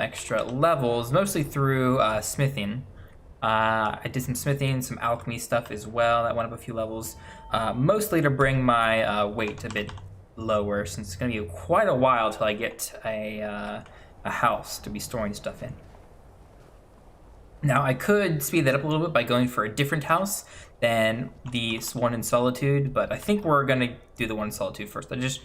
some extra levels, mostly through smithing. I did some smithing, some alchemy stuff as well. That went up a few levels, mostly to bring my weight a bit lower, since it's going to be quite a while till I get a house to be storing stuff in. Now, I could speed that up a little bit by going for a different house than the one in Solitude, but I think we're going to do the one in Solitude first. I just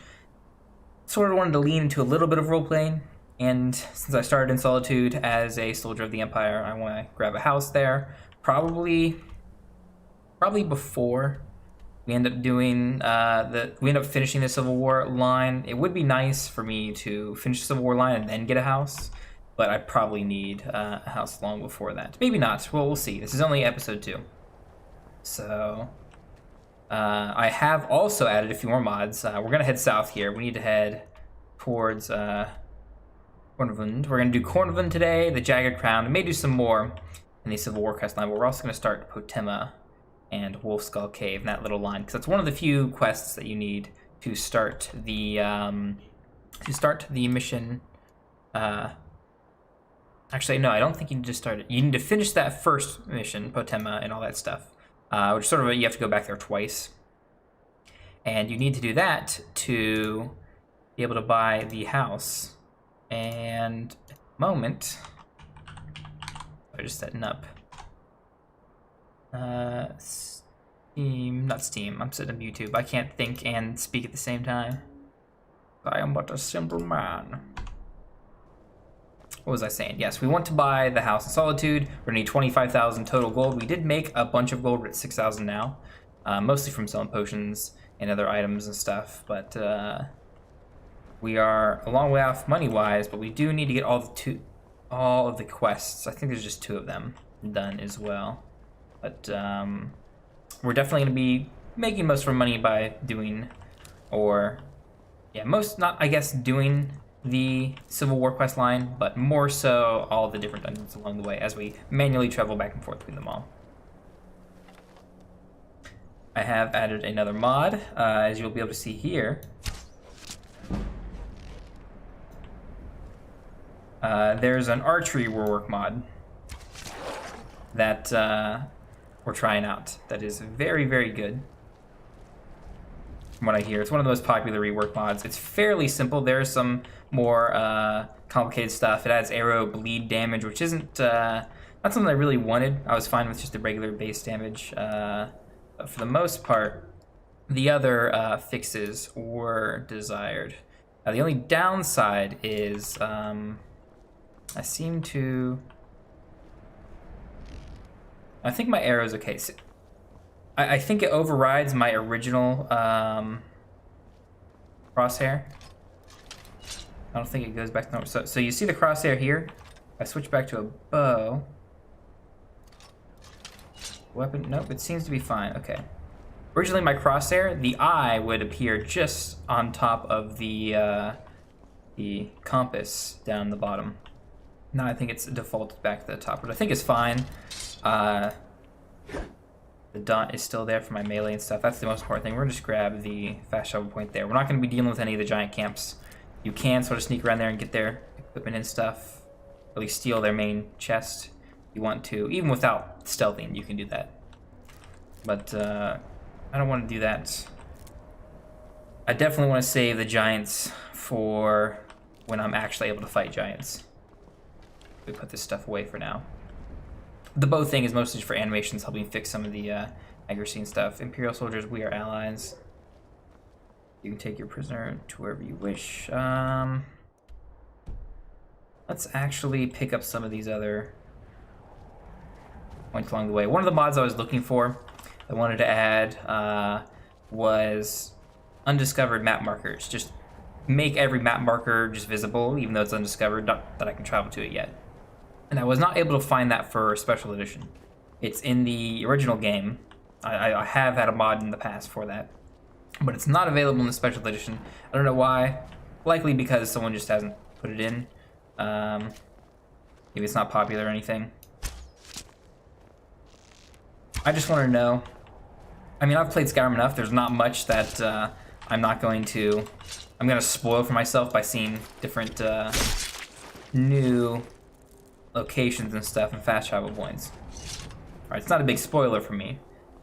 sort of wanted to lean into a little bit of role-playing, and since I started in Solitude as a soldier of the Empire, I want to grab a house there, probably before we end up doing we end up finishing the Civil War line. It would be nice for me to finish the Civil War line and then get a house, but I probably need a house long before that. Maybe not. Well, we'll see. This is only episode 2. So, I have also added a few more mods. We're going to head south here. We need to head towards Cornvund. We're going to do Cornvund today, the Jagged Crown. We may do some more in the Civil War quest line, but we're also going to start Potemas and Wolf Skull Cave in that little line, because that's one of the few quests that you need to start the mission. Actually, no, I don't think you need to start it. You need to finish that first mission, Potemas, and all that stuff. Which sort of, you have to go back there twice. And you need to do that to be able to buy the house. And at the moment, I'm just setting up. Steam, not Steam, I'm setting up YouTube. I can't think and speak at the same time. I am but a simple man. What was I saying? Yes, we want to buy the house in Solitude. We're gonna need 25,000 total gold. We did make a bunch of gold. We're at 6,000 now, mostly from selling potions and other items and stuff. But we are a long way off money-wise. But we do need to get all of the quests. I think there's just 2 of them done as well. But we're definitely gonna be making most of our money by doing, doing the Civil War quest line, but more so all the different dungeons along the way as we manually travel back and forth between them all. I have added another mod, as you'll be able to see here. There's an archery warwork mod that we're trying out that is very, very good. From what I hear, it's one of the most popular rework mods. It's fairly simple. There's some more complicated stuff. It adds arrow bleed damage, which isn't not something I really wanted. I was fine with just the regular base damage. But for the most part, the other fixes were desired. The only downside is I think my arrow's okay. So I think it overrides my original crosshair. I don't think it goes back to normal. So you see the crosshair here? I switch back to a bow. Weapon, nope, it seems to be fine, okay. Originally my crosshair, the eye would appear just on top of the compass down the bottom. Now I think it's defaulted back to the top, but I think it's fine. The dot is still there for my melee and stuff. That's the most important thing. We're gonna just grab the fast travel point there. We're not gonna be dealing with any of the giant camps. You can sort of sneak around there and get their equipment and stuff. At least steal their main chest. You want to, even without stealthing, you can do that. But I don't want to do that. I definitely want to save the giants for when I'm actually able to fight giants. We put this stuff away for now. The bow thing is mostly for animations, helping fix some of the accuracy and stuff. Imperial soldiers, we are allies. You can take your prisoner to wherever you wish. Let's actually pick up some of these other points along the way. One of the mods I was looking for, I wanted to add, was undiscovered map markers. Just make every map marker just visible, even though it's undiscovered, not that I can travel to it yet. And I was not able to find that for Special Edition. It's in the original game. I have had a mod in the past for that, but it's not available in the Special Edition. I don't know why. Likely because someone just hasn't put it in. Maybe it's not popular or anything. I just want to know. I mean, I've played Skyrim enough. There's not much that I'm going to spoil for myself by seeing different new locations and stuff and fast travel points. Alright, it's not a big spoiler for me.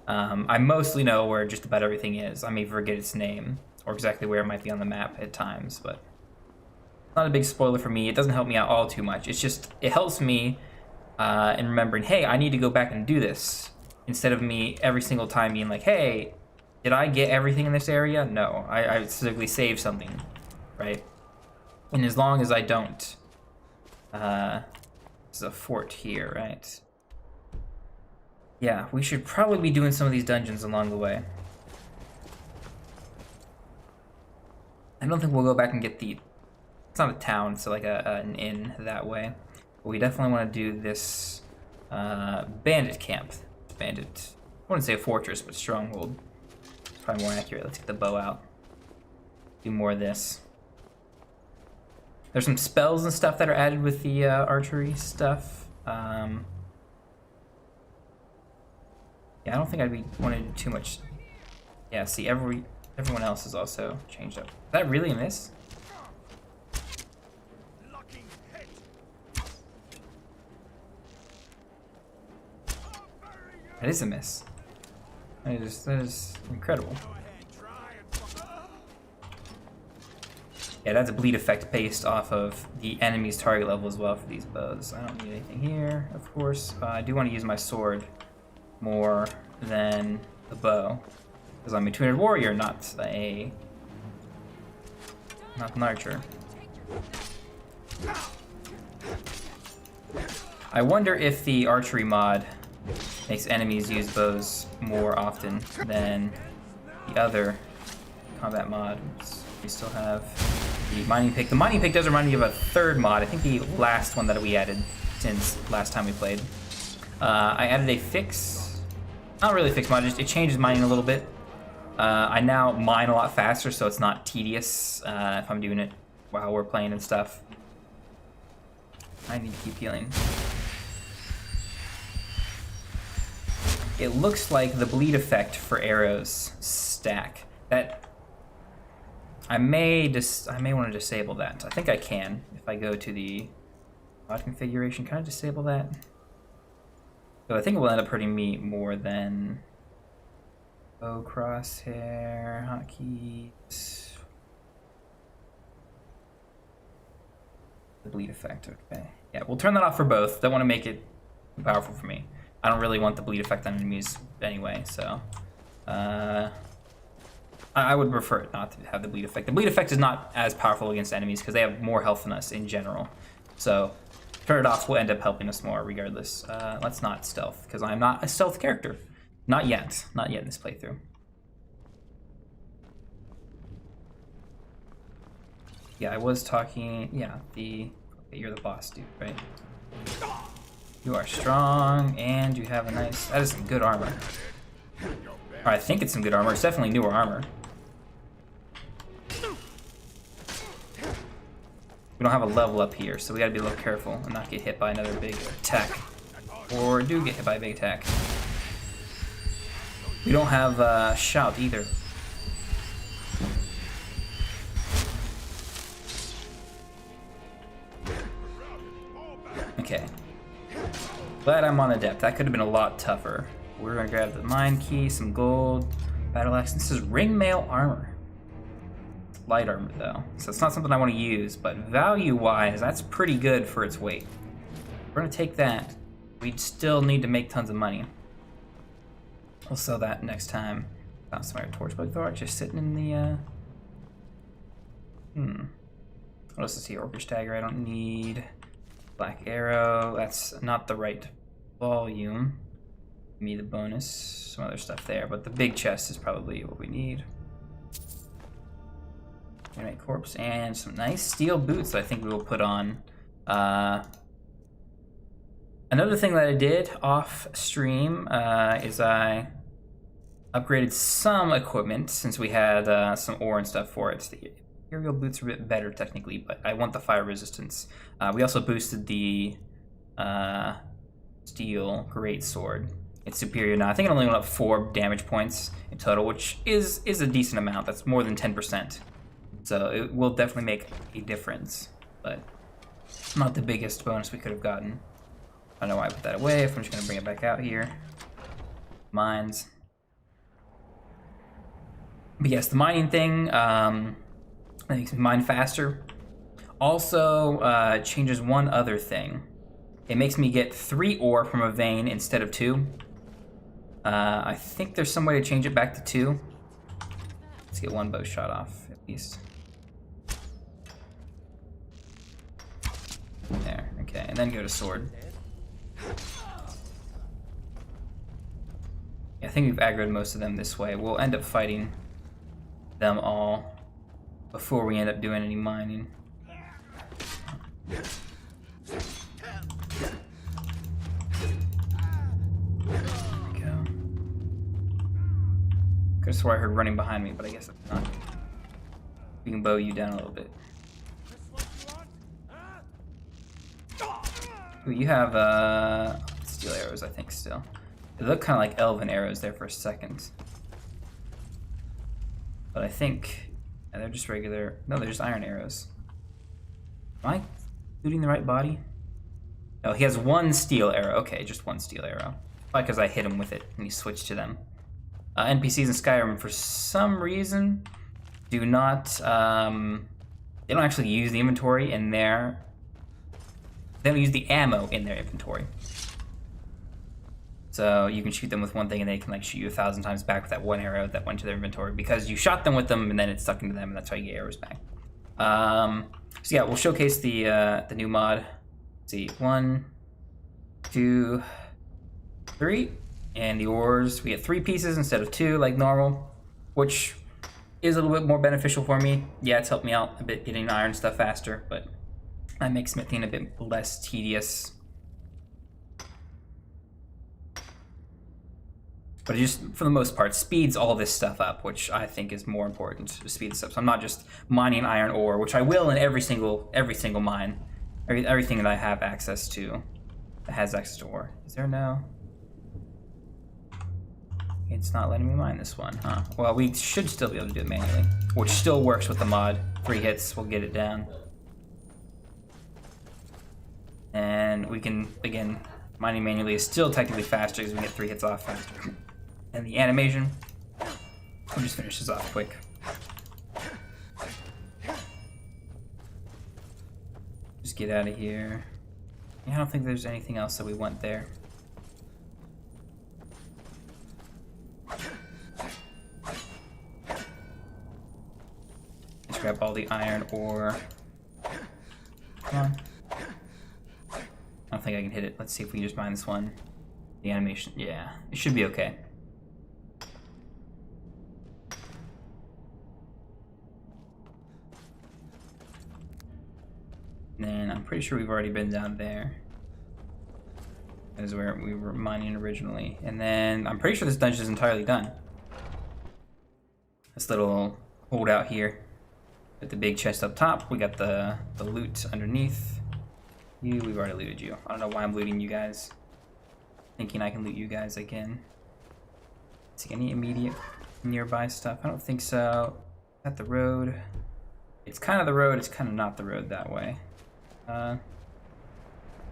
I mostly know where just about everything is. I may forget its name or exactly where it might be on the map at times, but it's not a big spoiler for me. It doesn't help me out all too much. It's just, it helps me in remembering, hey, I need to go back and do this, instead of me every single time being like, hey, did I get everything in this area? No, I specifically saved something, right? And as long as I don't, there's a fort here, right? Yeah, we should probably be doing some of these dungeons along the way. I don't think we'll go back and get the, it's not a town, it's like an inn that way. But we definitely want to do this bandit camp. Bandit, I wouldn't say a fortress, but stronghold. Probably more accurate. Let's get the bow out. Do more of this. There's some spells and stuff that are added with the archery stuff. Yeah, I don't think I'd be wanting to do too much. Yeah, see, everyone else is also changed up. Is that really a miss? That is a miss. That is incredible. Yeah, that's a bleed effect based off of the enemy's target level as well for these bows. I don't need anything here, of course. I do want to use my sword more than the bow, because I'm a two-handed warrior, not an archer. I wonder if the archery mod makes enemies use bows more often than the other combat mod. We still have the mining pick. The mining pick does remind me of a third mod. I think the last one that we added since last time we played. I added a fix, not really a fix mod, it changes mining a little bit. I now mine a lot faster, so it's not tedious if I'm doing it while we're playing and stuff. I need to keep healing. It looks like the bleed effect for arrows stack. That I may want to disable that. I think I can if I go to the mod configuration. Can I disable that? So I think it will end up hurting me more than bow crosshair hotkeys. The bleed effect. Okay. Yeah, we'll turn that off for both. Don't want to make it too powerful for me. I don't really want the bleed effect on enemies anyway, so I would prefer it not to have the bleed effect. The bleed effect is not as powerful against enemies because they have more health than us in general. So turn it off will end up helping us more regardless. Let's not stealth, because I'm not a stealth character. Not yet. Not yet in this playthrough. Yeah, I was talking, yeah, okay, you're the boss dude, right? You are strong, and you have a nice, that is some good armor. Or I think it's some good armor. It's definitely newer armor. We don't have a level up here, so we gotta be a little careful and not get hit by another big attack. Or do get hit by a big attack. We don't have shout either. Okay. Glad I'm on adept. That could have been a lot tougher. We're gonna grab the mine key, some gold, battle axe. This is ring mail armor. Light armor though, so it's not something I want to use, but value-wise, that's pretty good for its weight. We're gonna take that. We'd still need to make tons of money. We'll sell that next time. Found some torchbug thrower just sitting in the What else is here? Orcish dagger I don't need. Black arrow, that's not the right volume. Give me the bonus, some other stuff there, but the big chest is probably what we need. Animate corpse and some nice steel boots that I think we will put on. Another thing that I did off stream is I upgraded some equipment since we had some ore and stuff for it. The Imperial boots are a bit better technically, but I want the fire resistance. We also boosted the steel greatsword. It's superior now. I think it only went up 4 damage points in total, which is a decent amount. That's more than 10%. So it will definitely make a difference. But Not the biggest bonus we could have gotten. I don't know why I put that away, if I'm just gonna bring it back out here. Mines. But yes, the mining thing, that makes me mine faster. Also, changes one other thing. It makes me get 3 ore from a vein instead of 2. I think there's some way to change it back to 2. Let's get 1 bow shot off, at least. There, okay, and then go to sword. Yeah, I think we've aggroed most of them this way. We'll end up fighting them all before we end up doing any mining. There we go. Could've swore I heard running behind me, but I guess it's not. We can bow you down a little bit. Ooh, you have steel arrows, I think, still. They look kind of like elven arrows there for a second. But I think they're just regular. No, they're just iron arrows. Am I looting the right body? No, he has 1 steel arrow. Okay, just 1 steel arrow. Probably because I hit him with it and he switched to them. NPCs in Skyrim, for some reason, do not. They don't actually use the inventory in their. They don't use the ammo in their inventory. So you can shoot them with one thing and they can like shoot you 1,000 times back with that 1 arrow that went to their inventory because you shot them with them and then it stuck into them and that's how you get arrows back. So yeah, we'll showcase the new mod. Let's see, 1, 2, 3, and the ores. We get 3 pieces instead of 2 like normal, which is a little bit more beneficial for me. Yeah, it's helped me out a bit getting iron stuff faster, but that makes smithing a bit less tedious. But it just, for the most part, speeds all this stuff up, which I think is more important to speed this up. So I'm not just mining iron ore, which I will in every single mine. Everything that I have access to that has access to ore. Is there no? It's not letting me mine this one, huh? Well, we should still be able to do it manually, which still works with the mod. 3 hits, we'll get it down. And we can, again, mining manually is still technically faster because we get 3 hits off faster. And the animation, we'll just finish this off quick. Just get out of here. Yeah, I don't think there's anything else that we want there. Just grab all the iron ore. Come on. I don't think I can hit it. Let's see if we can just mine this one. The animation, yeah, it should be okay. And I'm pretty sure we've already been down there. That is where we were mining originally. And then I'm pretty sure this dungeon is entirely done. This little holdout here. With the big chest up top, we got the loot underneath. We've already looted you. I don't know why I'm looting you guys. Thinking I can loot you guys again. See any immediate nearby stuff? I don't think so. At the road. It's kind of the road, it's kind of not the road that way.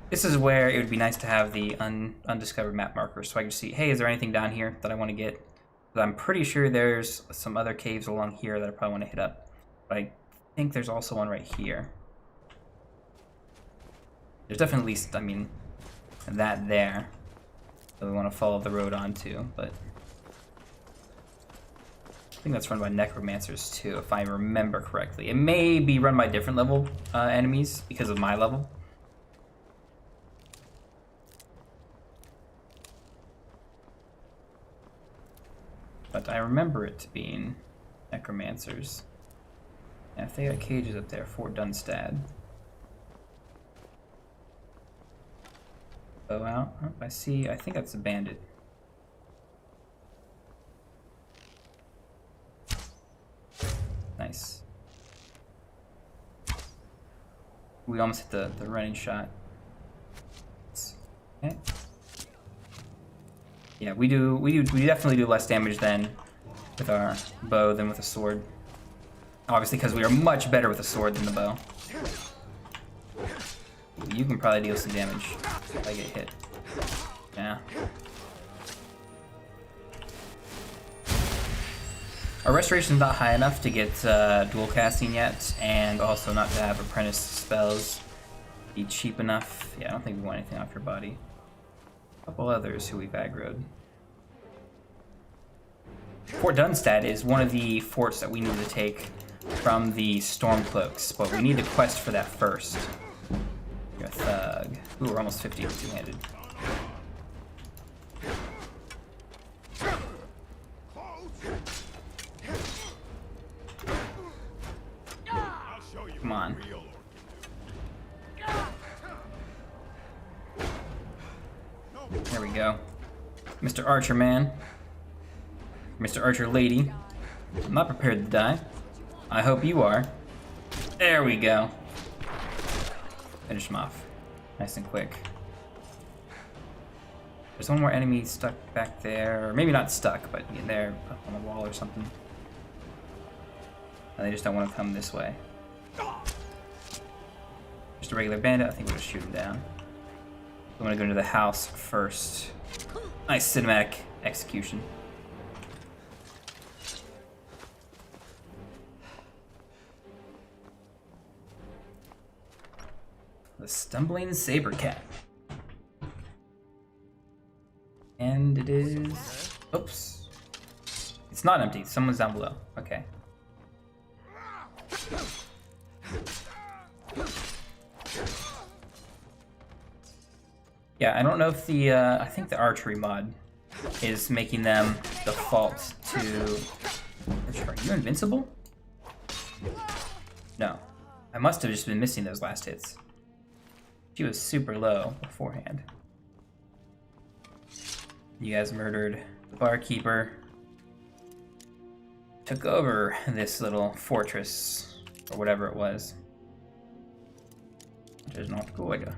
This is where it would be nice to have the undiscovered map markers so I can see, hey, is there anything down here that I want to get? But I'm pretty sure there's some other caves along here that I probably want to hit up. But I think there's also one right here. There's definitely at least, I mean, that there that we want to follow the road onto, but I think that's run by necromancers too, if I remember correctly. It may be run by different level enemies because of my level. But I remember it being necromancers. Yeah, if they got cages up there, Fort Dunstad. Bow out. Oh, I see. I think that's a bandit. Nice. We almost hit the running shot. Okay. Yeah, we definitely do less damage then with our bow than with a sword. Obviously, because we are much better with a sword than the bow. You can probably deal some damage if I get hit. Yeah. Our restoration's not high enough to get dual casting yet, and also not to have apprentice spells be cheap enough. Yeah, I don't think we want anything off your body. A couple others who we've aggroed. Fort Dunstad is one of the forts that we need to take from the Stormcloaks, but we need to quest for that first. You're a thug. Ooh, we're almost 50 with two-handed. Come on. There we go. Mr. Archer man. Mr. Archer lady. I'm not prepared to die. I hope you are. There we go. Finish him off. Nice and quick. There's one more enemy stuck back there. Or maybe not stuck, but they're up on the wall or something. And they just don't want to come this way. Just a regular bandit. I think we'll just shoot him down. I'm gonna go into the house first. Nice cinematic execution. The Stumbling Saber Cat. And it is... Oops. It's not empty. Someone's down below. Okay. Yeah, I don't know if the... I think the archery mod is making them default to... Are you invincible? No. I must have just been missing those last hits. She was super low beforehand. You guys murdered the barkeeper. Took over this little fortress, or whatever it was. It is not good.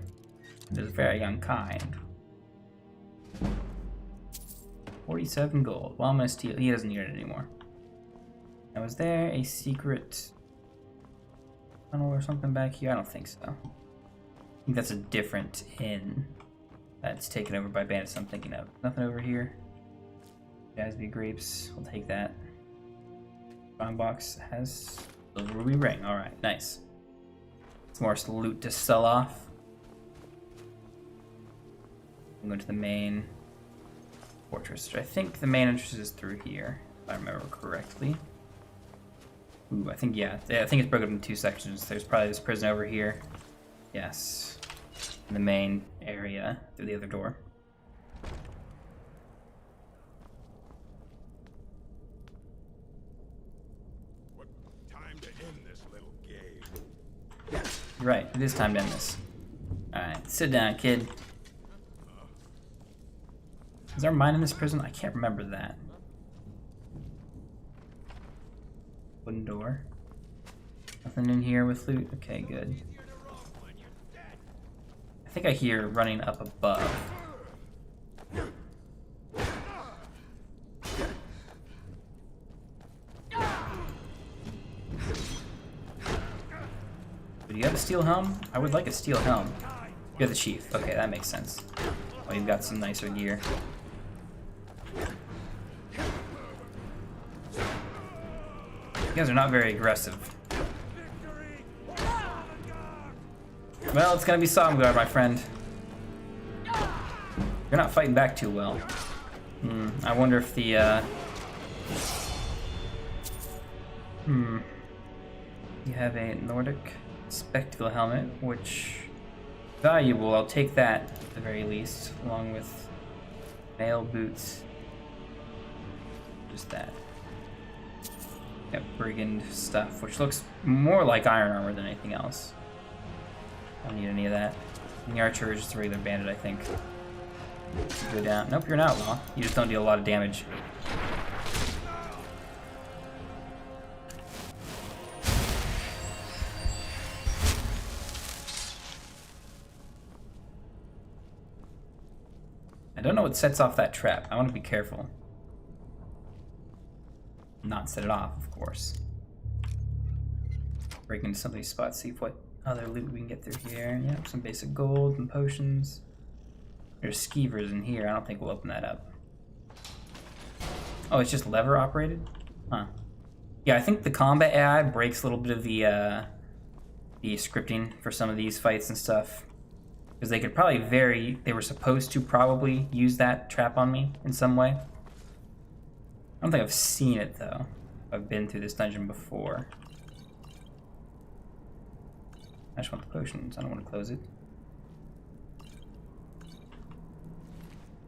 It is very unkind. 47 gold. Well, I'm gonna steal. He doesn't need it anymore. Now, was there a secret tunnel or something back here? I don't think so. I think that's a different inn that's taken over by bandits I'm thinking of. Nothing over here. Jasby grapes. We'll take that. Strong box has the ruby ring. Alright, nice. Some more loot to sell off. I'm going to the main fortress. I think the main entrance is through here, if I remember correctly. Ooh, I think, yeah. I think it's broken up into two sections. There's probably this prison over here. Yes. In the main area through the other door. What time to end this little game? You're right, it is time to end this. Alright, sit down, kid. Is there a mine in this prison? I can't remember that. Wooden door. Nothing in here with loot? Okay, good. I think I hear running up above. Do you have a steel helm? I would like a steel helm. You're the chief. Okay, that makes sense. Oh, you've got some nicer gear. You guys are not very aggressive. Well, it's gonna be Somgar, my friend. You're not fighting back too well. I wonder if the, You have a Nordic spectacle helmet, which... valuable, I'll take that at the very least, along with mail boots. Just that. Got brigand stuff, which looks more like iron armor than anything else. I don't need any of that. And the archer is just a regular bandit, I think. Go down. Nope, you're an outlaw. You just don't deal a lot of damage. I don't know what sets off that trap. I want to be careful. Not set it off, of course. Break into somebody's spot, see what other loot we can get through here. Yep, some basic gold and potions. There's skeevers in here. I don't think we'll open that up. Oh, it's just lever operated? Huh. Yeah, I think the combat AI breaks a little bit of the scripting for some of these fights and stuff. Because they could probably they were supposed to probably use that trap on me in some way. I don't think I've seen it though. I've been through this dungeon before. I just want the potions. I don't want to close it.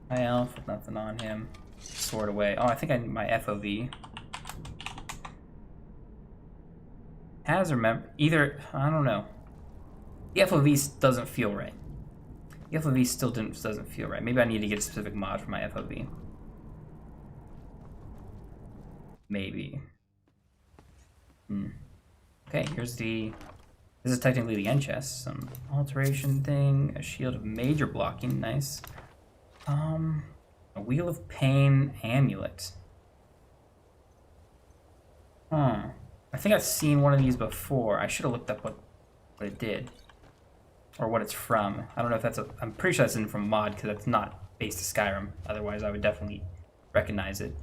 High elf with nothing on him. Sword away. Oh, I think I need my FOV. Has either, I don't know. The FOV doesn't feel right. The FOV still doesn't feel right. Maybe I need to get a specific mod for my FOV. Maybe. Okay, here's the... This is technically the end chest. Some alteration thing. A shield of major blocking. Nice. A wheel of pain amulet. Huh. I think I've seen one of these before. I should have looked up what it did. Or what it's from. I don't know if that's a... I'm pretty sure that's in from mod, because that's not based to Skyrim. Otherwise, I would definitely recognize it.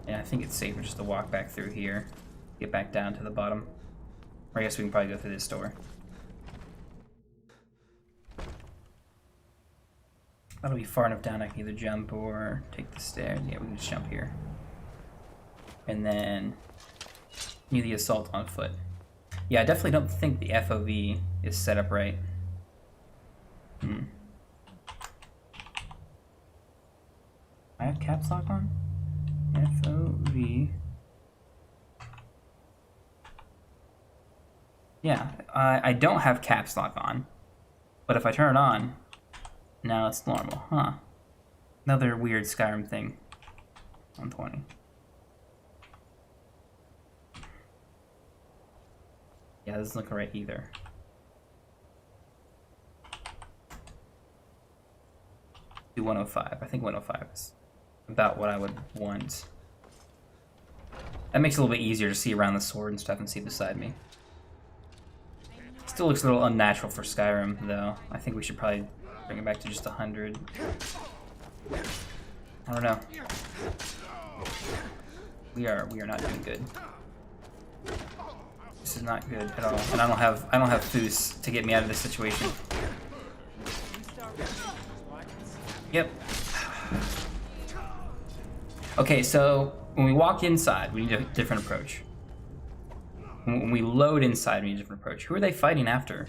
Yeah, I think it's safer just to walk back through here. Get back down to the bottom. Or I guess we can probably go through this door. That'll be far enough down I can either jump or take the stairs. Yeah, we can just jump here. And then... Need the assault on foot. Yeah, I definitely don't think the FOV is set up right. I have caps lock on? FOV. Yeah, I don't have caps lock on. But if I turn it on, now it's normal, huh? Another weird Skyrim thing. 120. Yeah, this doesn't look right either. Do 105. I think 105 is about what I would want. That makes it a little bit easier to see around the sword and stuff and see beside me. Still looks a little unnatural for Skyrim, though. I think we should probably bring it back to just 100. I don't know. We are not doing good. This is not good at all, and I don't have Foos to get me out of this situation. Yep. Okay, so when we walk inside, we need a different approach. When we load inside, we need a different approach. Who are they fighting after?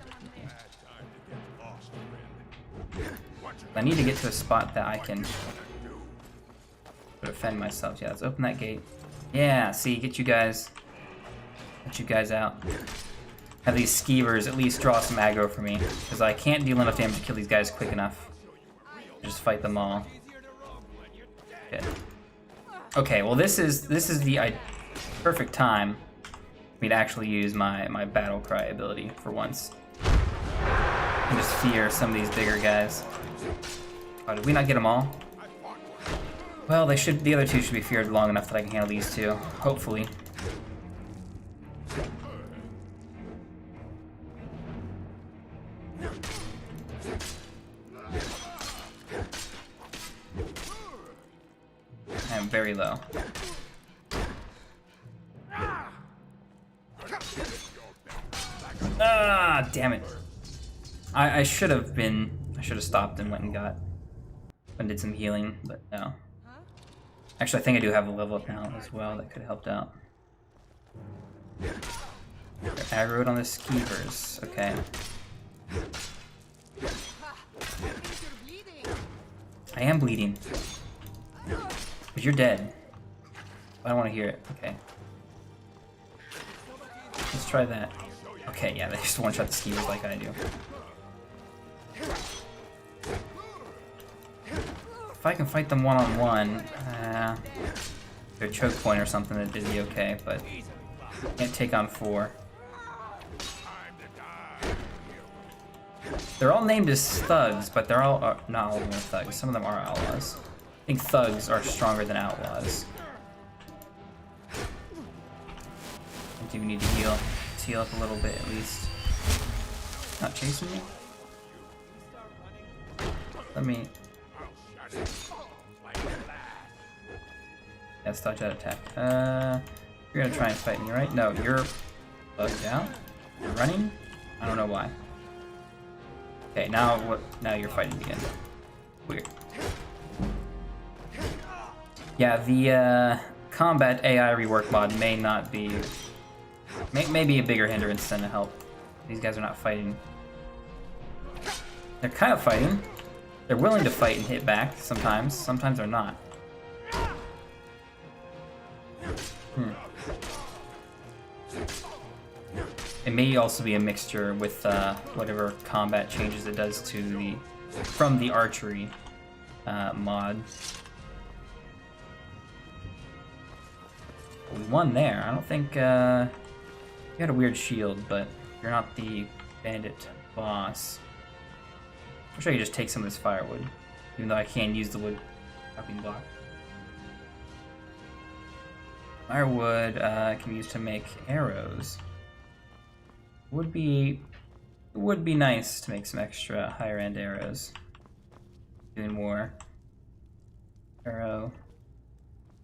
I need to get to a spot that I can defend myself. Yeah, let's open that gate. Yeah, see, get you guys out. Have these skeevers at least draw some aggro for me, because I can't deal enough damage to kill these guys quick enough. Just fight them all. Okay. Okay, well this is the perfect time for me to actually use my battle cry ability for once. And just fear some of these bigger guys. Oh, did we not get them all? Well, the other two should be feared long enough that I can handle these two, hopefully. I am very low. Ah, damn it. I should have stopped and went and did some healing, but no. Actually, I think I do have a level up now as well that could have helped out. Aggroed on the skeevers, okay. I am bleeding. But you're dead. I don't want to hear it. Okay. Let's try that. Okay, yeah, they just one-shot the skeevers like I do. If I can fight them one-on-one, their choke point or something, it'd be okay, but can't take on 4. They're all named as thugs, but they're all not all of them are thugs. Some of them are outlaws. I think thugs are stronger than outlaws. do need to heal. Let's heal up a little bit at least. Not chasing me? Let me... Let's dodge that attack. You're gonna try and fight me, right? No, you're bugged out. You're running? I don't know why. Okay, now what? Now you're fighting again. Weird. Yeah, the combat AI rework mod may not be... May be a bigger hindrance than a help. These guys are not fighting. They're kind of fighting. They're willing to fight and hit back sometimes. Sometimes they're not. It may also be a mixture with whatever combat changes it does to the from the archery mod. We won there. I don't think you had a weird shield, but you're not the bandit boss. I'm sure you just take some of this firewood, even though I can't use the wood chopping block. Firewood can be used to make arrows. It would be nice to make some extra higher end arrows. Doing more arrow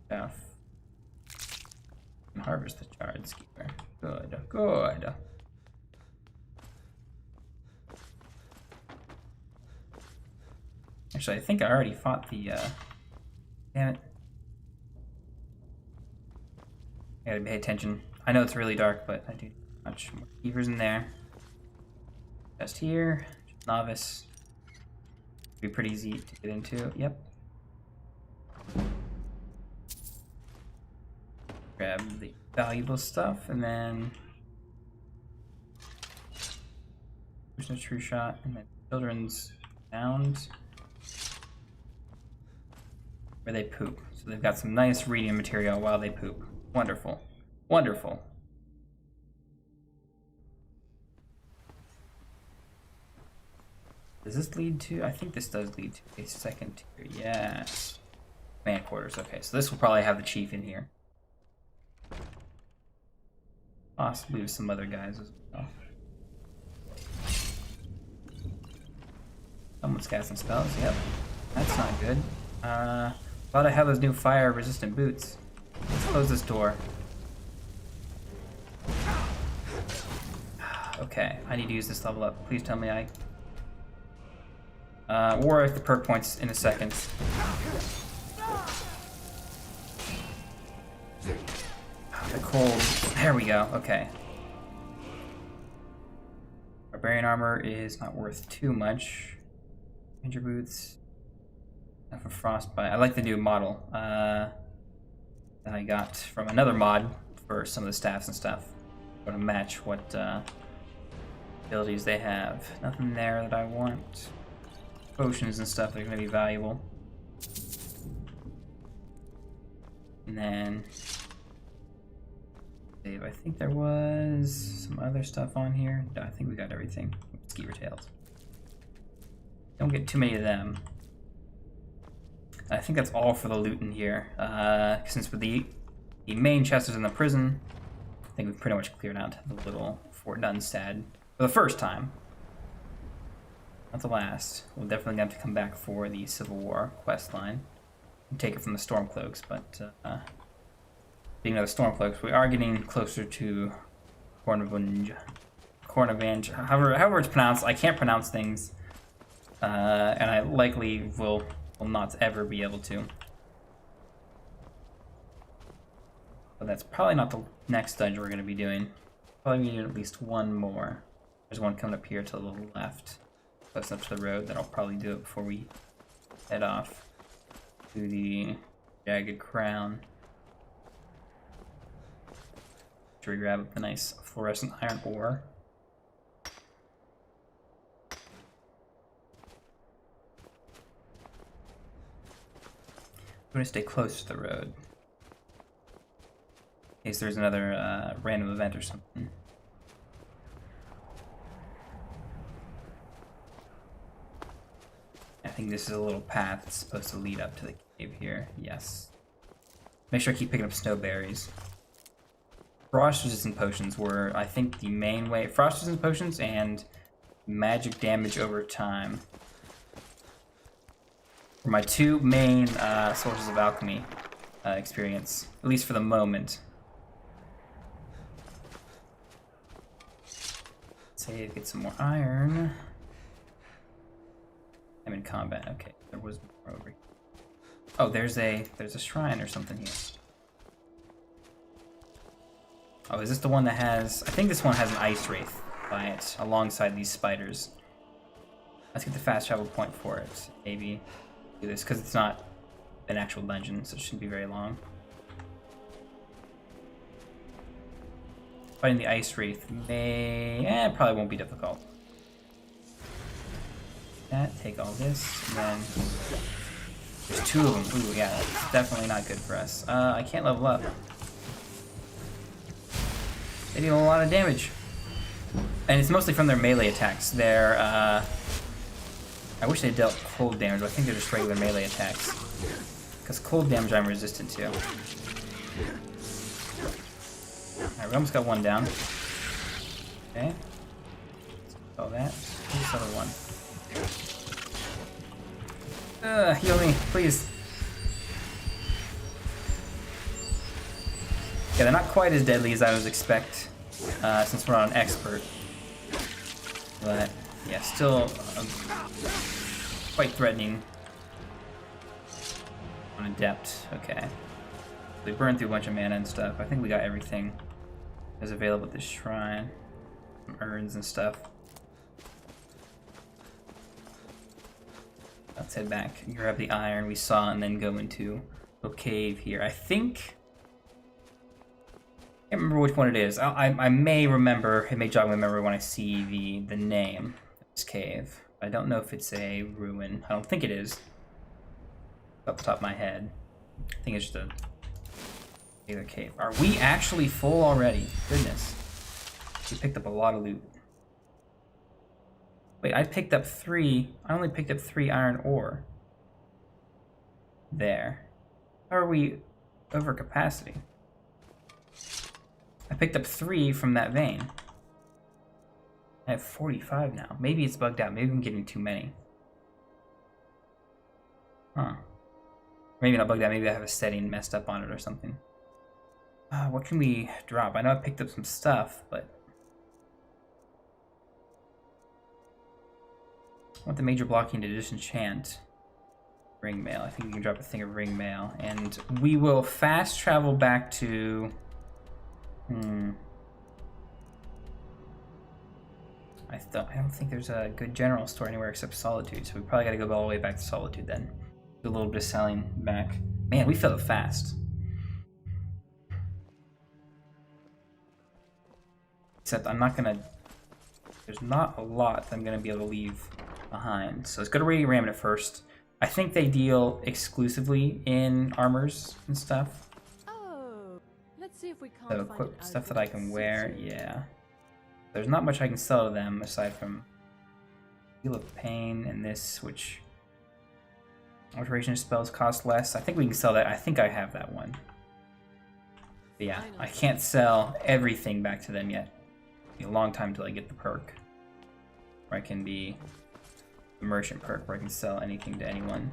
stuff. And harvest the charred skewer. Good, good. Actually, I think I already fought the damn it. I gotta pay attention. I know it's really dark, but I do much more keepers in there. Just here, just novice. Be pretty easy to get into. Yep. Grab the valuable stuff and then there's no true shot and then children's sound where they poop. So they've got some nice reading material while they poop. Wonderful. Wonderful. Does this lead to... I think this does lead to a second tier. Yes. Man quarters. Okay, so this will probably have the chief in here. Possibly with some other guys as well. Someone's casting spells. Yep. That's not good. Thought I had those new fire resistant boots. Let's close this door. Okay, I need to use this level up. Please tell me I... or if the perk points in a second. The cold. There we go. Okay. Barbarian armor is not worth too much. Ranger boots. Enough of frostbite. I like the new model that I got from another mod for some of the staffs and stuff. I'm gonna match what abilities they have. Nothing there that I want. Potions and stuff that are gonna be valuable. And then save. I think there was some other stuff on here. No, I think we got everything. Skeever tails. Don't get too many of them. I think that's all for the loot in here. Since with the main chest is in the prison, I think we've pretty much cleared out the little Fort Dunstad for the first time. Not the last. We'll definitely have to come back for the Civil War quest line and take it from the Stormcloaks, but being the Stormcloaks, we are getting closer to Cornavange, however it's pronounced. I can't pronounce things, and I likely will not ever be able to. But that's probably not the next dungeon we're going to be doing. Probably need at least one more. There's one coming up here to the left, close up to the road. That I'll probably do it before we head off to the Jagged Crown. Should we grab up the nice fluorescent iron ore? I'm going to stay close to the road in case there's another random event or something. I think this is a little path that's supposed to lead up to the cave here. Yes. Make sure I keep picking up snowberries. Frost resistant potions were, I think, the main way. Frost resistant potions and magic damage over time were my two main sources of alchemy experience, at least for the moment. Save, get some more iron. I'm in combat. Okay, there was more over here. Oh, there's a shrine or something here. Oh, is this the one that has... I think this one has an ice wraith by it, alongside these spiders. Let's get the fast travel point for it. Maybe do this, because it's not an actual dungeon, so it shouldn't be very long. Fighting the ice wraith may... probably won't be difficult. That, take all this, and then... There's two of them. Ooh, yeah, that's definitely not good for us. I can't level up. They deal a lot of damage. And it's mostly from their melee attacks. Their, I wish they dealt cold damage, but I think they're just regular melee attacks. Because cold damage I'm resistant to. Alright, we almost got one down. Okay. All that. Where's this other one? Heal me, please. Yeah, they're not quite as deadly as I would expect, since we're not an expert. But, yeah, still quite threatening. On adept, okay. We burned through a bunch of mana and stuff. I think we got everything that's available at this shrine. Some urns and stuff. Let's head back, grab the iron we saw, and then go into a cave here. I think... I can't remember which one it is. I may remember, it may jog my memory when I see the name of this cave. I don't know if it's a ruin. I don't think it is. Off the top of my head. I think it's just a regular cave. Are we actually full already? Goodness. We picked up a lot of loot. Wait, I picked up 3. I only picked up 3 iron ore. There. How are we over capacity? I picked up 3 from that vein. I have 45 now. Maybe it's bugged out. Maybe I'm getting too many. Huh. Maybe not bugged out. Maybe I have a setting messed up on it or something. What can we drop? I know I picked up some stuff, but... I want the major blocking to disenchant ring mail. I think we can drop a thing of ring mail. And we will fast travel back to... I don't think there's a good general store anywhere except Solitude, so we probably gotta go all the way back to Solitude then. Do a little bit of selling back. Man, we fill it fast. Except I'm not gonna... There's not a lot that I'm gonna be able to leave behind. So let's go to Radiant Ramen at first. I think they deal exclusively in armors and stuff. Oh, let's see if we can't So equip stuff that I can wear, yeah. There's not much I can sell to them aside from Heal of Pain and this, which alteration spells cost less. I think we can sell that. I think I have that one. But yeah, I can't sell everything back to them yet. It'll be a long time till I get the perk. Where I can be the merchant perk where I can sell anything to anyone.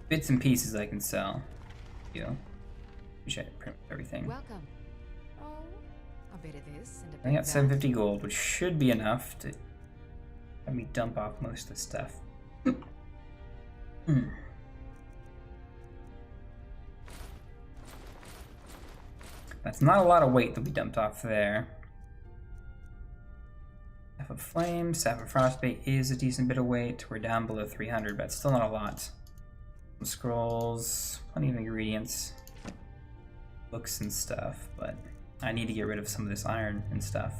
Bits and pieces I can sell. You know. Pretty much everything. Welcome. Oh, a bit of this and a bit I got of that. 750 gold, which should be enough to have me dump off most of the stuff. That's not a lot of weight that we dumped off there. Staff of Flame, Staff of Frostbite is a decent bit of weight. We're down below 300, but still not a lot. Some scrolls, plenty of ingredients, books and stuff, but I need to get rid of some of this iron and stuff.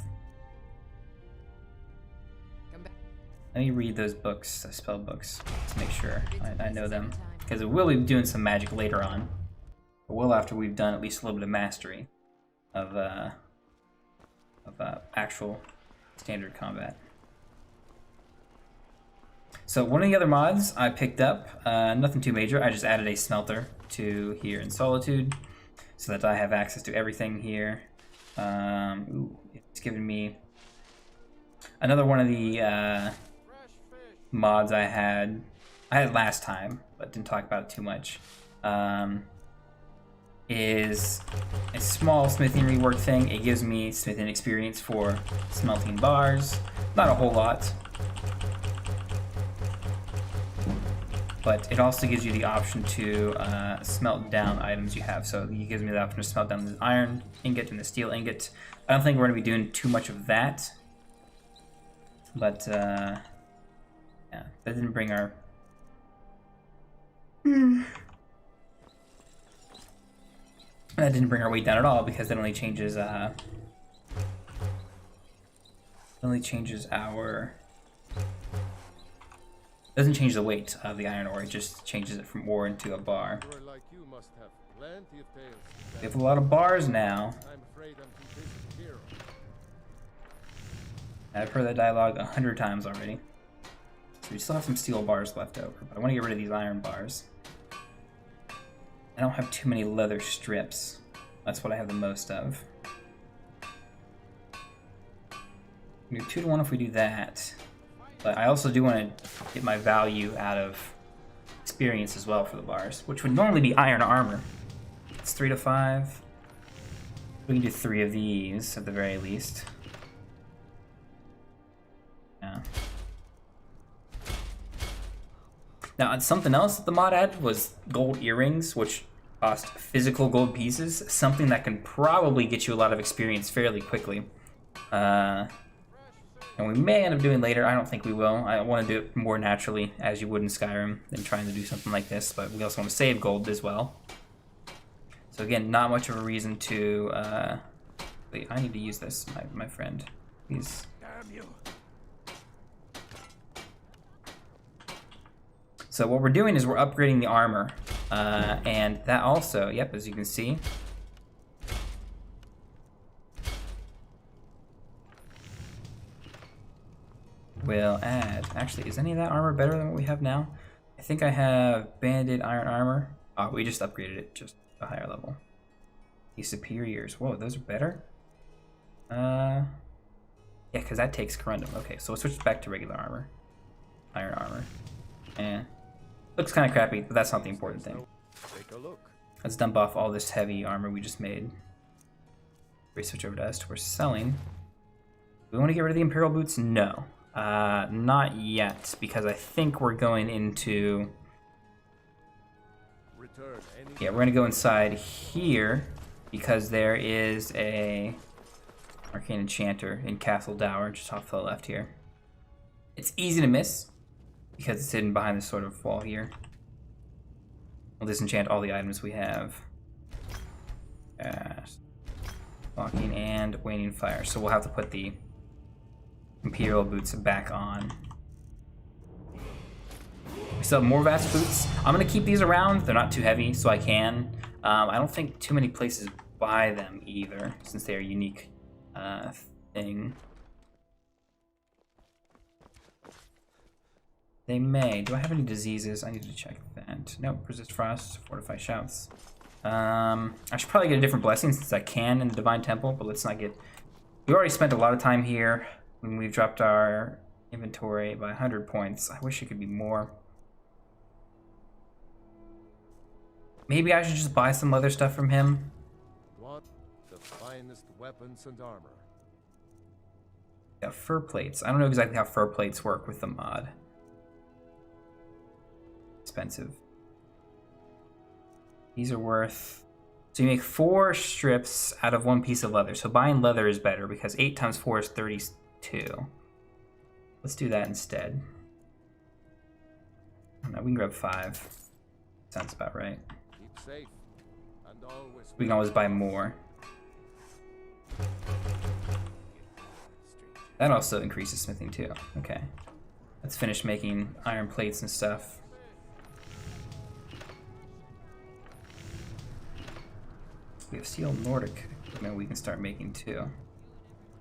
Come back. Let me read those books, the spell books, to make sure I know them. Because we'll be doing some magic later on. But we'll after we've done at least a little bit of mastery of actual standard combat. So one of the other mods I picked up, nothing too major. I just added a smelter to here in Solitude, so that I have access to everything here. It's giving me another one of the mods I had last time, but didn't talk about it too much. Is a small smithing rework thing. It gives me smithing experience for smelting bars. Not a whole lot, but it also gives you the option to smelt down items you have. So it gives me the option to smelt down the iron ingot and the steel ingot. I don't think we're going to be doing too much of that, but yeah, that didn't bring our that didn't bring our weight down at all, because that only changes our doesn't change the weight of the iron ore, it just changes it from ore into a bar. We have a lot of bars now. I've heard that dialogue 100 times already. So we still have some steel bars left over, but I want to get rid of these iron bars. I don't have too many leather strips. That's what I have the most of. We do 2 to 1 if we do that. But I also do want to get my value out of experience as well for the bars, which would normally be iron armor. It's 3 to 5. We can do 3 of these at the very least. Yeah. Now, something else that the mod added was gold earrings, which cost physical gold pieces, something that can probably get you a lot of experience fairly quickly. And we may end up doing later. I don't think we will. I want to do it more naturally, as you would in Skyrim, than trying to do something like this, but we also want to save gold as well. So again, not much of a reason to... Wait, I need to use this, my friend. Please. Damn you. So what we're doing is we're upgrading the armor, and that also, yep, as you can see, will add, actually, is any of that armor better than what we have now? I think I have banded iron armor. Oh, we just upgraded it, just a higher level. The superiors, whoa, those are better? Yeah, because that takes corundum. Okay, so we'll switch back to regular armor. Iron armor. Eh. Looks kind of crappy, but that's not the important thing. Take a look. Let's dump off all this heavy armor we just made. We switch over to us. We're selling. Do we want to get rid of the Imperial boots? No. Not yet, because I think we're going into... Yeah, we're going to go inside here, because there is a arcane enchanter in Castle Dower, just off to the left here. It's easy to miss, because it's hidden behind this sort of wall here. We'll disenchant all the items we have. Walking and waning fire. So we'll have to put the Imperial boots back on. We still have more vast boots. I'm gonna keep these around. They're not too heavy, so I can. I don't think too many places buy them either, since they are a unique thing. They may. Do I have any diseases? I need to check that. Nope. Resist frost. Fortify shouts. I should probably get a different blessing since I can in the Divine Temple, but let's not get... We already spent a lot of time here when we've dropped our inventory by 100 points. I wish it could be more. Maybe I should just buy some other stuff from him. Want the finest weapons and armor. Yeah, fur plates. I don't know exactly how fur plates work with the mod. Expensive. These are worth... So you make 4 strips out of 1 piece of leather. So buying leather is better because 8 times 4 is 32. Let's do that instead. I don't know, we can grab 5. Sounds about right. Keep safe and always... We can always buy more. That also increases smithing too. Okay. Let's finish making iron plates and stuff. We have steel Nordic equipment we can start making too.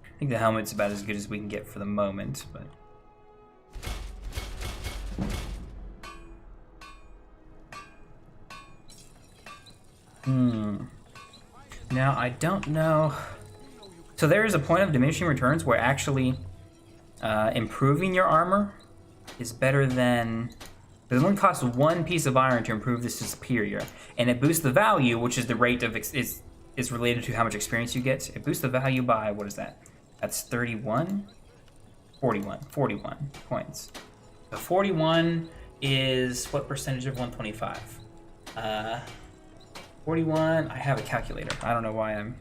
I think the helmet's about as good as we can get for the moment, but... Now, I don't know. So there is a point of diminishing returns where actually improving your armor is better than... It only costs 1 piece of iron to improve this to superior. And it boosts the value, which is the rate of... is related to how much experience you get. It boosts the value by... What is that? That's 31? 41 points. So 41 is what percentage of 125? 41, I have a calculator. I don't know why I'm...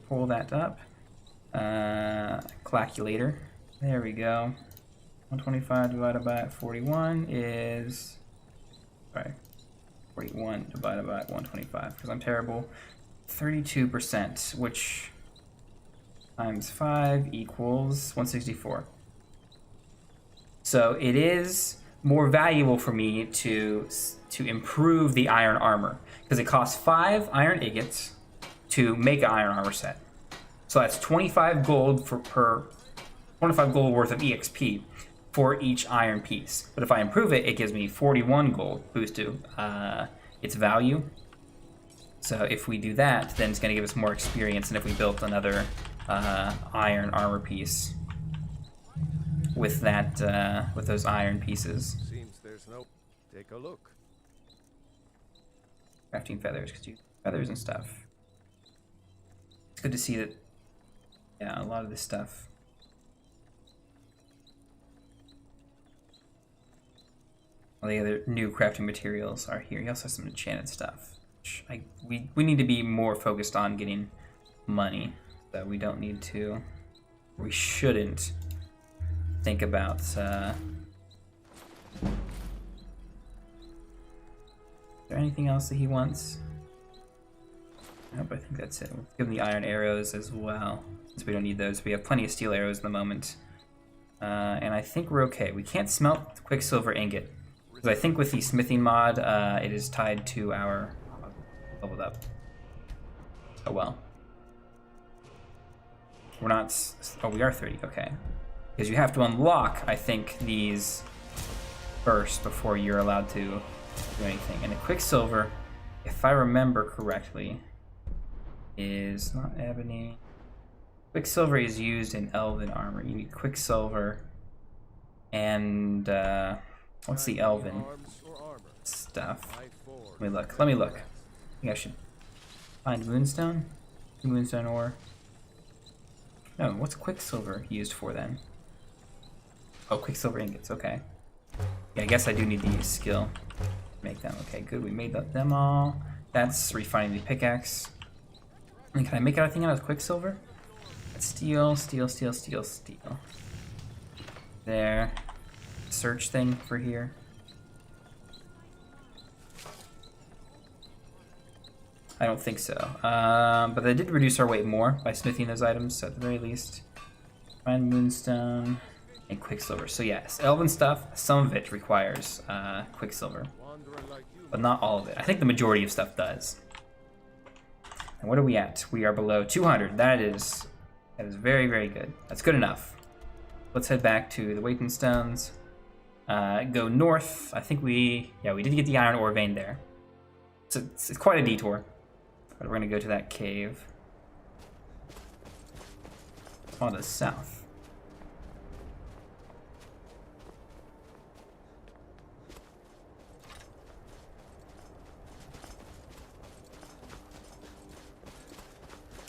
Pull that up. Calculator. There we go. 125 divided by 41 is... Sorry. 41 divided by 125, because I'm terrible. 32%, which times 5 equals 164. So it is more valuable for me to improve the iron armor, because it costs 5 iron ingots to make an iron armor set. So that's 25 gold per 25 gold worth of EXP for each iron piece. But if I improve it, it gives me 41 gold boost to its value. So if we do that, then it's going to give us more experience than if we built another iron armor piece with that with those iron pieces. Seems there's no. Take a look. Crafting feathers, because you feathers and stuff. It's good to see that. Yeah, a lot of this stuff. All the other new crafting materials are here. He also has some enchanted stuff. Which we need to be more focused on getting money. That we don't need to. We shouldn't think about. Is there anything else that he wants? Nope, I think that's it. We'll give him the iron arrows as well, since we don't need those. We have plenty of steel arrows at the moment. And I think we're okay. We can't smelt the quicksilver ingot. Because I think with the smithing mod, it is tied to our... leveled up. Oh well. We're not... Oh, we are 30, okay. Because you have to unlock, I think, these first before you're allowed to do anything. And the quicksilver, if I remember correctly, is not ebony. Quicksilver is used in elven armor. You need quicksilver and what's the elven stuff? Let me look. Let me look. I think I should find moonstone. Moonstone ore. No, what's quicksilver used for then? Oh, quicksilver ingots. Okay. Yeah, I guess I do need the skill to make them. Okay, good. We made them all. That's refining the pickaxe. And can I make anything out of quicksilver? Steel, steel, steel, steel, steel. There. Search thing for here. I don't think so. But they did reduce our weight more by smithing those items, so at the very least. Find moonstone and quicksilver. So yes, elven stuff, some of it requires quicksilver. But not all of it. I think the majority of stuff does. And what are we at? We are below 200. That is very, very good. That's good enough. Let's head back to the Waiting Stones. Go north. I think we did get the iron ore vein there. So it's quite a detour. But we're gonna go to that cave. On the south.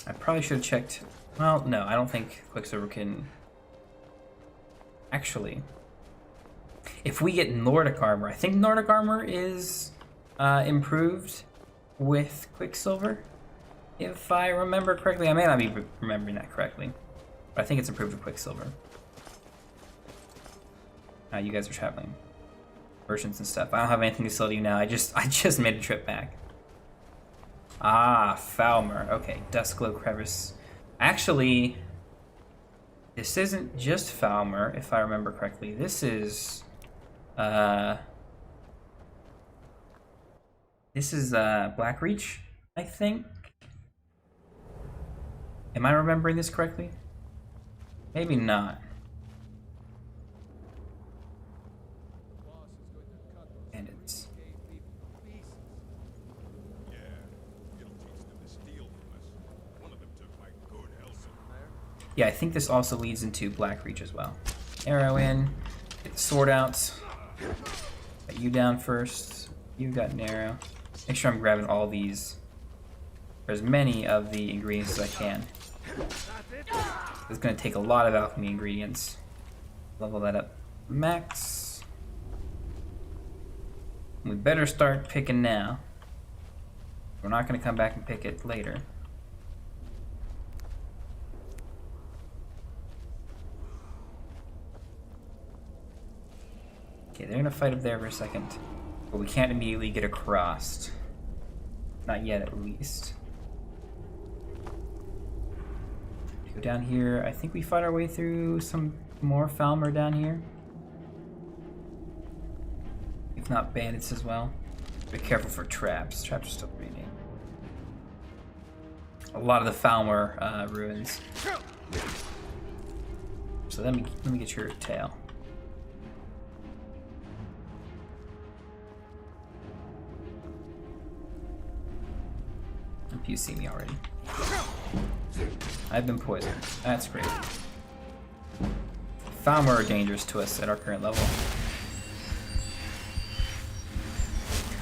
I probably should have checked. Well, no, I don't think Quicksilver can. Actually, if we get Nordic armor, I think Nordic armor is improved with Quicksilver. If I remember correctly, I may not be remembering that correctly, but I think it's improved with Quicksilver. You guys are traveling versions and stuff. I don't have anything to sell to you now. I just made a trip back. Ah, Falmer. Okay, Duskglow Crevice. Actually, this isn't just Falmer, if I remember correctly. This is Blackreach, I think. Am I remembering this correctly? Maybe not. Bandits. Yeah, I think this also leads into Black Reach as well. Arrow in, get the sword out. Got you down first. You got an arrow. Make sure I'm grabbing all these, or as many of the ingredients as I can. It's going to take a lot of alchemy ingredients. Level that up max. We better start picking now. We're not going to come back and pick it later. Okay, they're going to fight up there for a second. But we can't immediately get across. Not yet, at least. Go down here. I think we fight our way through some more Falmer down here. If not bandits as well. Be careful for traps. Traps are still pretty neat. A lot of the Falmer ruins. So let me get your tail. Hope you see me already. I've been poisoned. That's great. Falmer are dangerous to us at our current level.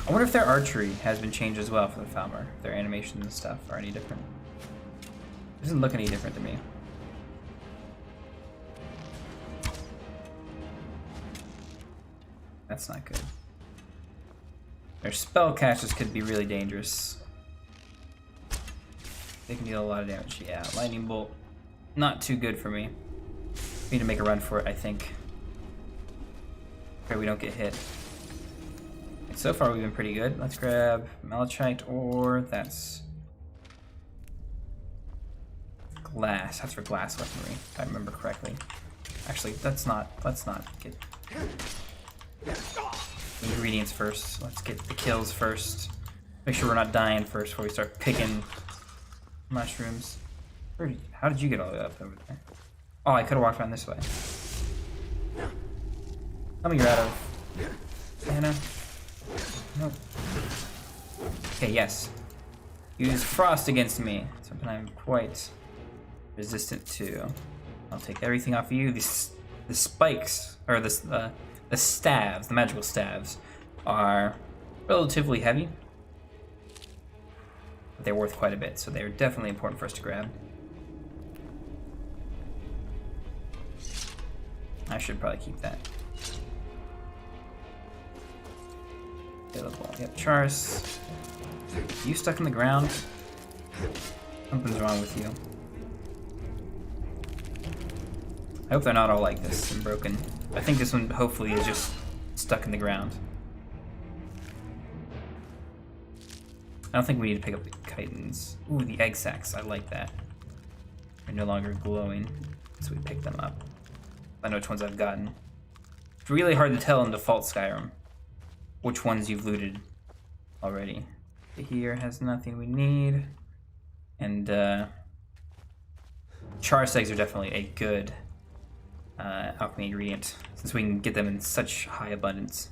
I wonder if their archery has been changed as well for the Falmer. Their animations and stuff are any different. It doesn't look any different to me. That's not good. Their spell catches could be really dangerous. They can deal a lot of damage. Yeah, lightning bolt, not too good for me. Need to make a run for it, I think. Okay, we don't get hit. And so far we've been pretty good. Let's grab malachite ore. That's glass. That's for glass weaponry, if I remember correctly. Actually, let's not get ingredients first. Let's get the kills first. Make sure we're not dying first before we start picking mushrooms. How did you get all the way up over there? Oh, I could have walked around this way. Tell me you're out of mana. Nope. Okay, yes. Use frost against me. Something I'm quite resistant to. I'll take everything off of you. The spikes, or the staves, the magical staves, are relatively heavy. But they're worth quite a bit, so they're definitely important for us to grab. I should probably keep that. Available. Yep, Chars. You stuck in the ground? Something's wrong with you. I hope they're not all like this and broken. I think this one hopefully is just stuck in the ground. I don't think we need to pick up the chitons. Ooh, the egg sacs. I like that. They're no longer glowing, so we pick them up. I know which ones I've gotten. It's really hard to tell in default Skyrim which ones you've looted already. Here has nothing we need. And char eggs are definitely a good alchemy ingredient, since we can get them in such high abundance.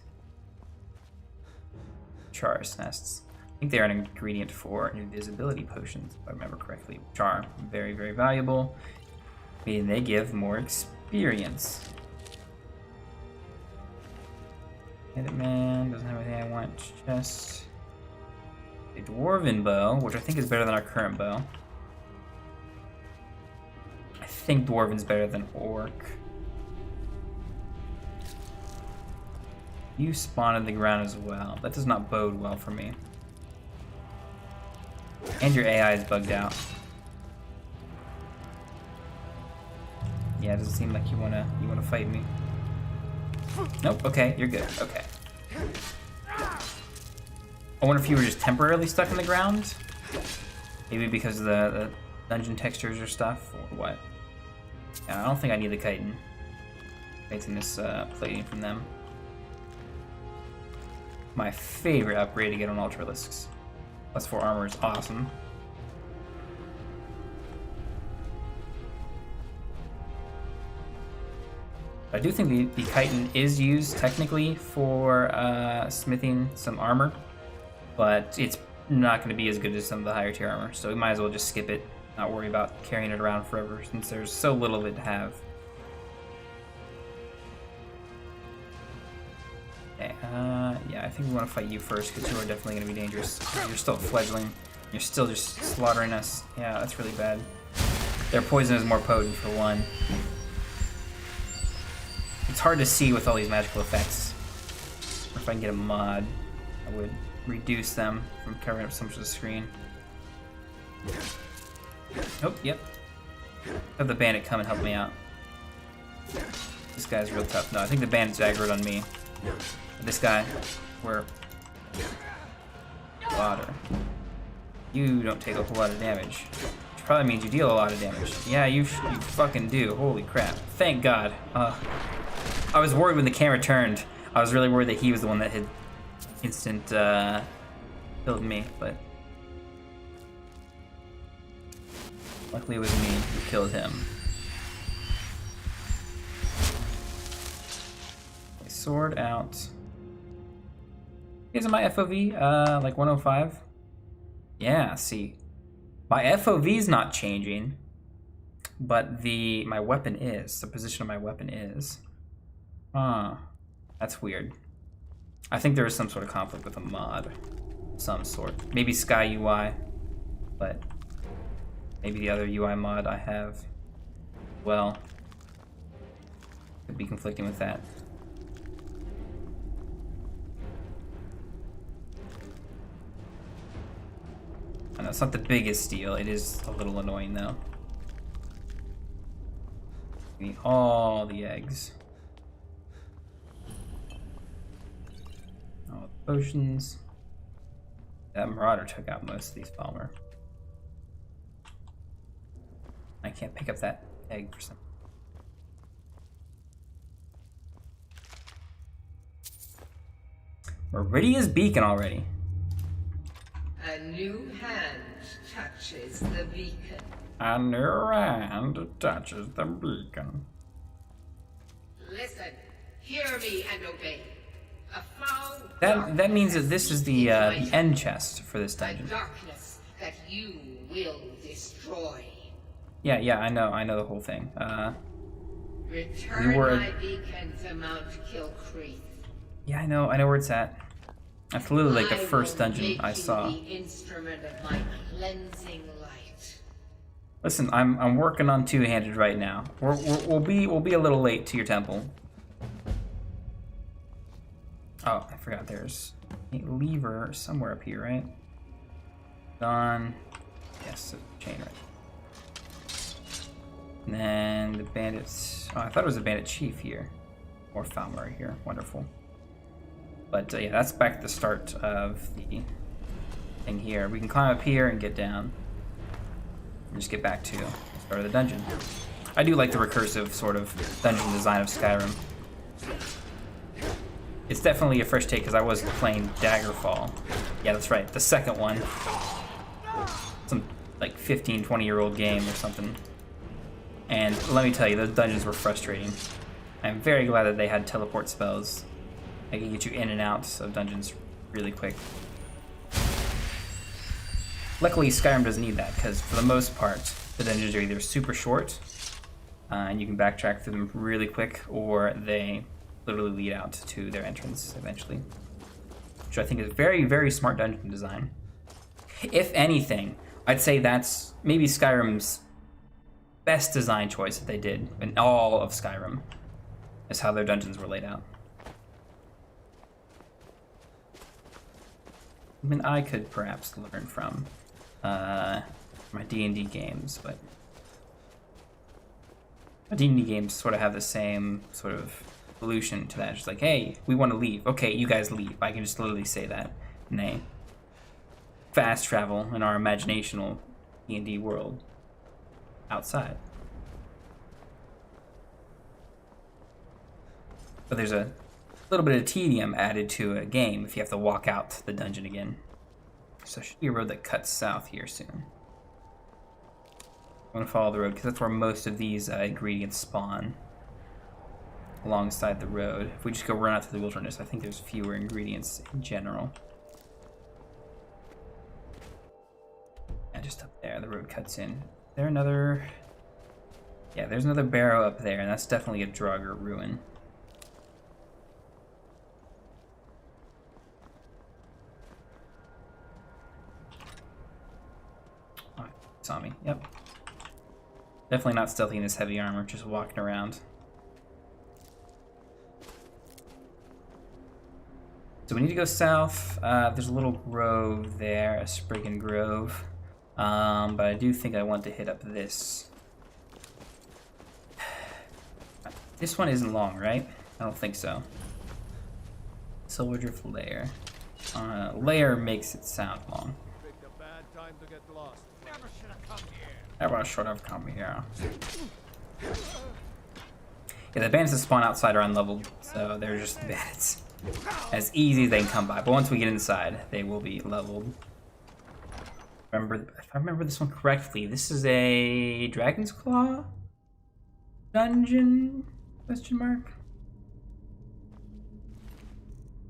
Char's nests. I think they are an ingredient for invisibility potions, if I remember correctly. Char, very, very valuable. Meaning they give more experience. Hit man, doesn't have anything I want. Just a dwarven bow, which I think is better than our current bow. I think dwarven's better than orc. You spawn in the ground as well. That does not bode well for me. And your AI is bugged out. Yeah, it doesn't seem like you wanna fight me. Nope. Okay, you're good. Okay. I wonder if you were just temporarily stuck in the ground. Maybe because of the dungeon textures or stuff, or what. Yeah, I don't think I need the chitin. Taking this plating from them. My favorite upgrade to get on Ultralisks. +4 armor is awesome. I do think the chitin is used technically for smithing some armor, but it's not going to be as good as some of the higher tier armor, so we might as well just skip it. not worry about carrying it around forever since there's so little of it to have. Okay, yeah, I think we want to fight you first because you are definitely going to be dangerous. You're still a fledgling. You're still just slaughtering us. Yeah, that's really bad. Their poison is more potent for one. It's hard to see with all these magical effects. Or if I can get a mod, I would reduce them from covering up so much of the screen. Oh, yep. Have the bandit come and help me out. This guy's real tough. No, I think the bandit's aggroed on me. This guy, we're water. You don't take a whole lot of damage. Which probably means you deal a lot of damage. Yeah, you fucking do. Holy crap. Thank God. I was worried when the camera turned. I was really worried that he was the one that had instant killed me, but luckily it was me who killed him. Okay, sword out. Isn't my FOV like 105? Yeah, see. My FOV's not changing, but my weapon is. The position of my weapon is. That's weird. I think there is some sort of conflict with a mod of some sort. Maybe Sky UI, but maybe the other UI mod I have, well, could be conflicting with that. I know it's not the biggest deal. It is a little annoying though. We need all the eggs. All the potions. That marauder took out most of these Palmer. I can't pick up that egg for some. Meridia's beacon already. A new hand touches the beacon. A new hand touches the beacon. Listen, hear me and obey. A foul That means that this is the end chest for this dungeon. a darkness that you will destroy. Yeah, I know the whole thing. Return we were... my beacon to Mount Kilcreath. Yeah, I know where it's at. That's literally like the first will dungeon make I you saw. the instrument of my cleansing light. Listen, I'm working on two-handed right now. We'll be a little late to your temple. Oh, I forgot there's a lever somewhere up here, right? Done. Yes, the chain right. And then the bandits. Oh, I thought it was a bandit chief here. Or Falmer right here. Wonderful. But yeah, that's back at the start of the thing here. We can climb up here and get down. And just get back to the start of the dungeon. I do like the recursive sort of dungeon design of Skyrim. It's definitely a fresh take because I was playing Daggerfall. Yeah, that's right, the second one. Some like 15, 20-year-old game or something. And let me tell you, those dungeons were frustrating. I'm very glad that they had teleport spells. I can get you in and out of dungeons really quick. Luckily, Skyrim doesn't need that, because for the most part, the dungeons are either super short, and you can backtrack through them really quick, or they literally lead out to their entrance eventually. Which I think is very, very smart dungeon design. If anything, I'd say that's maybe Skyrim's best design choice that they did in all of Skyrim, is how their dungeons were laid out. I mean, I could perhaps learn from my D&D games, but my D&D games sort of have the same sort of solution to that. It's like, hey, we want to leave. Okay, you guys leave. I can just literally say that. Nay. Fast travel in our imaginational D&D world outside. But there's a little bit of tedium added to a game if you have to walk out the dungeon again. So there should be a road that cuts south here soon. I'm gonna follow the road because that's where most of these ingredients spawn. Alongside the road. If we just go run out to the wilderness, I think there's fewer ingredients in general. Yeah, just up there, the road cuts in. there another... Yeah, there's another barrow up there, and that's definitely a Draugr ruin. Oh, saw me. Yep. Definitely not stealthy in this heavy armor, just walking around. So we need to go south. There's a little grove there, a Spriggan Grove. But I do think I want to hit up this. This one isn't long, right? I don't think so. Silverdrift Lair. Lair makes it sound long. Picked a bad time to get lost. Never should have come here. Never should have come here. Yeah, the bandits that spawn outside are unleveled, so they're just bandits. As easy as they can come by, but once we get inside, they will be leveled. If I remember this one correctly, this is a Dragon's Claw dungeon? Question mark?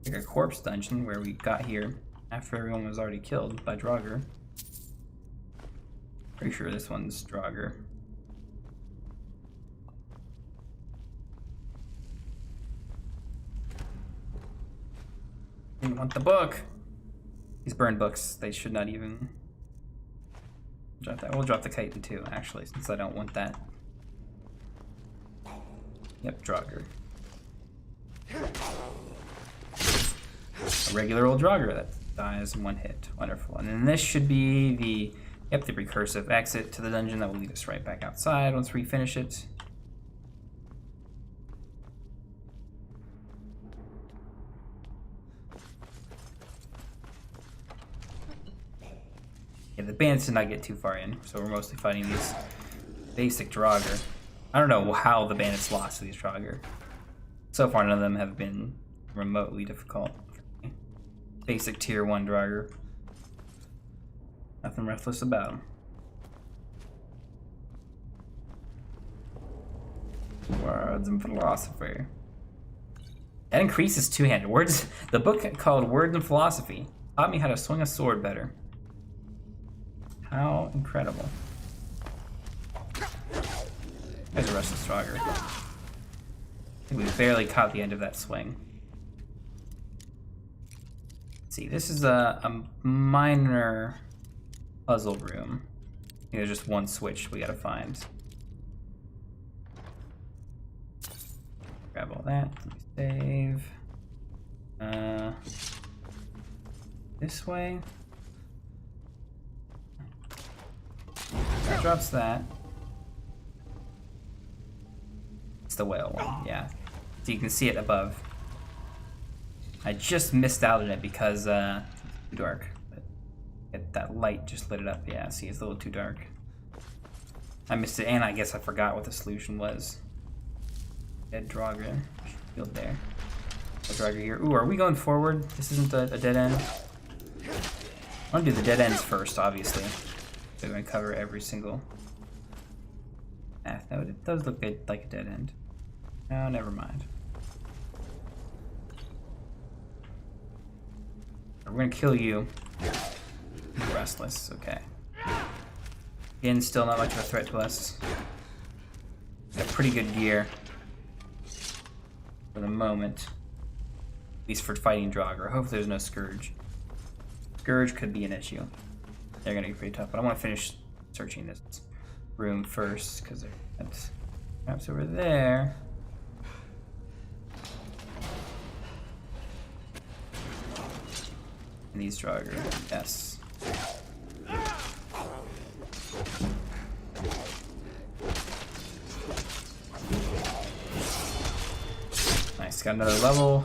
Like a corpse dungeon where we got here after everyone was already killed by Draugr. Pretty sure this one's Draugr. Didn't want the book. These burned books, they should not even drop that. We'll drop the chitin too, actually, since I don't want that. Yep, Draugr. A regular old Draugr that dies in one hit. Wonderful. And then this should be the recursive exit to the dungeon that will lead us right back outside once we finish it. Yeah, the bandits did not get too far in, so we're mostly fighting these basic Draugr. I don't know how the bandits lost to these Draugr. So far, none of them have been remotely difficult. Basic tier 1 Draugr. Nothing restless about them. Words and philosophy. That increases two-handed words. The book called Words and Philosophy taught me how to swing a sword better. How incredible. There's a restless Draugr. I think we barely caught the end of that swing. Let's see, this is a minor puzzle room. I think there's just one switch we gotta find. Grab all that. Let me save. This way. That drops that. It's the whale one, yeah. So you can see it above. I just missed out on it because it's too dark. But that light just lit it up. Yeah, see, it's a little too dark. I missed it, and I guess I forgot what the solution was. Dead Draugr. Shield there. Dead Draugr here. Ooh, are we going forward? This isn't a dead end. I want to do the dead ends first, obviously. So we're going to cover every single path. No, it does look like a dead end. No, never mind. We're going to kill you. You're restless, okay. Again, still not much of a threat to us. Got pretty good gear. For the moment. At least for fighting Draugr. Hopefully there's no Scourge. Scourge could be an issue. They're gonna be pretty tough, but I want to finish searching this room first because that's perhaps over there. And these Draugr, yes. Nice, got another level.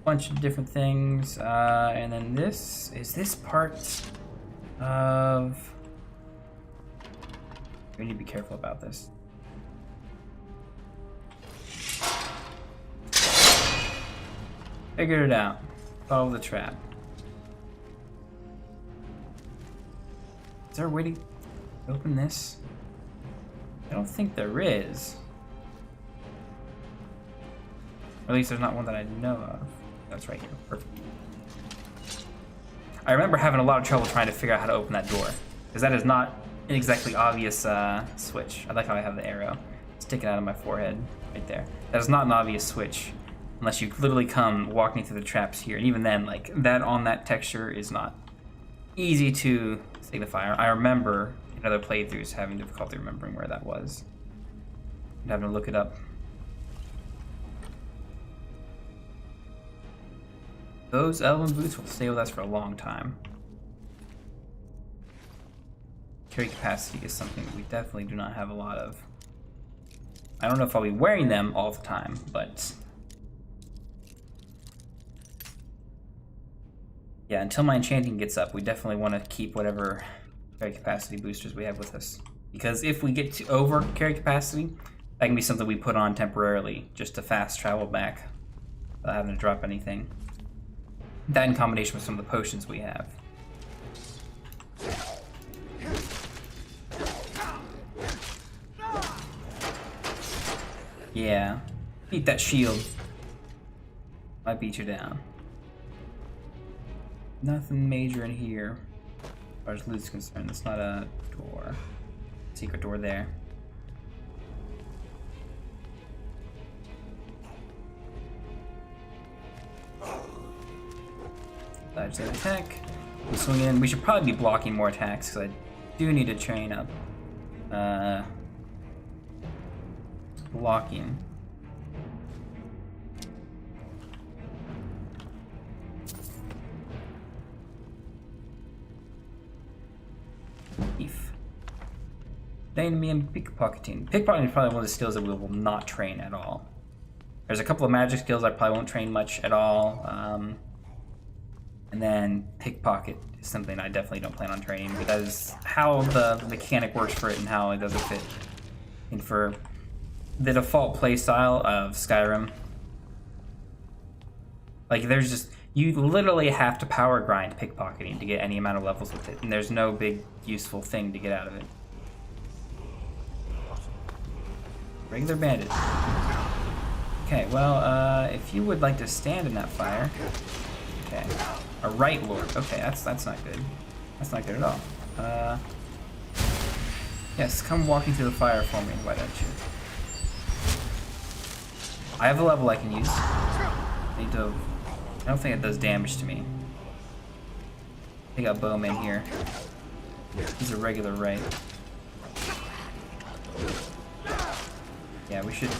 Bunch of different things, and then this is this part of. We need to be careful about this. Figured it out. Follow the trap. Is there a way to open this? I don't think there is. Or at least there's not one that I know of. That's right here. Perfect. I remember having a lot of trouble trying to figure out how to open that door. Because that is not an exactly obvious switch. I like how I have the arrow sticking out of my forehead right there. That is not an obvious switch unless you literally come walking through the traps here. And even then, like, that on that texture is not easy to signify. I remember in other playthroughs having difficulty remembering where that was. And having to look it up. Those elven boots will stay with us for a long time. Carry capacity is something that we definitely do not have a lot of. I don't know if I'll be wearing them all the time, but yeah, until my enchanting gets up, we definitely want to keep whatever carry capacity boosters we have with us. Because if we get to over carry capacity, that can be something we put on temporarily just to fast travel back without having to drop anything. That in combination with some of the potions we have. Yeah, beat that shield. I beat you down. Nothing major in here, as far as loot's concerned. That's not a door. Secret door there. Dodge that attack. We swing in. We should probably be blocking more attacks because I do need to train up. Blocking. Thief. Train me in pickpocketing. Pickpocketing is probably one of the skills that we will not train at all. There's a couple of magic skills I probably won't train much at all. And then pickpocket is something I definitely don't plan on training because how the mechanic works for it and how it doesn't fit. And for the default playstyle of Skyrim, like there's just, you literally have to power grind pickpocketing to get any amount of levels with it, and there's no big useful thing to get out of it. Regular bandit. Okay, well, if you would like to stand in that fire. Okay. A right lord. Okay, that's not good. That's not good at all. Yes, come walking through the fire for me, why don't you? I have a level I can use. I don't think it does damage to me. I got bowman here. He's a regular right. Yeah, we should.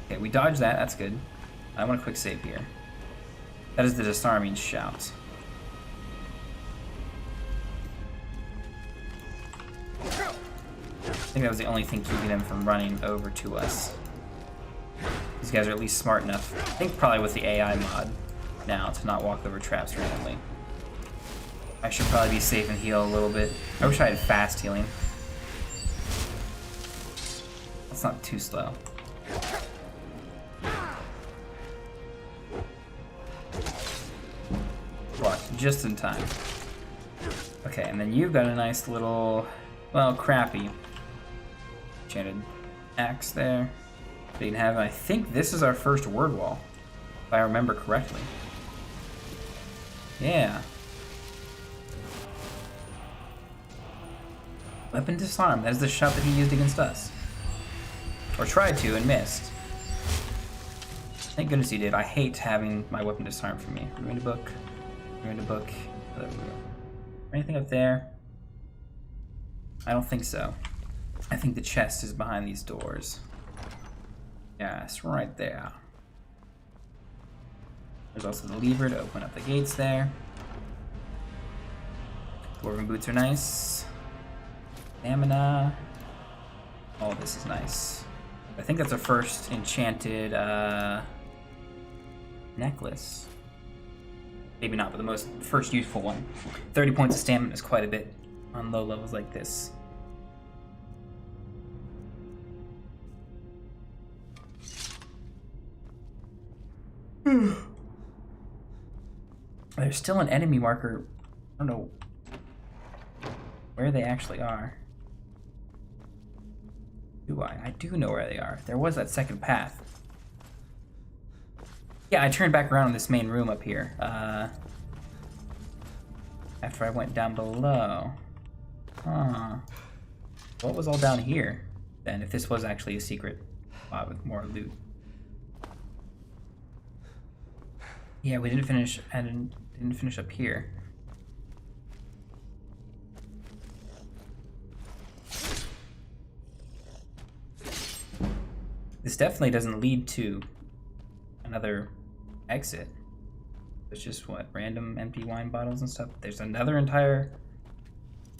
Okay, we dodged that. That's good. I want a quick save here. That is the disarming shout. I think that was the only thing keeping them from running over to us. These guys are at least smart enough, I think probably with the AI mod now, to not walk over traps randomly. I should probably be safe and heal a little bit. I wish I had fast healing. That's not too slow. Blocked just in time. Okay, and then you've got a nice little, well, crappy enchanted axe there. They can have, I think this is our first word wall, if I remember correctly. Yeah. Weapon disarm. That is the shot that he used against us. Or tried to and missed. Thank goodness he did. I hate having my weapon disarmed from me. Ruined a book. Ruined a book. Anything up there? I don't think so. I think the chest is behind these doors. Yes, right there. There's also the lever to open up the gates there. Dwarven boots are nice. Stamina. All this is nice. I think that's our first enchanted necklace. Maybe not, but the first useful one. 30 points of stamina is quite a bit on low levels like this. There's still an enemy marker. I don't know where they actually are. Do I? I do know where they are. There was that second path. Yeah, I turned back around in this main room up here. After I went down below. Huh. What was all down here then, if this was actually a secret spot with more loot? Yeah, we didn't finish. I didn't finish up here. This definitely doesn't lead to another exit. It's just what, random empty wine bottles and stuff. There's another entire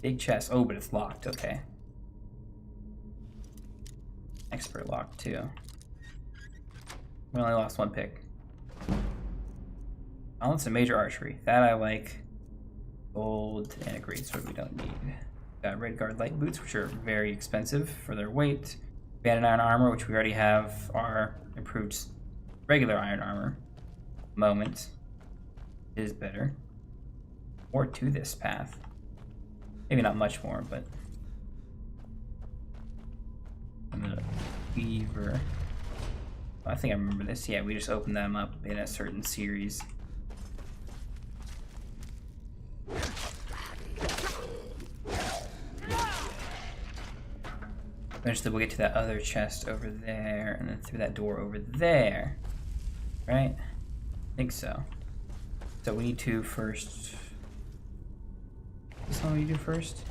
big chest. Oh, but it's locked. Okay. Expert lock too. We only lost one pick. Balance and major archery. That I like. Gold and a greatsword we don't need. Got red guard light boots, which are very expensive for their weight. Banded iron armor, which we already have our improved regular iron armor. Moment is better. More to this path. Maybe not much more, but I'm gonna Weaver. I think I remember this. Yeah, we just opened them up in a certain series. Eventually we'll get to that other chest over there, and then through that door over there. Right? I think so. So we need to first... Is this what we do first?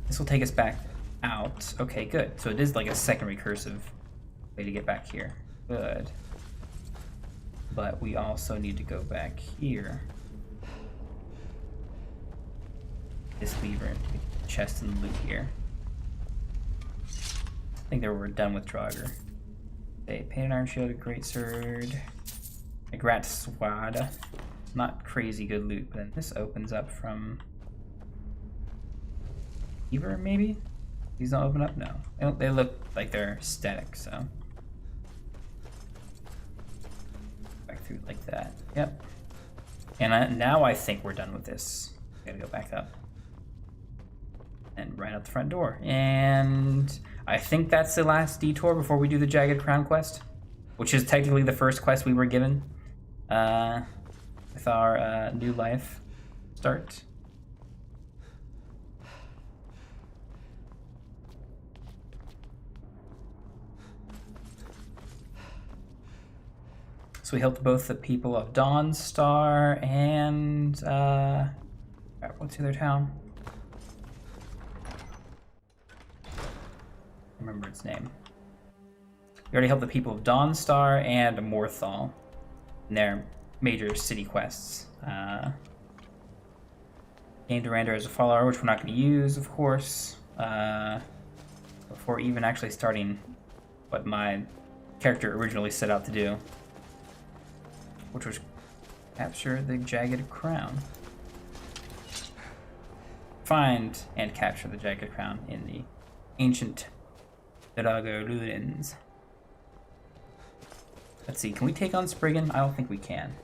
This will take us back out. Okay, good. So it is like a second recursive way to get back here. Good. But we also need to go back here. This lever, chest and loot here. I think that we're done with Draugr. Okay, painted iron shield, a greatsword, a grat swad. Not crazy good loot, but then this opens up from Weaver, maybe? These don't open up? No. They look like they're static, so. Back through like that. Yep. And now I think we're done with this. Gotta go back up. And right out the front door. And I think that's the last detour before we do the Jagged Crown quest, which is technically the first quest we were given with our new life start. So we helped both the people of Dawnstar and what's the other town? Remember its name. We already helped the people of Dawnstar and Morthal in their major city quests. Gained Durandar as a follower, which we're not going to use, of course, before even actually starting what my character originally set out to do, which was capture the Jagged Crown. Find and capture the Jagged Crown in the ancient Draugr ruins. Let's see, can we take on Spriggan? I don't think we can.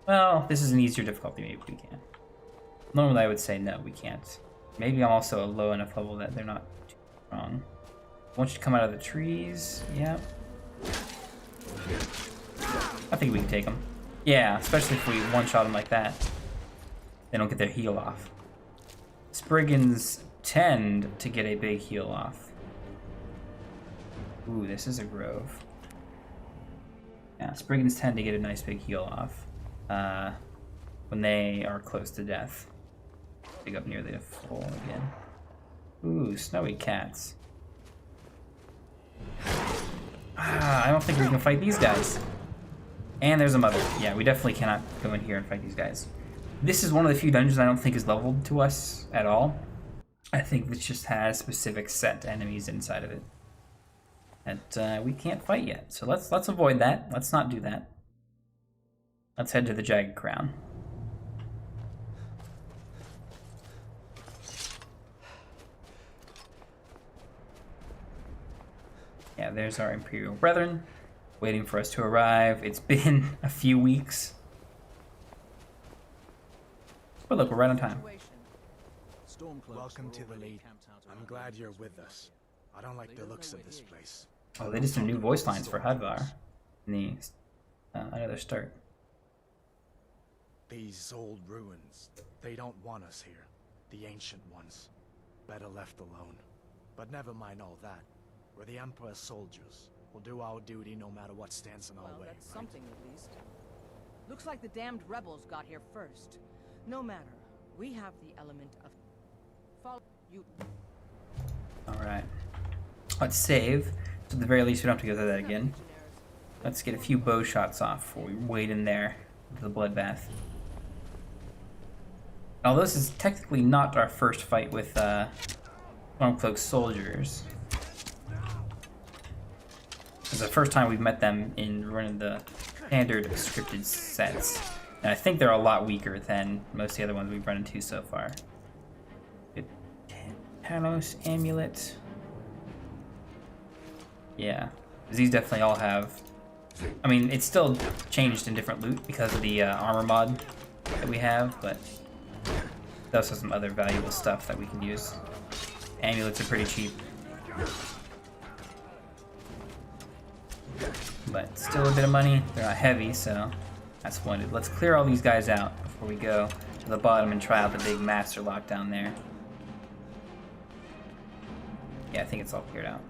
Well, this is an easier difficulty, maybe we can. Normally I would say no, we can't. Maybe I'm also a low enough level that they're not too strong. I want you to come out of the trees. Yep. I think we can take them. Yeah, especially if we one-shot them like that. They don't get their heal off. Spriggans tend to get a big heal off. Ooh, this is a grove. Yeah, Spriggans tend to get a nice big heal off when they are close to death. Dig up near the full again. Ooh, snowy cats. I don't think we can fight these guys. And there's a mother. Yeah, we definitely cannot go in here and fight these guys. This is one of the few dungeons I don't think is leveled to us at all. I think this just has specific set enemies inside of it that we can't fight yet. So let's avoid that. Let's not do that. Let's head to the Jagged Crown. Yeah, there's our Imperial Brethren, waiting for us to arrive. It's been a few weeks. But look, we're right on time. Welcome to the lead. I'm glad you're with us. I don't like the looks of this place. Oh, they did some new voice lines for Hadvar in the another start. These old ruins, they don't want us here. The ancient ones. Better left alone. But never mind all that. We're the Emperor's soldiers. We'll do our duty no matter what stands in our way. That's something at least. Looks like the damned rebels got here first. No matter. We have the element of... Follow you... Alright. Let's save. So at the very least, we don't have to go through that again. Let's get a few bow shots off before we wade in there with the bloodbath. Although this is technically not our first fight with Stormcloak soldiers. It's the first time we've met them in running the standard scripted sets. And I think they're a lot weaker than most of the other ones we've run into so far. Good. Talos Amulet. Yeah. These definitely all have... I mean, it's still changed in different loot because of the armor mod that we have, but there's also some other valuable stuff that we can use. Amulets are pretty cheap. But still a bit of money. They're not heavy, so that's splendid. Let's clear all these guys out before we go to the bottom and try out the big master lock down there. Yeah, I think it's all cleared out.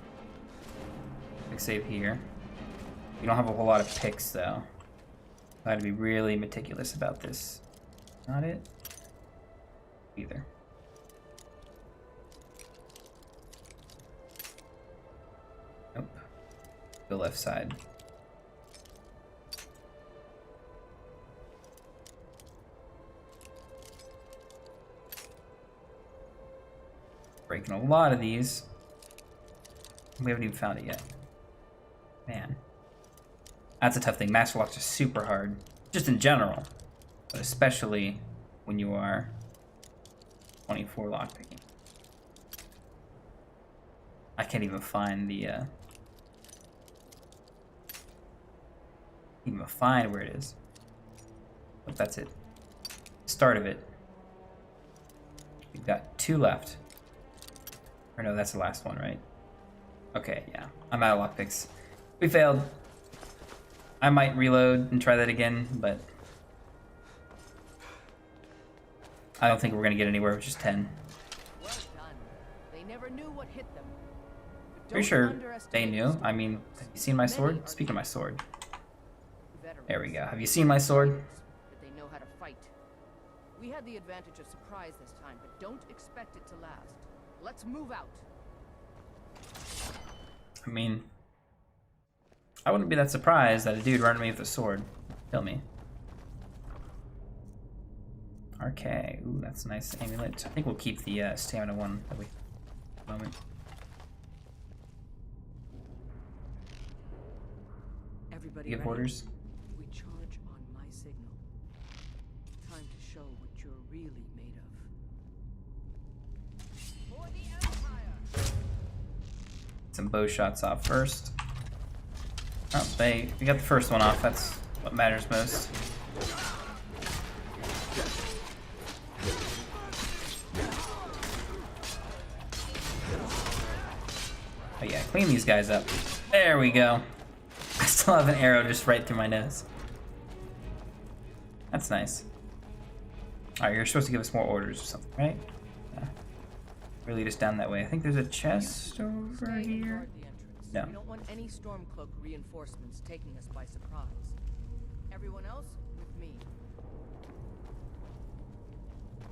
Quick save here. We don't have a whole lot of picks, though. I had to be really meticulous about this. Not it? Either. Nope. The left side. Breaking a lot of these. We haven't even found it yet. Man. That's a tough thing. Master locks are super hard. Just in general. But especially when you are 24 lockpicking. I can't even find the even find where it is. But that's it. Start of it. We've got 2 left. Or no, that's the last one, right? Okay, yeah. I'm out of lockpicks. We failed. I might reload and try that again, but I don't think we're gonna get anywhere with just 10. Well done. They never knew what hit them. But Pretty don't sure underestimate they knew. the I mean, have you seen my sword? Speaking of my sword. veterans. There we go. Have you seen my sword? But they know how to fight. We had the advantage of surprise this time, but don't expect it to last. Let's move out. I mean, I wouldn't be that surprised that a dude running me with a sword kill me. Okay, ooh, that's a nice amulet. I think we'll keep the stamina one that we moment. Everybody You give ready? orders? We charge on my signal. Time to show what you're really made of. For the Empire! Some bow shots off first. Oh, we got the first one off. That's what matters most. Oh yeah, clean these guys up. There we go. I still have an arrow just right through my nose. That's nice. Alright, you're supposed to give us more orders or something, right? Yeah. Or lead us down that way. I think there's a chest over Stay and here. guard the entrance. No. We don't want any Stormcloak reinforcements taking us by surprise. Everyone else with me.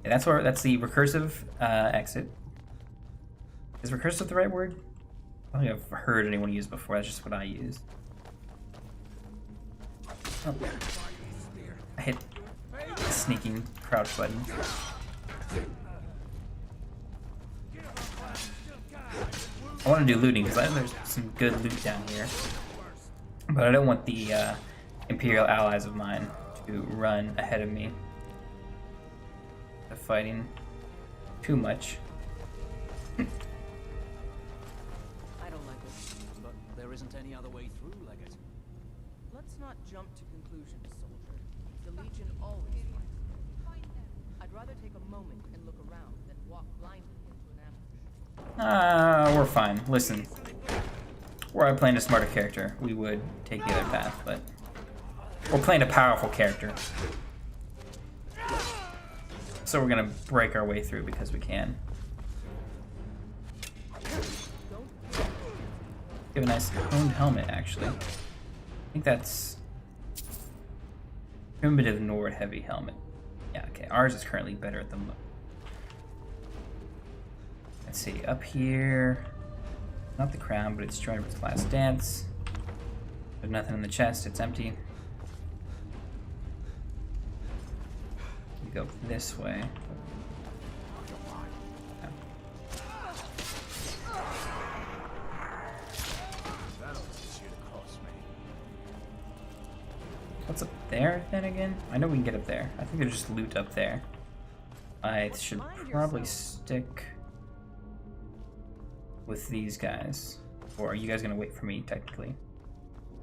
Yeah, that's the recursive exit. Is recursive the right word? I don't think I've heard anyone use before. That's just what I use. Oh. I hit the sneaking crouch button. I want to do looting because there's some good loot down here, but I don't want the Imperial allies of mine to run ahead of me. They're fighting too much. I don't like it. But there isn't any other way through, Legate. Let's not jump to conclusions, soldier. The Legion always finds them. I'd rather take a moment and look around than walk blindly into an ambush. We're fine. Listen. were I playing a smarter character, we would take the other path, but we're playing a powerful character. So we're gonna break our way through because we can. Give a nice honed helmet, actually. I think that's primitive Nord heavy helmet. Yeah, okay. Ours is currently better at the moment. Let's see, up here. Not the crown, but it's joined with last dance. There's nothing in the chest, it's empty. We go this way. Yeah. What's up there then again? I know we can get up there. I think there's just loot up there. I should probably stick with these guys. Or are you guys gonna wait for me, technically?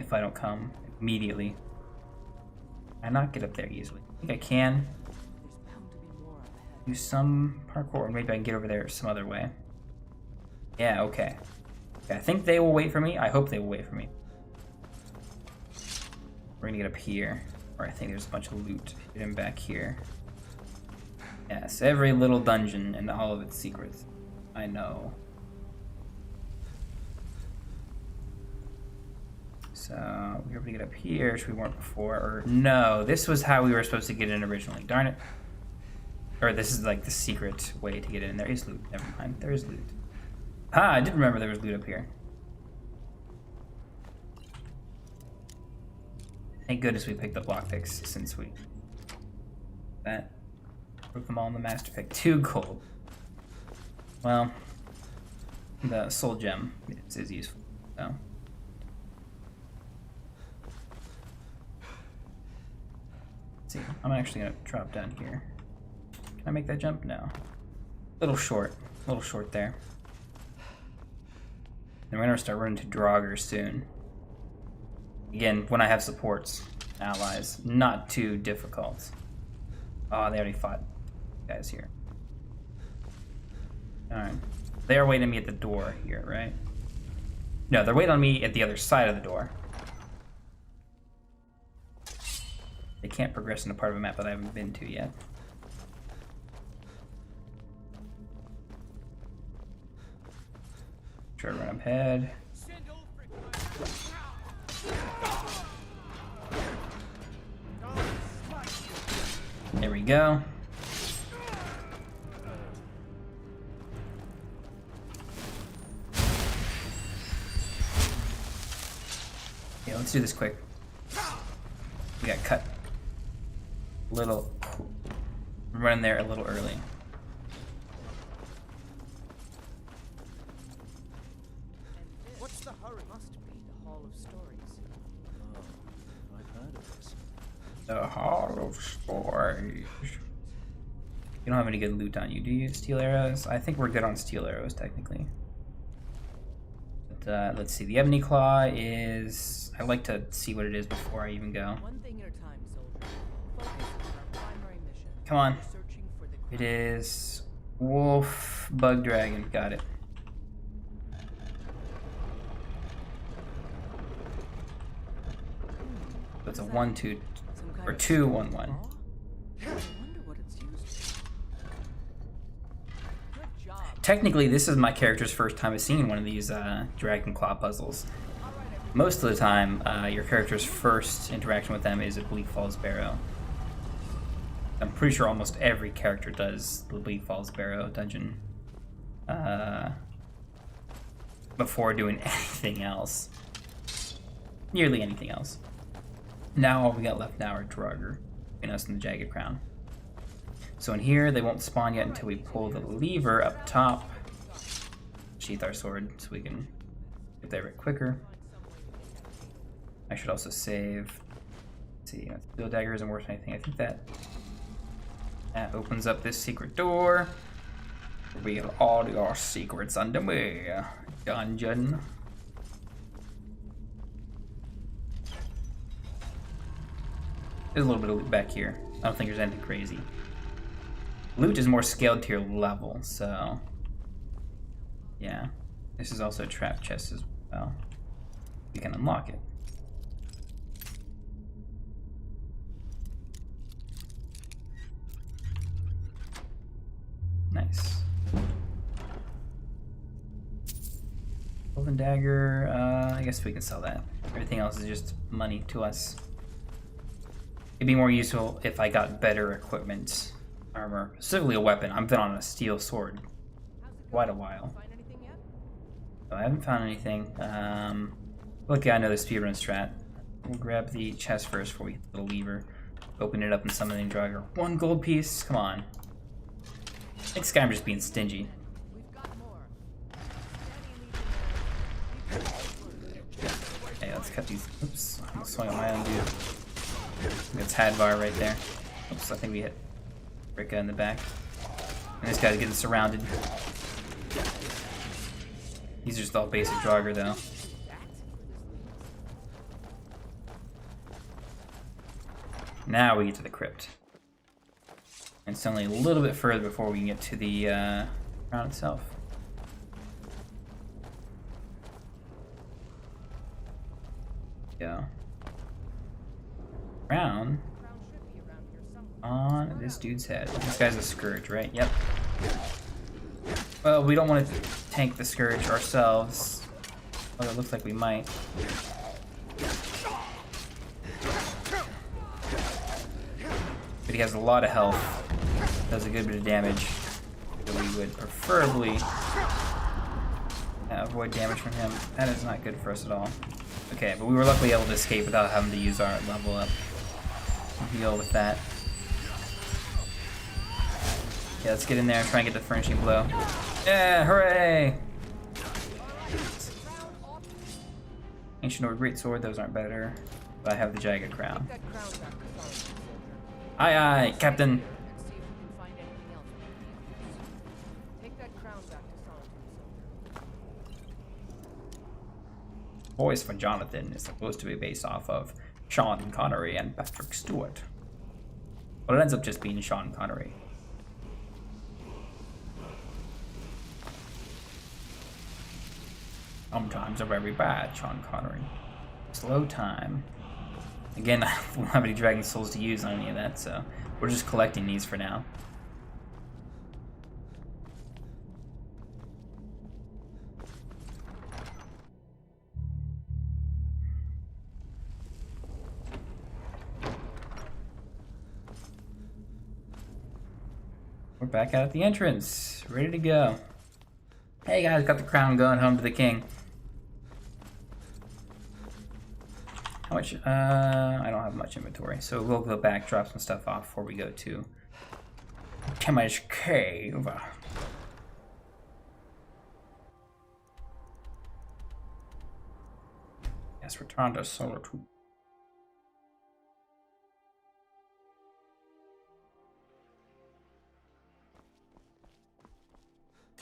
If I don't come immediately. Can I not get up there easily? I think I can. Do some parkour, or maybe I can get over there some other way. Yeah, okay. Okay, I think they will wait for me. I hope they will wait for me. We're gonna get up here. Or I think there's a bunch of loot hidden back here. Yes, every little dungeon and all of its secrets. I know. So we were able to get up here, which we weren't before. Or no, this was how we were supposed to get in originally. Darn it. Or this is like the secret way to get in. There is loot. Never mind. There is loot. Ah, I did remember there was loot up here. Thank goodness we picked up lockpicks since we that broke them all in the master pick. 2 gold. Well, the soul gem is useful. So. See, I'm actually gonna drop down here. Can I make that jump? No. A little short there. And we're gonna start running to Draugr soon. Again, when I have supports, allies, not too difficult. Oh, they already fought guys here. Alright. They are waiting me at the door here, right? No, they're waiting on me at the other side of the door. They can't progress into part of a map that I haven't been to yet. Try to run up ahead. There we go. Yeah, let's do this quick. We got cut. Little. Run there a little early. What's the hurry? Must be the Hall of Stories. Oh, I've heard of this. The Hall of Stories. You don't have any good loot on you, do you? Steel arrows? I think we're good on steel arrows, technically. But let's see. The Ebony Claw is... I like to see what it is before I even go. One thing at a time, soldier. Focus on our primary mission. Come on. Searching for the It is... Wolf Bug Dragon. Got it. So it's a 1-2... Or 2-1-1. I wonder what it's used for. Good job. Technically, this is my character's first time of seeing one of these Dragon Claw puzzles. Most of the time, your character's first interaction with them is a Bleak Falls Barrow. I'm pretty sure almost every character does the Bleak Falls Barrow dungeon before doing anything else. Nearly anything else. Now all we got left now are Draugr, between us and the Jagged Crown. So in here, they won't spawn yet until we pull the lever up top. Sheath our sword so we can get there a bit quicker. I should also save. Let's see, steel dagger isn't worth anything. I think that opens up this secret door. Reveal all your secrets under me, dungeon. There's a little bit of loot back here. I don't think there's anything crazy. Loot is more scaled to your level, so yeah. This is also a trap chest as well. we can unlock it. Nice. Golden dagger, I guess we can sell that. Everything else is just money to us. It'd be more useful if I got better equipment, armor, specifically a weapon. I've been on a steel sword quite a while. Find anything yet? So I haven't found anything. Lucky I know the speedrun strat. We'll grab the chest first before we hit the lever. Open it up and summon the Draugr. 1 gold piece, come on. I think Skyrim just being stingy. We've got more. Okay, let's cut these. Oops, I swung on my own dude. That's Hadvar right there. Oops, I think we hit Rika in the back. And this guy's getting surrounded. These are just all basic Draugr though. Now we get to the crypt. And it's only a little bit further before we can get to the crown itself. Go. Crown on this dude's head. This guy's a scourge, right? Yep. Well, we don't want to tank the scourge ourselves. Although it looks like we might. But he has a lot of health. Does a good bit of damage. So we would preferably avoid damage from him. That is not good for us at all. Okay, but we were luckily able to escape without having to use our level up. Heal with that. Yeah, let's get in there and try and get the furnishing blow. Yeah, hooray! Ancient or great sword, those aren't better. But I have the jagged crown. Aye aye, Captain! Voice for Jonathan is supposed to be based off of Sean Connery and Patrick Stewart. But it ends up just being Sean Connery. Sometimes are very bad, Sean Connery. Slow time. Again, I don't have any Dragon Souls to use on any of that, so we're just collecting these for now. We're back out at the entrance, ready to go. Hey guys, got the crown going home to the king. How much? I don't have much inventory, so we'll go back, drop some stuff off before we go to Potemas Cave. Yes, return to Solitude.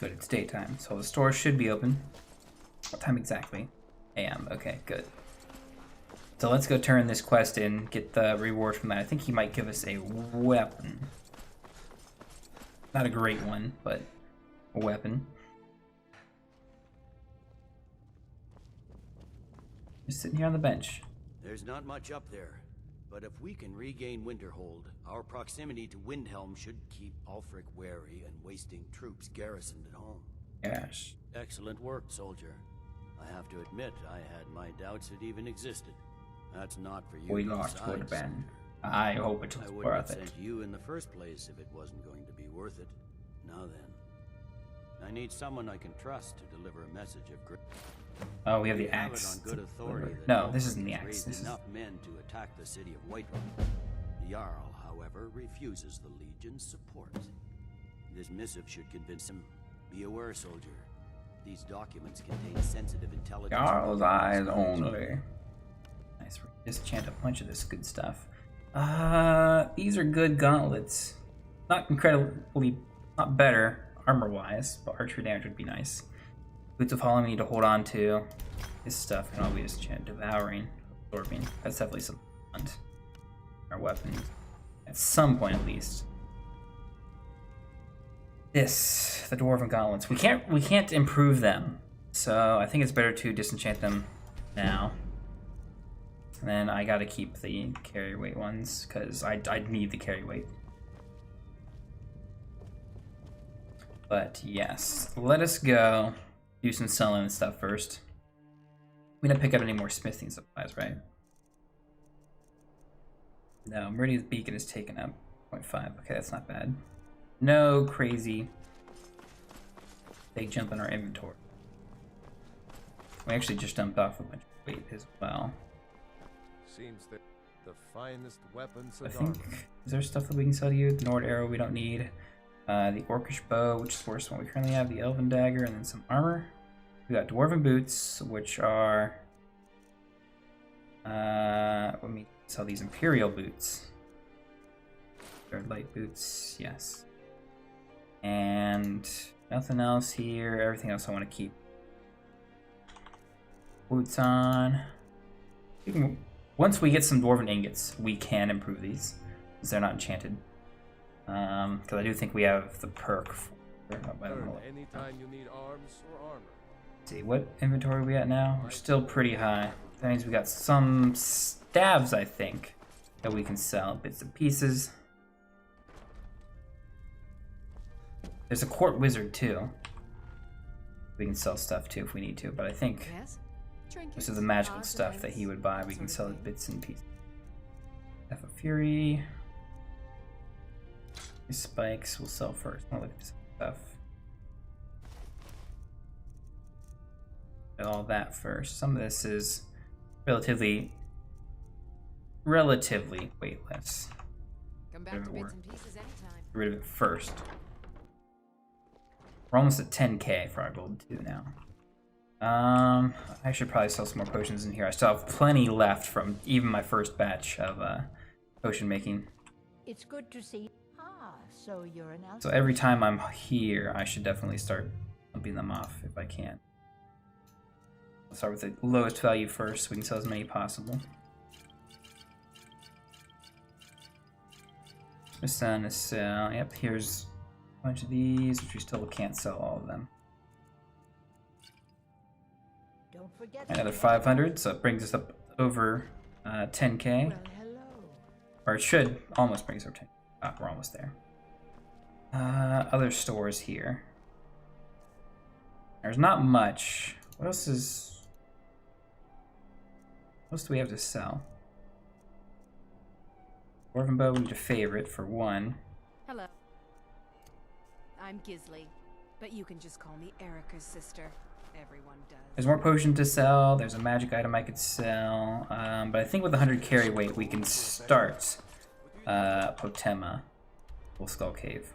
Good, it's daytime, so the store should be open. What time exactly? AM, okay, good. So let's go turn this quest in, get the reward from that. I think he might give us a weapon. Not a great one, but a weapon. Just sitting here on the bench. There's not much up there, but if we can regain Winterhold, our proximity to Windhelm should keep Ulfric wary and wasting troops garrisoned at home. Yes. Excellent work, soldier. I have to admit, I had my doubts it even existed. That's not for you. We lost decide, Woodben. I hope it I was wouldn't have worth it. sent you in the first place if it wasn't going to be worth it. Now then, I need someone I can trust to deliver a message of great. Oh, we have We the have it axe. on good authority that No, this Ulfric isn't the has axe. raised This is enough men to attack the city of Whiterun. The Jarl, however, refuses the Legion's support. This missive should convince him. Be aware, soldier. These documents contain sensitive intelligence. Jarl's eyes only. Nice. Just chant a bunch of this good stuff. These are good gauntlets. Not incredibly, not better armor-wise, but archery damage would be nice. Boots of Hollow we need to hold on to. This stuff can always chant devouring, absorbing. That's definitely some hunt. Our weapons. At some point at least. This, the Dwarven gauntlets. We can't improve them. So I think it's better to disenchant them now. And then I gotta keep the carry weight ones, because I need the carry weight. But yes, let us go do some selling and stuff first. We didn't pick up any more smithing supplies, right? No, Meridia's beacon is taken up. 0.5. Okay, that's not bad. No crazy big jump in our inventory. We actually just dumped off a bunch of weight as well. Seems that the finest weapons I are think, is there stuff that we can sell to you? The Nord arrow we don't need. The Orcish bow, which is worse than what we currently have. The Elven dagger, and then some armor. We got Dwarven boots, which are... let me sell these Imperial boots. They're light boots, yes. And nothing else here. Everything else I want to keep. Boots on. Once we get some Dwarven ingots, we can improve these, because they're not enchanted. Because I do think we have the perk for... anytime you need arms or armor. Let's see, what inventory are we at now? We're still pretty high. That means we got some staves, I think, that we can sell. Bits and pieces. There's a court wizard, too. We can sell stuff, too, if we need to. But I think Yes? most of the magical stuff that he would buy, we can sell as bits and pieces. F of Fury. These spikes we'll sell first. I'll look at this stuff. All that first. Some of this is relatively weightless. Come back to bits and pieces anytime. Get rid of it first. We're almost at 10k for our gold too now. I should probably sell some more potions in here. I still have plenty left from even my first batch of potion making. It's good to see. Ah, so you're an So every time I'm here, I should definitely start bumping them off if I can. I'll start with the lowest value first so we can sell as many possible. Sun is sell. Yep, here's a bunch of these, which we still can't sell all of them. Don't forget Another 500, so it brings us up over 10k. Well, hello. Or it should almost bring us over 10. Ah, we're almost there. Other stores here. There's not much. What else do we have to sell? Dwarven bow, we need a favorite for one. Hello. I'm Gisley, but you can just call me Erica's sister. Everyone does. There's more potion to sell. There's a magic item I could sell. But I think with 100 carry weight, we can start Potema, Full Skull Cave.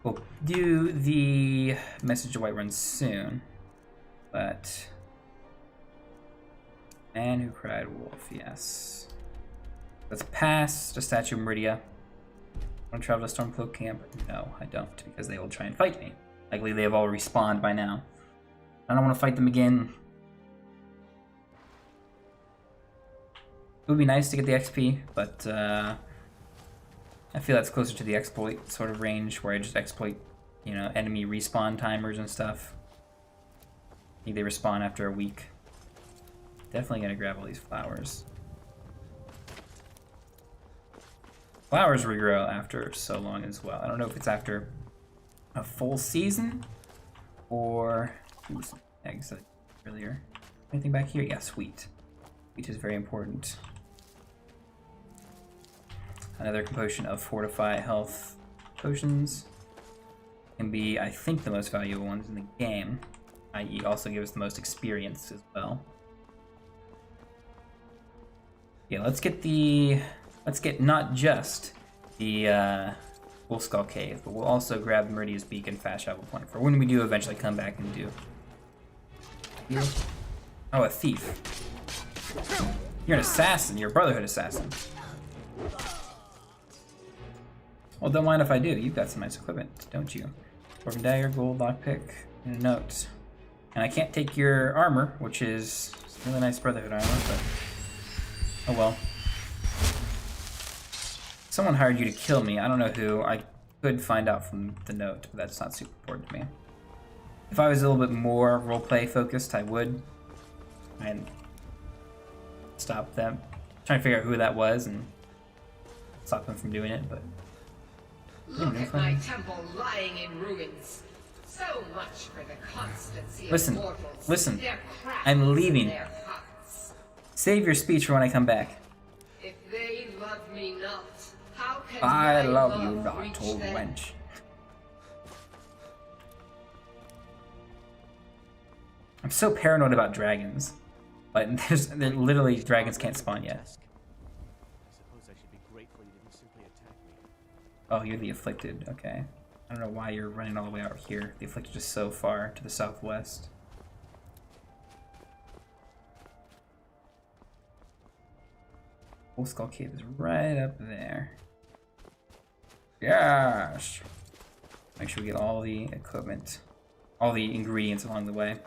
We'll do the Message to Whiterun soon, but Man Who Cried Wolf, yes. Let's pass the Statue of Meridia. Want to travel to Stormcloak Camp? No, I don't, because they will try and fight me. Likely they have all respawned by now. I don't want to fight them again. It would be nice to get the XP, but I feel that's closer to the exploit sort of range, where I just exploit, you know, enemy respawn timers and stuff. I think they respawn after a week. Definitely gonna grab all these flowers. Flowers regrow after so long as well. I don't know if it's after a full season or... Ooh, some eggs earlier. Anything back here? Yeah, sweet. Wheat is very important. Another potion of Fortify Health potions. Can be, I think, the most valuable ones in the game. I.e. also give us the most experience as well. Yeah, let's get not just the Wolf Skull Cave, but we'll also grab Meridia's Beacon Fast Travel Point for when we do eventually come back and do. Here. Oh, a thief. You're an assassin. You're a Brotherhood assassin. Well, don't mind if I do. You've got some nice equipment, don't you? Dwarven dagger, gold lockpick, and a note. And I can't take your armor, which is really nice Brotherhood armor, but oh well. Someone hired you to kill me. I don't know who. I could find out from the note, but that's not super important to me. If I was a little bit more roleplay focused, I would. and stop them. Trying to figure out who that was and stop them from doing it, but Look at my temple lying in ruins. So much for the constancy Listen, of mortals. listen. Their craft I'm leaving. in their hearts. Save your speech for when I come back. If they love me not, how can I my love you not, reach old them? wench. I'm so paranoid about dragons. But they're literally, dragons can't spawn yet. I suppose I should be grateful you didn't simply attack me. Oh, you're the Afflicted. Okay. I don't know why you're running all the way out here. The Afflicted is so far to the southwest. Old Skull Cave is right up there. Yes! Make sure we get all the equipment, all the ingredients along the way.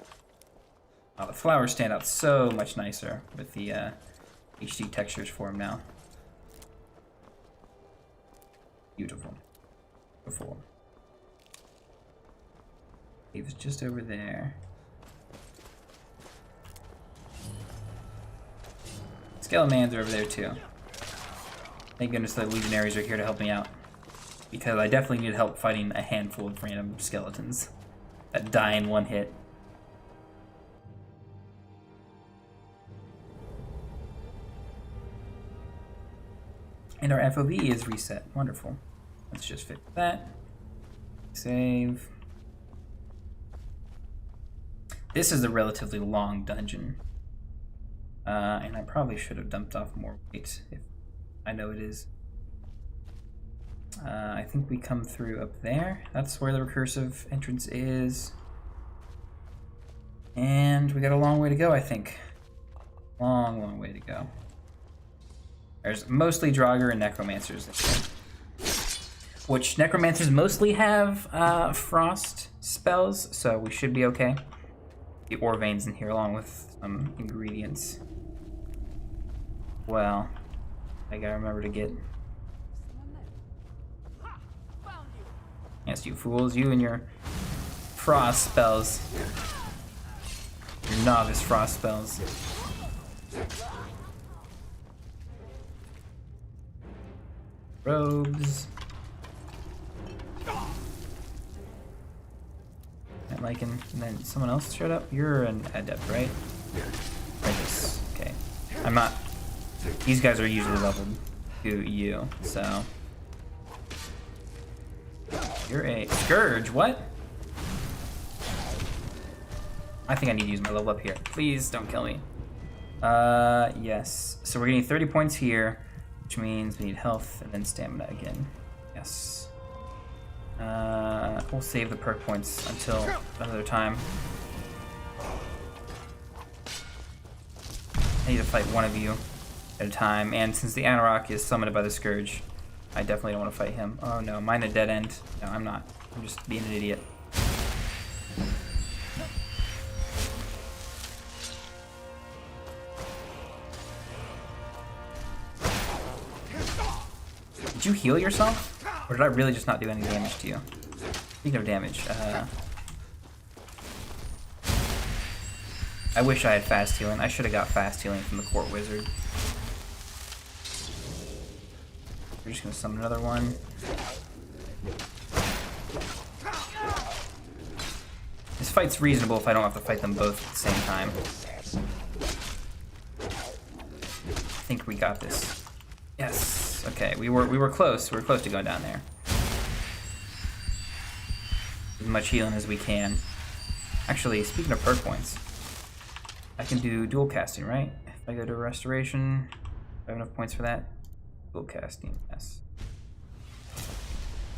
Oh, the flowers stand out so much nicer with the HD textures for them now. Beautiful. Beautiful. Cave's just over there. Skeletons are over there too. Thank goodness the legionaries are here to help me out. Because I definitely need help fighting a handful of random skeletons that die in one hit. And our FOV is reset. Wonderful. Let's just fit that. Save. This is a relatively long dungeon. And I probably should have dumped off more weight if I know it is. I think we come through up there. That's where the recursive entrance is. And we got a long way to go, I think. Long, long way to go. There's mostly Draugr and Necromancers this game. Which Necromancers mostly have frost spells, so we should be okay. The ore veins in here along with some ingredients. Well, I gotta remember to get... Yes, you fools, you and your frost spells. Your novice frost spells. Robes. And like, and then someone else showed up. You're an adept, right? Apprentice. Okay. I'm not. These guys are usually leveled to you, so. You're a Scourge. What? I think I need to use my level up here. Please don't kill me. Yes. So we're getting 30 points here, which means we need health and then stamina again. Yes. We'll save the perk points until another time. I need to fight one of you at a time, and since the Anarok is summoned by the Scourge, I definitely don't want to fight him. Oh no, mine a dead end. No, I'm not. I'm just being an idiot. Did you heal yourself? Or did I really just not do any damage to you? Speaking of damage, I wish I had fast healing. I should have got fast healing from the Court Wizard. We're just gonna summon another one. This fight's reasonable if I don't have to fight them both at the same time. I think we got this. Yes. Okay, we were close. We were close to going down there. As much healing as we can. Actually, speaking of perk points, I can do dual casting, right? If I go to restoration, do I have enough points for that? Dual casting, yes.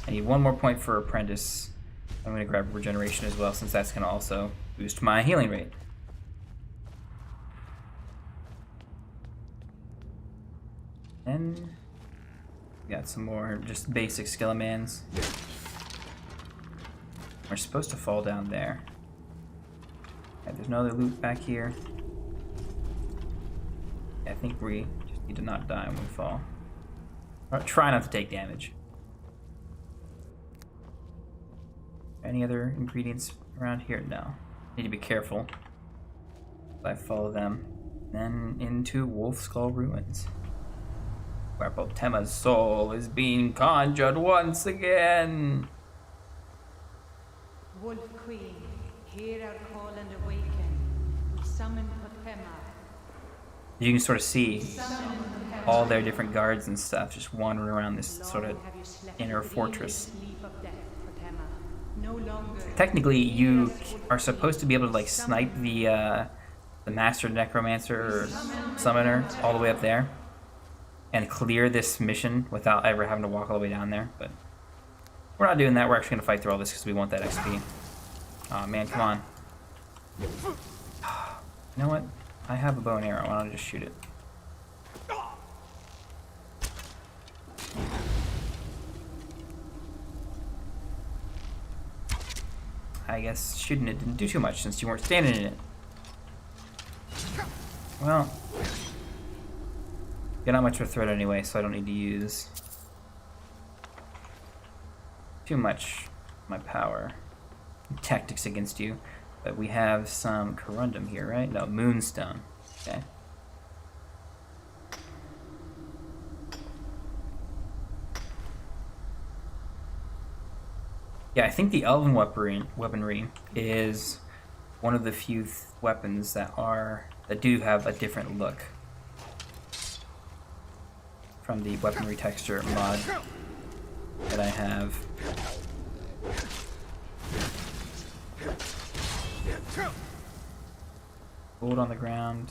I need one more point for apprentice. I'm gonna grab regeneration as well, since that's gonna also boost my healing rate. And got some more just basic skillamans. We're supposed to fall down there. Okay, there's no other loot back here. I think we just need to not die when we fall. Or try not to take damage. Any other ingredients around here? No. Need to be careful. I follow them. Then into Wolf Skull Ruins, where Potemas' soul is being conjured once again. Wolf Queen, hear our call and awaken. We summon Potema. You can sort of see all their different guards and stuff just wandering around this sort of inner fortress. No longer. Technically, you are supposed to be able to like snipe the Master Necromancer or Summoner all the way up there and clear this mission without ever having to walk all the way down there, but we're not doing that. We're actually going to fight through all this because we want that XP. Aw, man, come on. You know what? I have a bow and arrow. Why don't I just shoot it? I guess shooting it didn't do too much since you weren't standing in it. Well, you're not much of a threat anyway, so I don't need to use too much of my power and tactics against you. But we have some corundum here, right? No, moonstone. Okay. Yeah, I think the elven weaponry is one of the few weapons that do have a different look from the weaponry texture mod that I have. Gold on the ground.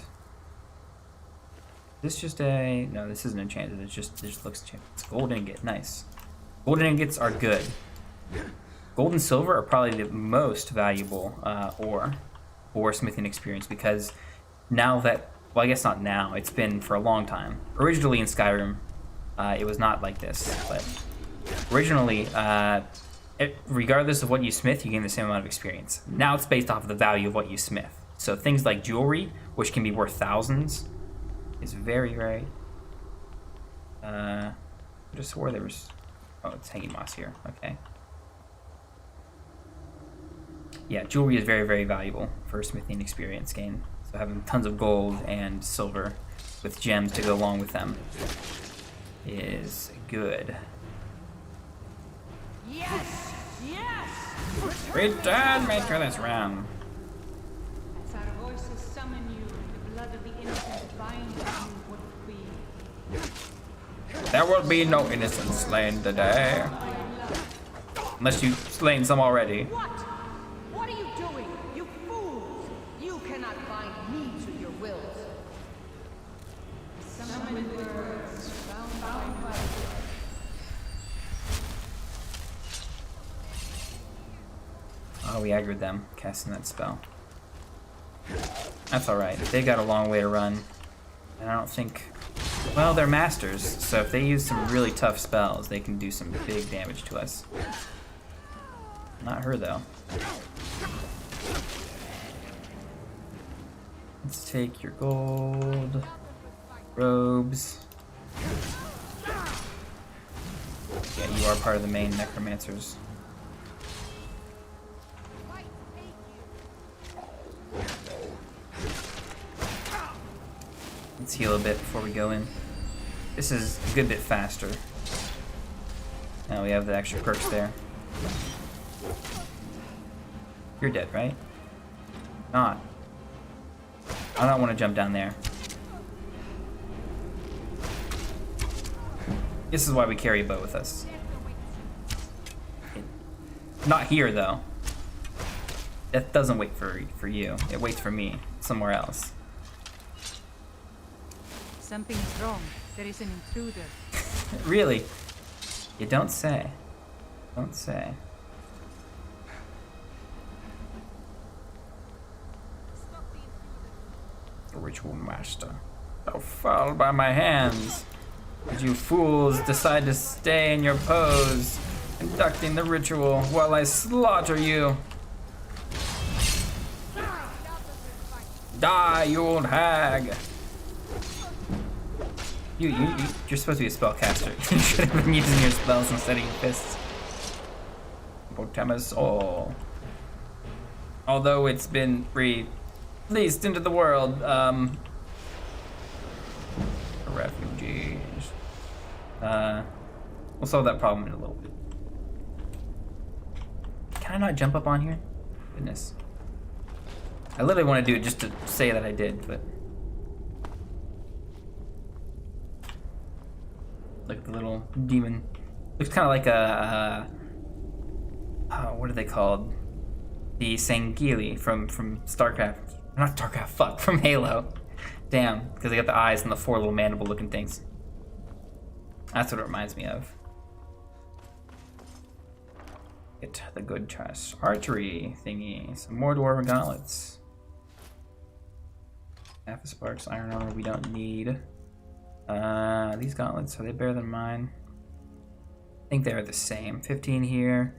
This just no, this isn't enchanted. It just looks enchanted. It's gold ingot. Nice. Golden ingots are good. Gold and silver are probably the most valuable ore for smithing experience, because now that, well, I guess not now, it's been for a long time. Originally in Skyrim, it was not like this, but originally, regardless of what you smith, you gain the same amount of experience. Now it's based off of the value of what you smith. So things like jewelry, which can be worth thousands, is very, very... I just swore there was... Oh, it's hanging moss here. Okay. Yeah, jewelry is very, very valuable for smithing experience gain. So having tons of gold and silver with gems to go along with them is good. Yes! Yes! Return me to this realm. As our voices summon you, the blood of the innocent binds you, Wolf Queen. There will be no innocent slain today. Unless you've slain some already. What? What are you doing? You fools! You cannot bind me to your wills. Summon words bound by fire. Oh, we aggroed them, casting that spell. That's alright. They got a long way to run. And I don't think... Well, they're masters, so if they use some really tough spells, they can do some big damage to us. Not her, though. Let's take your gold. Robes. Yeah, you are part of the main necromancers. Let's heal a bit before we go in. This is a good bit faster. Now we have the extra perks there. You're dead, right? Not. I don't want to jump down there. This is why we carry a bow with us. Not here, though. Death doesn't wait for you. It waits for me somewhere else. Something's wrong. There is an intruder. Really? You don't say. Don't say. Ritual master, thou fell by my hands. Did you fools decide to stay in your pose, conducting the ritual while I slaughter you? Die, you old hag! You're supposed to be a spellcaster. You should have been using your spells instead of your fists. Potemas soul. Although it's been Released into the world. Refugees. We'll solve that problem in a little bit. Can I not jump up on here? Goodness. I literally want to do it just to say that I did, but... Look at the little demon. Looks kind of like a what are they called? The Sangili from StarCraft. Not StarCraft, fuck, from Halo. Damn, because they got the eyes and the 4 little mandible looking things. That's what it reminds me of. Get the good trust. Archery thingy. Some more dwarven gauntlets. Half a sparks, iron armor we don't need. These gauntlets, are they better than mine? I think they're the same. 15 here.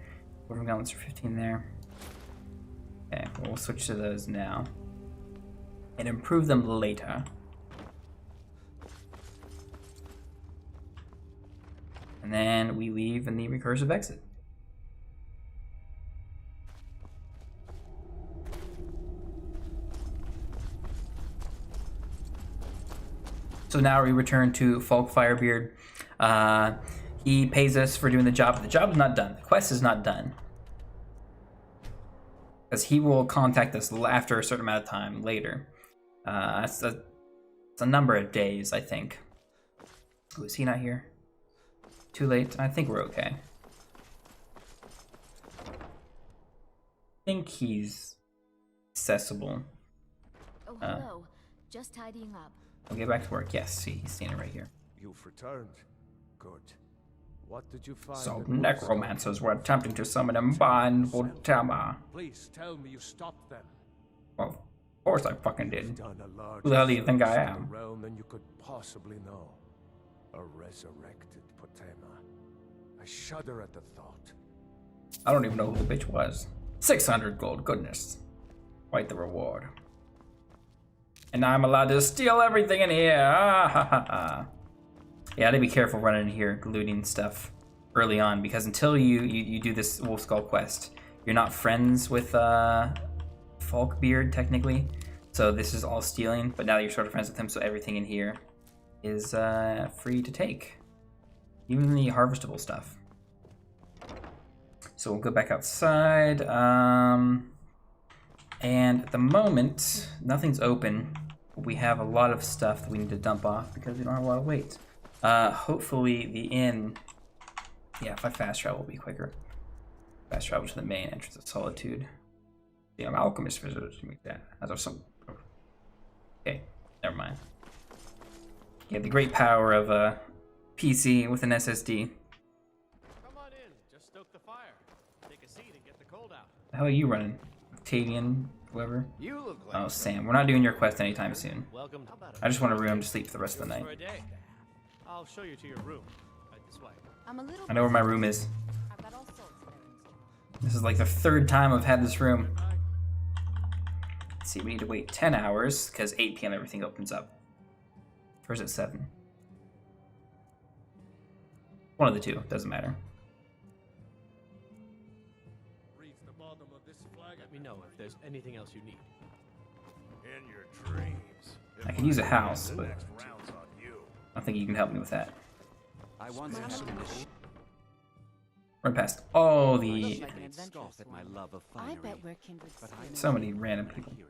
Dwarven gauntlets are 15 there. Okay, we'll switch to those now. And improve them later. And then we leave in the recursive exit. So now we return to Falk Firebeard. He pays us for doing the job, but the job is not done. The quest is not done. Because he will contact us after a certain amount of time later. It's a number of days, I think. Oh, is he not here? Too late? I think we're okay. I think he's accessible. Oh, hello. Just tidying up. I'll get back to work. Yes, see, he's standing right here. You've returned. Good. What did you find? So necromancers were attempting to summon a bind Potemas. Please tell me you stopped them. Well, of course I fucking did. Done a larger Who the hell do you think I service to am? the realm than you could possibly know. A resurrected Potema. I shudder at the thought. I don't even know who the bitch was. 600 gold, goodness. Quite the reward. And I'm allowed to steal everything in here. Ah, ha, ha, ha. Yeah, I gotta be careful running in here, looting stuff early on, because until you do this Wolf Skull quest, you're not friends with Falkbeard, technically. So this is all stealing, but now you're sort of friends with him, so everything in here is free to take. Even the harvestable stuff. So we'll go back outside. And at the moment, nothing's open. We have a lot of stuff that we need to dump off because we don't have a lot of weight. Hopefully the inn... Yeah, if I fast travel, it'll be quicker. Fast travel to the main entrance of Solitude. Yeah, alchemist visitors to make that. As of some... Okay, never mind. Yeah, the great power of a PC with an SSD. Come on in. Just stoke the fire. Take a seat and get the cold out. The hell are you running? Octavian, whoever? You look like Oh, Sam. We're not doing your quest anytime soon. Welcome. I just want a room to sleep for the rest of the night. For a day. I'll show you to your room. Right this way. I'm a little I know where my room is. I've got all sorts of errands. This is like the 3rd time I've had this room. Let's see, we need to wait 10 hours, because 8 p.m. everything opens up. Or is it 7? One of the two, doesn't matter. Reach the bottom of this flag. Let me know if there's anything else you need. In your dreams. I could use a house, The but next round's on you. I don't think you can help me with that. I once had a Run past all Looks the... like an adventurous scoff at my one. love of I finery. bet we're kindred But I spirits. So many random people. hear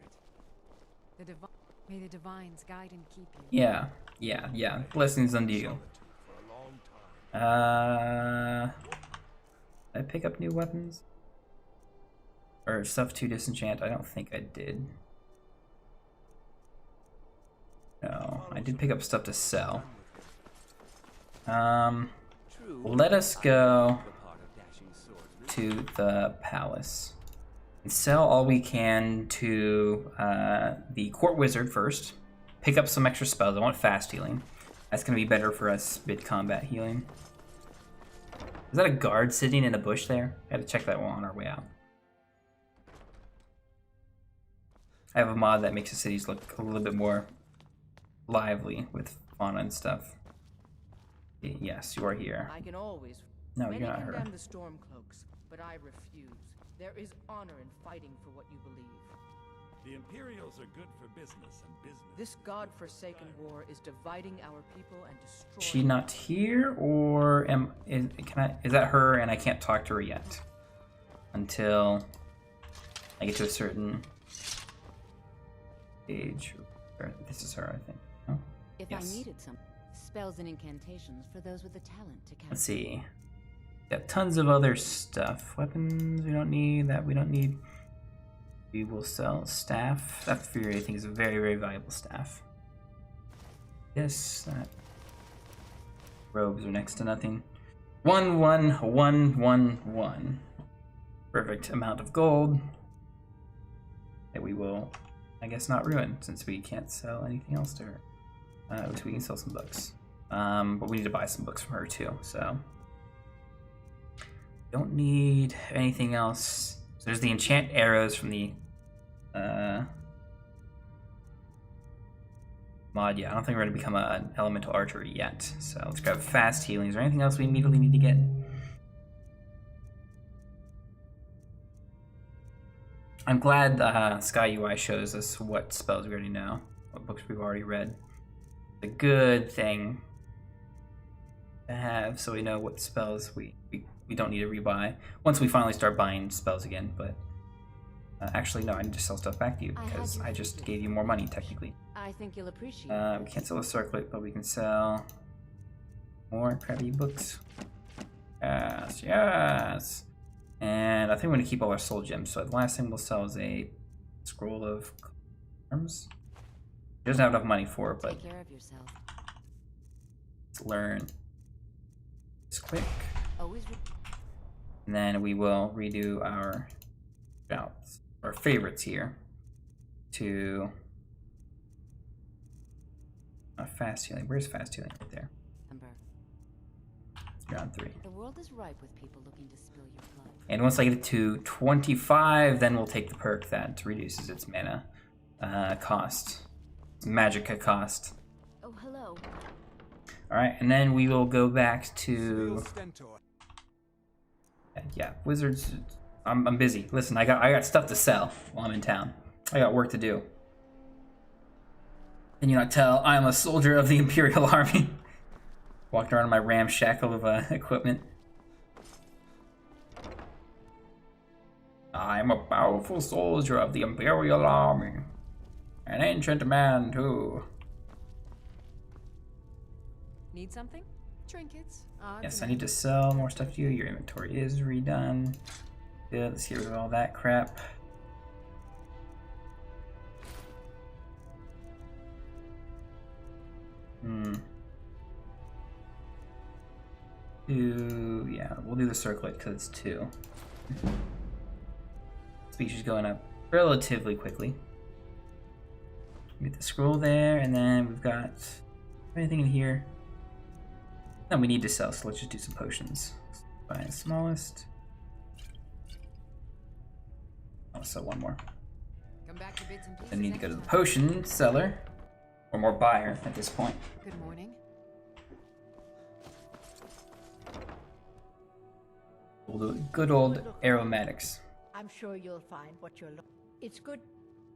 it. May the divines guide and keep you. Yeah. Blessings unto you. For a long time. Did I pick up new weapons? Or stuff to disenchant? I don't think I did. No, I did pick up stuff to sell. True. Let us go The part of dashing swords. to the palace and sell all we can to the court wizard first. Pick up some extra spells. I want fast healing. That's gonna be better for us mid-combat healing. Is that a guard sitting in a bush there? I had to check that one on our way out. I have a mod that makes the cities look a little bit more lively with fauna and stuff. Yes, you are here. I can always. No, Many you're not her. condemn the Stormcloaks, but I refuse. There is honor in fighting for what you believe. The Imperials are good for business, and business. This god-forsaken war is dividing our people and destroying. Is she not here, or is that her and I can't talk to her yet until I get to a certain age? This is her, I think. Oh, If yes. I needed some spells and incantations for those with the talent to cast. Let's see. Got tons of other stuff. Weapons we don't need. That we don't need. We will sell staff. That Fury, I think, is a very, very valuable staff. This, that. Robes are next to nothing. 1, 1, 1, 1, 1. Perfect amount of gold that we will, I guess, not ruin since we can't sell anything else to her. At least we can sell some books. But we need to buy some books from her too, so. Don't need anything else. So there's the enchant arrows from the mod. Yeah, I don't think we're going to become an elemental archer yet. So let's grab fast healing. Is there anything else we immediately need to get? I'm glad Sky UI shows us what spells we already know, what books we've already read. The good thing to have, so we know what spells we don't need to rebuy once we finally start buying spells again. But actually, no, I need to sell stuff back to you because I just gave you more money technically. I think you'll appreciate it. We can't sell a circlet, but we can sell more crappy books. Yes, yes. And I think we're gonna keep all our soul gems. So the last thing we'll sell is a scroll of arms. He doesn't have enough money for it, but Take care of yourself. let's learn this quick. Always. And then we will redo our shouts, our favorites here to fast healing. Where's fast healing? Right there. It's round 3. The world is ripe with people looking to spill your blood. And once I get it to 25, then we'll take the perk that reduces its mana cost. It's magicka cost. Oh, hello. Alright, and then we will go back to... Yeah, wizards... I'm busy. Listen, I got stuff to sell while I'm in town. I got work to do. Can you not tell? I'm a soldier of the Imperial Army. Walking around in my ramshackle of equipment. I'm a powerful soldier of the Imperial Army. An ancient man, too. Need something? Trinkets. Yes, I need to sell more stuff to you. Your inventory is redone. Good, let's get rid of all that crap. Yeah, we'll do the circlet because it's 2. Species going up relatively quickly. Get the scroll there, and then we've got anything in here. No, we need to sell, so let's just do some potions. Buy the smallest. I'll sell one more. Come back to bits and pieces. I need to go to the potion seller, or more buyer at this point. Good morning. We'll do good old aromatics. I'm sure you'll find what you're looking. It's good.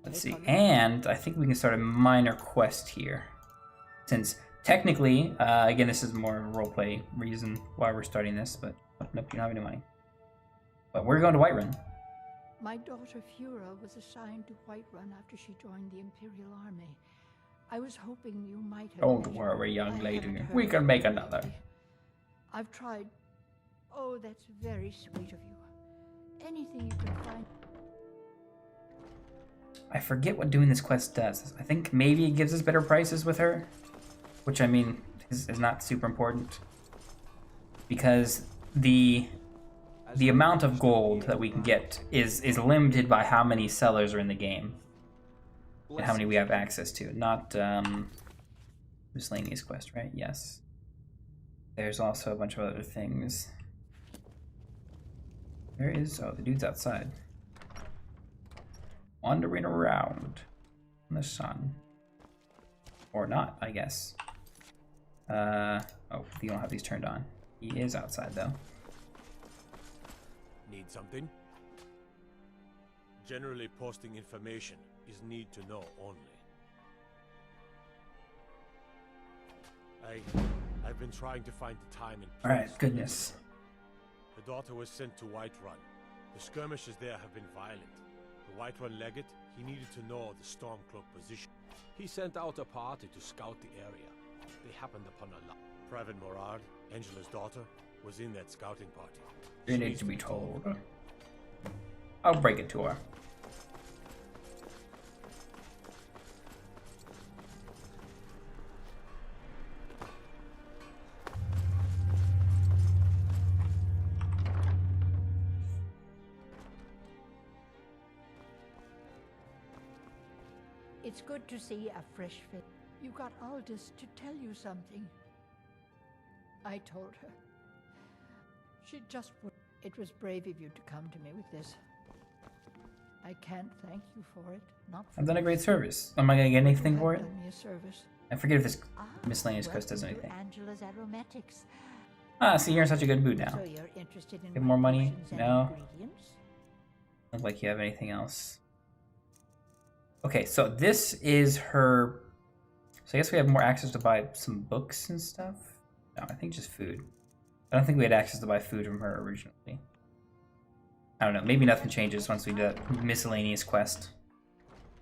Let's see, and I think we can start a minor quest here. Since technically, again, this is more of a roleplay reason why we're starting this, but nope, you don't have any money. But we're going to Whiterun. My daughter Fura was assigned to Whiterun after she joined the Imperial Army. I was hoping you might have. Don't worry, young lady. We can make another. I've tried. Oh, that's very sweet of you. Anything you can find. I forget what doing this quest does. I think maybe it gives us better prices with her, which I mean is not super important because the amount of gold that we can get is limited by how many sellers are in the game and how many we have access to. Not miscellaneous quest, right? Yes. There's also a bunch of other things. Where is... Oh, the dude's outside. Wandering around in the sun. Or not, I guess. Oh, you don't have these turned on. He is outside, though. Need something? Generally posting information. is need to know only. I've been trying to find the time and place. Alright, goodness. The daughter was sent to Whiterun. The skirmishes there have been violent. The Whiterun legate, he needed to know the Stormcloak position. He sent out a party to scout the area. They happened upon a lot. Private Morard, Angela's daughter, was in that scouting party. You need to be told. I'll break it to her. It's good to see a fresh face. You got Aldous to tell you something. I told her. She just would. It was brave of you to come to me with this. I can't thank you for it. Not for I've done a great service. Am I gonna get anything for it? done me a service. I forget if this miscellaneous quest does Welcome to anything. Angela's aromatics. Ah, see, you're in such a good mood now. So you're interested in Get more money? potions and No. ingredients? Look like you have anything else. Okay, so this is her. So I guess we have more access to buy some books and stuff. No, I think just food. I don't think we had access to buy food from her originally. I don't know. Maybe nothing changes once we do that miscellaneous quest.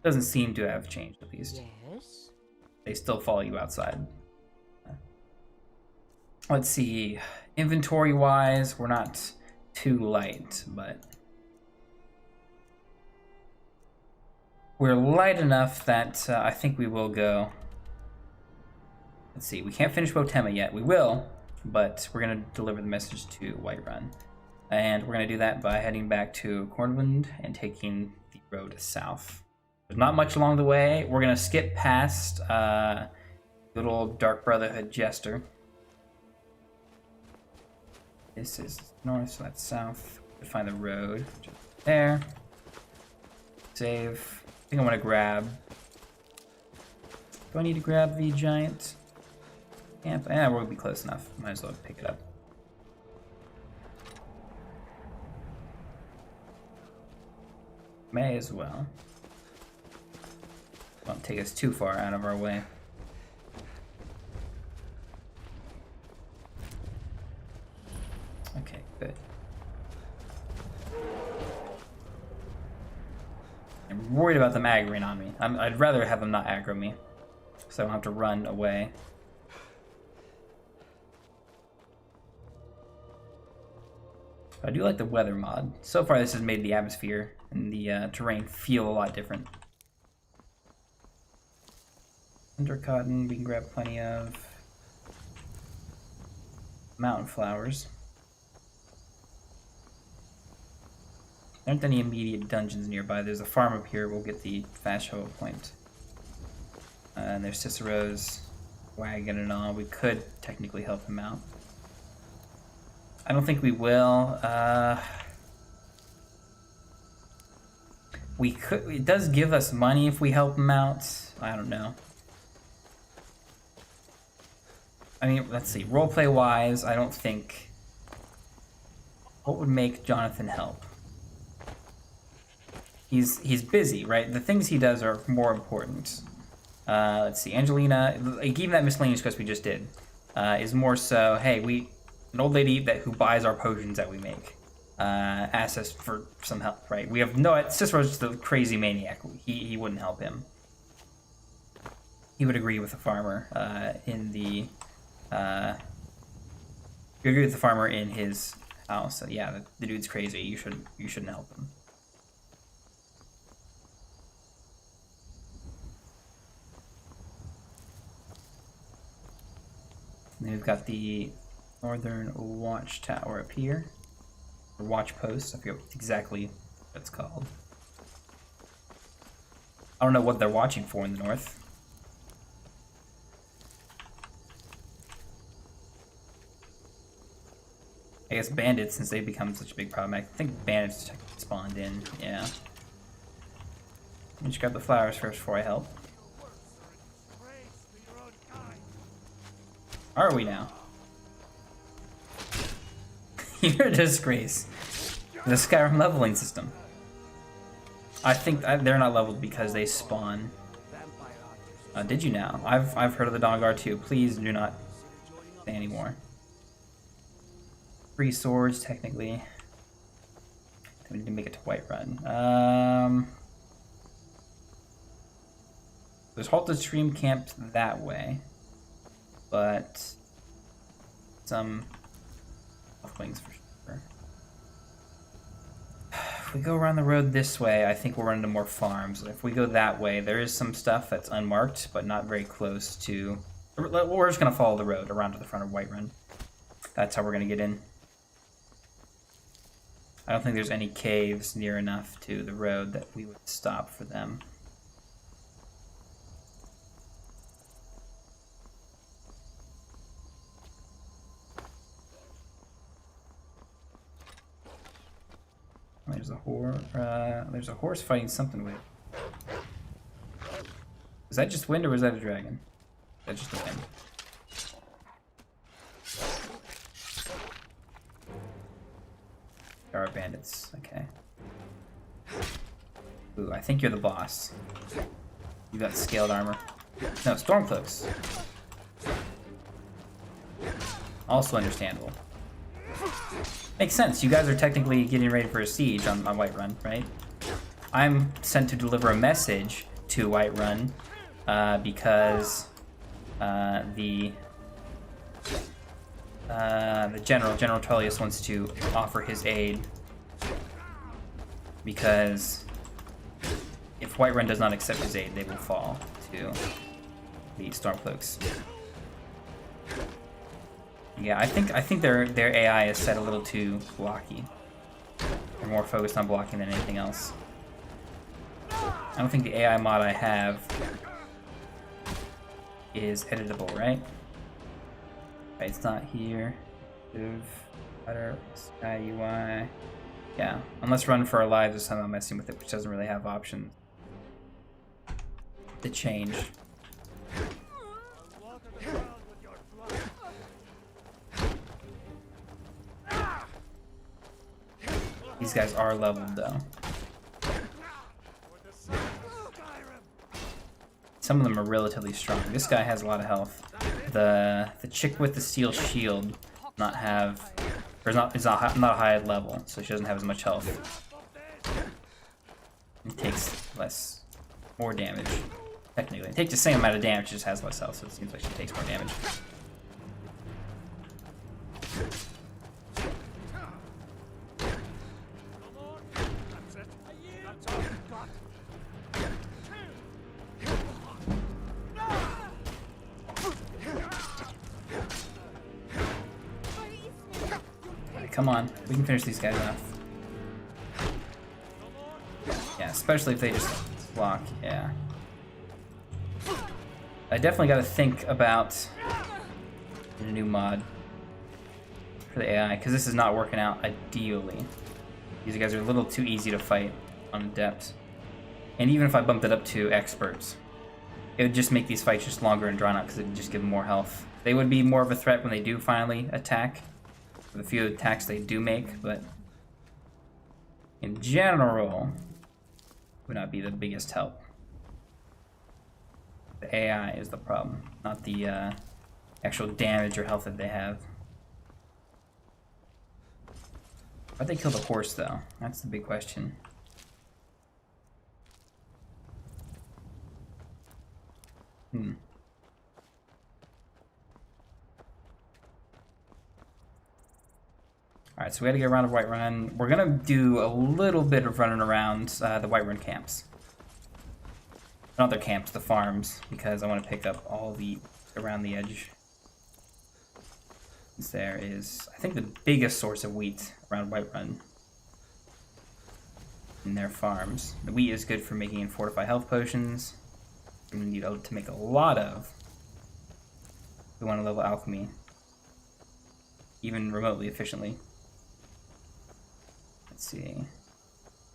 Doesn't seem to have changed, at least. Yes. They still follow you outside. Let's see. Inventory-wise, we're not too light, but we're light enough that I think we will go. Let's see. We can't finish Potemas yet. We will, but we're going to deliver the message to Whiterun. And we're going to do that by heading back to Cornwall and taking the road south. There's not much along the way. We're going to skip past good old Dark Brotherhood Jester. This is north, so that's south. We find the road just there. Save. I think I want to grab. Do I need to grab the giant camp? Yeah, we'll be close enough. Might as well pick it up. May as well. Won't take us too far out of our way. Okay, good. I'm worried about them aggroing on me. I'd rather have them not aggro me, so I don't have to run away. But I do like the weather mod. So far, this has made the atmosphere and the terrain feel a lot different. Undercotton, we can grab plenty of. Mountain flowers. There aren't any immediate dungeons nearby. There's a farm up here. We'll get the fast travel point. And there's Cicero's wagon and all. We could technically help him out. I don't think we will. We could. It does give us money if we help him out. I don't know. I mean, let's see. Roleplay wise, I don't think. What would make Jonathan help? He's busy, right? The things he does are more important. Let's see. Angelina, like even that miscellaneous quest we just did, is more so. Hey, an old lady who buys our potions that we make, asks us for some help, right? We have no. Cicero's just a crazy maniac. He wouldn't help him. He would agree with the farmer in the. You agree with the farmer in his house. So yeah, the dude's crazy. You shouldn't help him. And then we've got the Northern Watchtower up here, or Watch Post. I forget exactly what it's called. I don't know what they're watching for in the north. I guess bandits, since they've become such a big problem. I think bandits spawned in, yeah. Let me just grab the flowers first before I help. Are we now? You're a disgrace. The Skyrim leveling system. I think they're not leveled because they spawn. Did you now? I've heard of the Dawnguard too. Please do not say anymore. 3 swords, technically. We need to make it to Whiterun. There's halted stream camps that way, but some wings for sure. If we go around the road this way, I think we'll run into more farms. If we go that way, there is some stuff that's unmarked, but not very close to... We're just going to follow the road around to the front of Whiterun. That's how we're going to get in. I don't think there's any caves near enough to the road that we would stop for them. There's a horse fighting something with. Is that just wind or was that a dragon? That's just the wind. There are bandits. Okay. Ooh, I think you're the boss. You got scaled armor. No, Stormcloaks. Also understandable. Makes sense. You guys are technically getting ready for a siege on Whiterun, right? I'm sent to deliver a message to Whiterun because the General Tullius wants to offer his aid because if Whiterun does not accept his aid, they will fall to the Stormcloaks. Yeah, I think their AI is set a little too blocky. They're more focused on blocking than anything else. I don't think the AI mod I have is editable, right? Okay, it's not here. Move, better, Sky UI. Yeah, unless Run for Our Lives is somehow messing with it, which doesn't really have options to change. These guys are leveled though. Some of them are relatively strong. This guy has a lot of health. The chick with the steel shield not have, or is not high at level, so she doesn't have as much health. It takes more damage. Technically, it takes the same amount of damage, just has less health, so it seems like she takes more damage. Come on, we can finish these guys off. Yeah, especially if they just block, yeah. I definitely gotta think about a new mod for the AI, because this is not working out ideally. These guys are a little too easy to fight on Adept. And even if I bumped it up to Experts, it would just make these fights just longer and drawn out, because it would just give them more health. They would be more of a threat when they do finally attack. The few attacks they do make, but in general, would not be the biggest help. The AI is the problem, not the actual damage or health that they have. Why'd they kill the horse, though? That's the big question. Alright, so we gotta get around to Whiterun. We're gonna do a little bit of running around the Whiterun camps. Not their camps, the farms, because I want to pick up all the around the edge. There is, I think, the biggest source of wheat around Whiterun in their farms. The wheat is good for making and fortify health potions. We need to make a lot of. We want to level alchemy, even remotely efficiently. Let's see.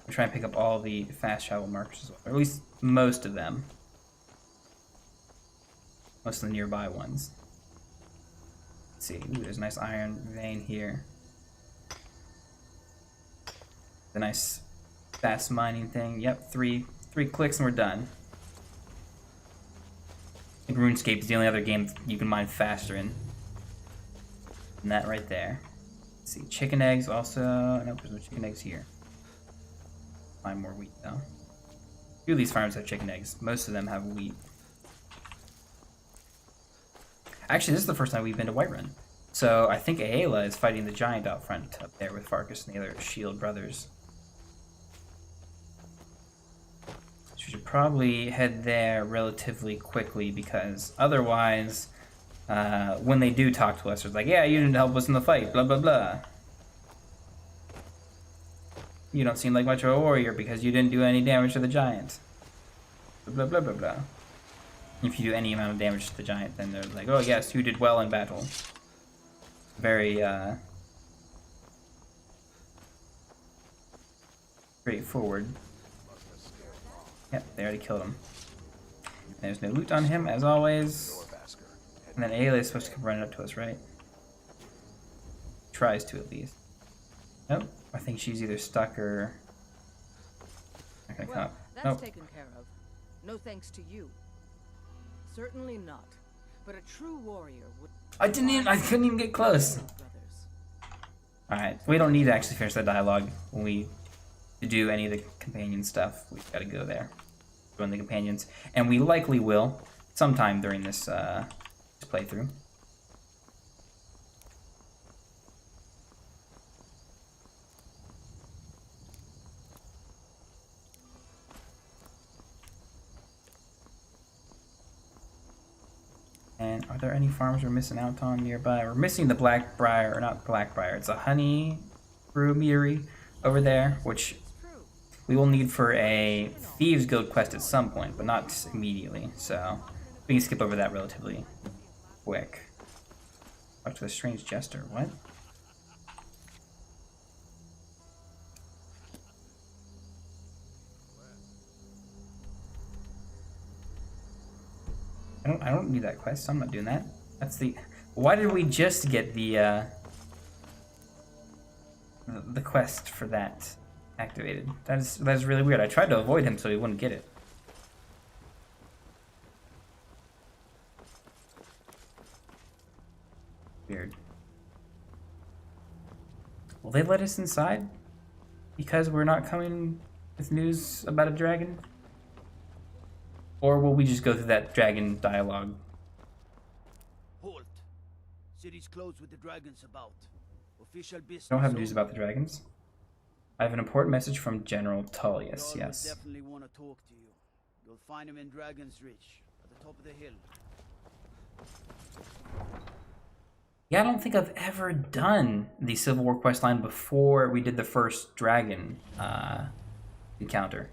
I'm trying to pick up all the fast travel markers as well, or at least most of them. Most of the nearby ones. Let's see. Ooh, there's a nice iron vein here. The nice fast mining thing. Yep, three clicks and we're done. I think RuneScape is the only other game you can mine faster in. And that right there. Let's see, chicken eggs also. Nope, there's no chicken eggs here. Find more wheat though. A few of these farms have chicken eggs. Most of them have wheat. Actually, this is the first time we've been to Whiterun. So I think Aela is fighting the giant out front up there with Farkas and the other Shield brothers. So we should probably head there relatively quickly because otherwise, when they do talk to us, it's like, yeah, you didn't help us in the fight, blah, blah, blah. You don't seem like much of a warrior because you didn't do any damage to the giant. Blah, blah, blah, blah, blah. If you do any amount of damage to the giant, then they're like, oh yes, you did well in battle. Very, straightforward. Yep, they already killed him. There's no loot on him, as always. And then Ayla is supposed to come running up to us, right? Tries to, at least. Nope. I think she's either stuck or not gonna come up. That's Nope. taken care of. No thanks to you. Certainly not. But a true warrior would... I couldn't even get close. Alright, we don't need to actually finish that dialogue when we do any of the companion stuff. We gotta go there. Join the companions. And we likely will sometime during this playthrough. And are there any farms we're missing out on nearby? We're missing the Blackbriar, or not Blackbriar, it's a honey brew meadery over there, which we will need for a Thieves Guild quest at some point, but not immediately, so we can skip over that relatively quick. Talk to a strange jester, what? I don't need that quest. I'm not doing that. That's the. Why did we just get the quest for that activated? That is really weird. I tried to avoid him so he wouldn't get it. Weird. Will they let us inside? Because we're not coming with news about a dragon? Or will we just go through that dragon dialogue? Halt. City's closed with the dragons about. Official business. I don't have news about the dragons. I have an important message from General Tullius, Jarl yes. will definitely want to talk to you. You'll find him in Dragon's Reach, at the top of the hill. Yeah, I don't think I've ever done the Civil War questline before we did the first dragon encounter.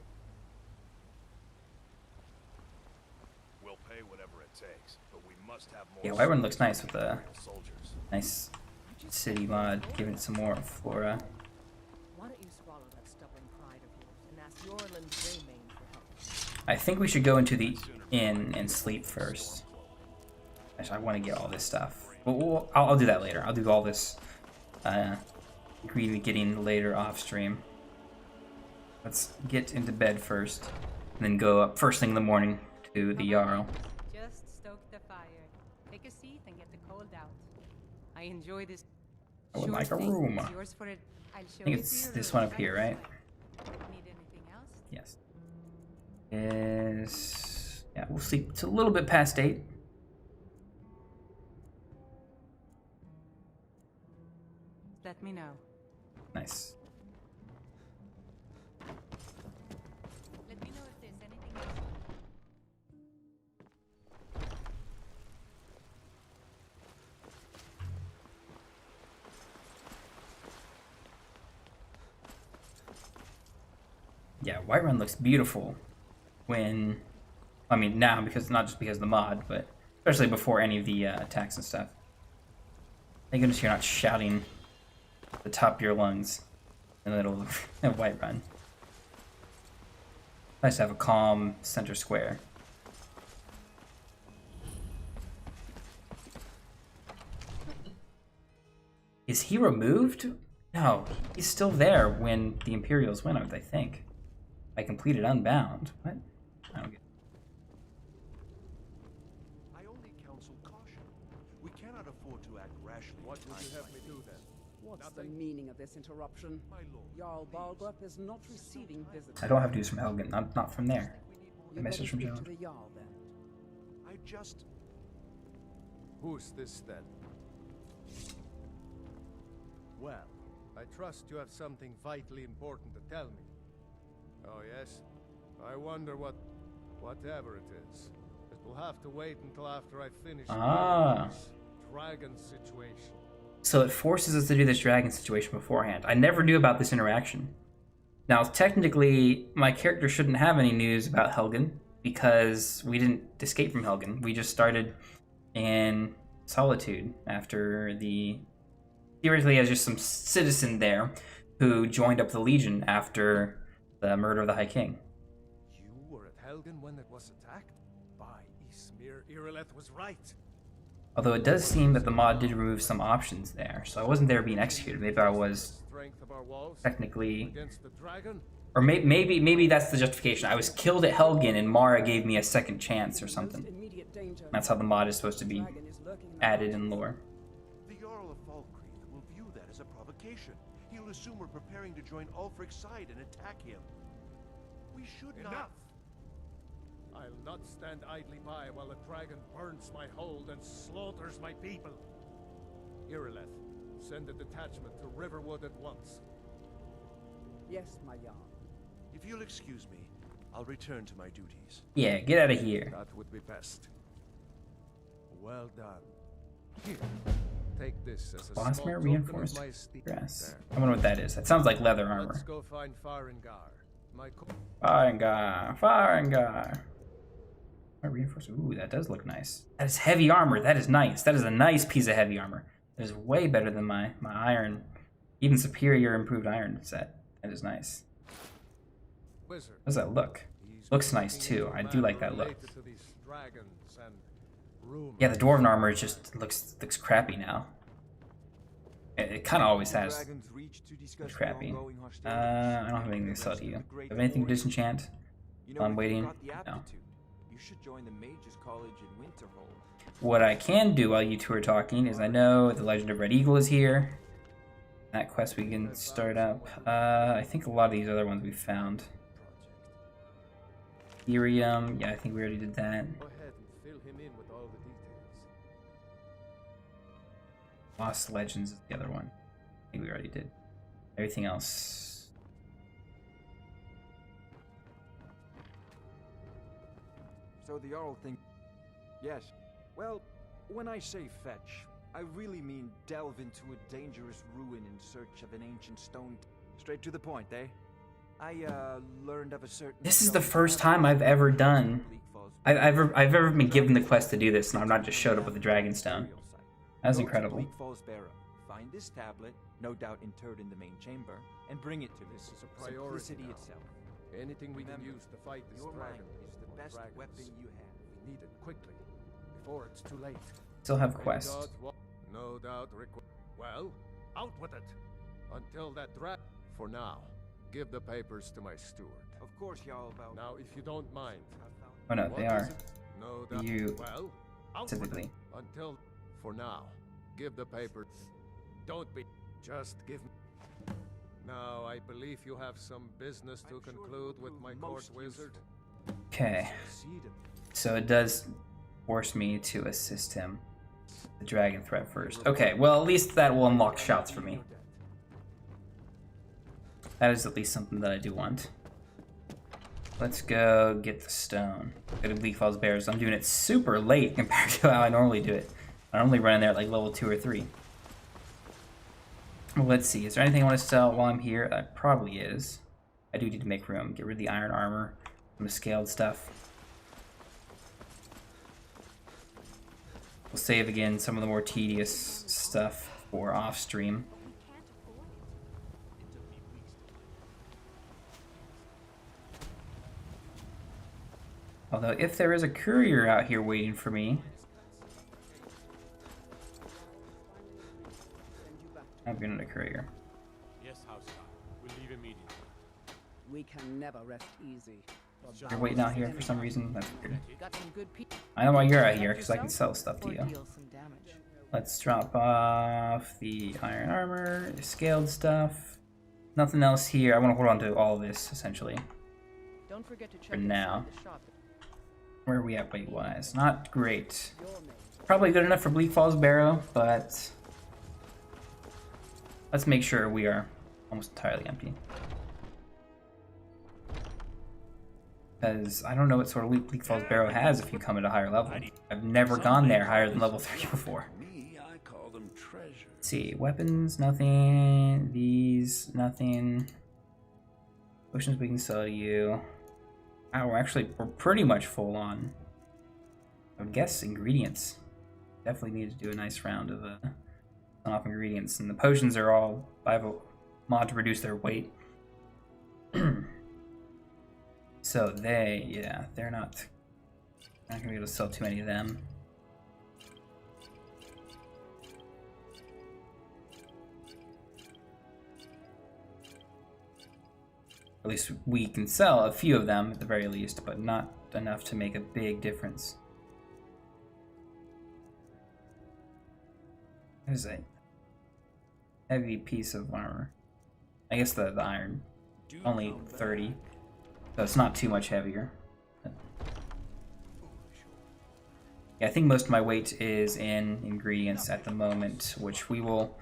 Yeah, Whiterun looks nice with the nice city mod, giving it some more flora. Why don't you swallow that stubborn pride of yours and ask Yorland Greymane for help? I think we should go into the inn and sleep first. Actually, I want to get all this stuff. Well, I'll do that later. I'll do all this greedy getting later off stream. Let's get into bed first, and then go up first thing in the morning to the Jarl. Just stoke the fire. Take a seat and get the cold out. I enjoy this. I would Sure like a thing. room. It's yours for it. I'll show I think it it's to your this room one up here, right? Need anything else? Yes. Is yeah, we'll sleep. It's a little bit past 8. Let me know. Nice. Let me know if there's anything else. Yeah, Whiterun looks beautiful when, I mean now, because not just because of the mod, but especially before any of the attacks and stuff. Thank goodness you're not shouting at the top of your lungs in the middle of Whiterun. Nice to have a calm center square. Is he removed? No, he's still there when the Imperials went out, I think. I completed Unbound. What? I don't get. I only counsel caution. We cannot afford to act rashly. What would you have me do then? What's the meaning of this interruption? My lord, Jarl Balgrup is not receiving visitors. I don't have news from Helgen. Not from there. You A message from better John. speak to the Jarl then. I just... Who's this then? Well, I trust you have something vitally important to tell me. Oh yes? I wonder whatever it is. It will have to wait until after I finish this dragon situation. So it forces us to do this dragon situation beforehand. I never knew about this interaction. Now, technically, my character shouldn't have any news about Helgen because we didn't escape from Helgen. We just started in Solitude after the... Theoretically, as just some citizen there who joined up the Legion after the murder of the High King. You were at Helgen when it was attacked? By Ysmir, Irileth was right. Although it does seem that the mod did remove some options there, so I wasn't there being executed. Maybe I was technically, or maybe that's the justification. I was killed at Helgen and Mara gave me a second chance or something. That's how the mod is supposed to be added in lore. The Jarl of Falkreath will view that as a provocation. He'll assume we're preparing to join Ulfric's side and attack him. We should not... I'll not stand idly by while the dragon burns my hold and slaughters my people. Irileth, send a detachment to Riverwood at once. Yes, my Jarl. If you'll excuse me, I'll return to my duties. Yeah, get out of here. That would be best. Well done. Here, take this as a small Bosmer token reinforced of my esteem. dress. There. I wonder what that is. That sounds like leather armor. Let's go find Farengar. Farengar. Reinforced. Ooh, that does look nice. That is heavy armor. That is nice. That is a nice piece of heavy armor. That is way better than my iron, even superior improved iron set. That is nice. How does that look? Looks nice too. I do like that look. Yeah, the dwarven armor just looks crappy now. It kind of always has. It's crappy. I don't have anything to sell to you. Have anything to disenchant? While I'm waiting? No. You should join the Mages College in Winterhold. What I can do while you two are talking is I know the Legend of Red Eagle is here. That quest we can start up. I think a lot of these other ones we found. Ethereum, yeah, I think we already did that. Go ahead and fill him in with all the details. Lost Legends is the other one. I think we already did. Everything else. So the Jarl think... Yes. Well, when I say fetch, I really mean delve into a dangerous ruin in search of an ancient stone. Straight to the point, eh? I learned of a certain... This is the first time I've ever done... I've ever been given the quest to do this, and I'm not just showed up with a Dragonstone. That was incredible. Find this tablet, no doubt interred in the main chamber, and bring it to me. This is a priority Simplicity now. itself. Anything we can use to fight this Your dragon mind is the best dragons. weapon you have. We need it quickly, before it's too late. Still have quest. No doubt well, out with it! Until that For now, give the papers to my steward. Of course, Jarl about... Now, if you don't mind... Oh no, they are. No doubt. You Well, out specifically. with it. Until... For now, give the papers... Don't be... Just give me... Now, I believe you have some business to conclude with my court wizard. Okay. So it does force me to assist him. The dragon threat first. Okay, well at least that will unlock shots for me. That is at least something that I do want. Let's go get the stone. Go to Bleak Falls Bears. I'm doing it super late compared to how I normally do it. I normally run in there at like level 2 or 3. Well, let's see. Is there anything I want to sell while I'm here? That probably is. I do need to make room. Get rid of the iron armor. Some of the scaled stuff. We'll save again some of the more tedious stuff for off stream. Although if there is a courier out here waiting for me, I've been in a courier. Yes, House. We'll leave immediately. We can never rest easy. You're waiting out here for some reason. That's weird. Got some good people. I know why you're out here, because I can sell stuff to Or you. deal some damage. Let's drop off the iron armor, the scaled stuff. Nothing else here. I want to hold on to all of this, essentially. Don't forget to check For now. inside the shop. Where are we at weight-wise? Not great. Probably good enough for Bleak Falls Barrow, but let's make sure we are almost entirely empty. Because I don't know what sort of loot Bleak Falls Barrow has if you come at a higher level. I've never gone there higher than level 3 before. Let's see, weapons, nothing. These, nothing. Potions we can sell to you. Wow, we're pretty much full on. I would guess ingredients. Definitely need to do a nice round of off ingredients. And the potions are all, I have a mod to reduce their weight. So they're not gonna be able to sell too many of them. At least we can sell a few of them at the very least, but not enough to make a big difference. There's a heavy piece of armor. I guess the iron, only 30. So it's not too much heavier. Yeah, I think most of my weight is in ingredients at the moment, which we will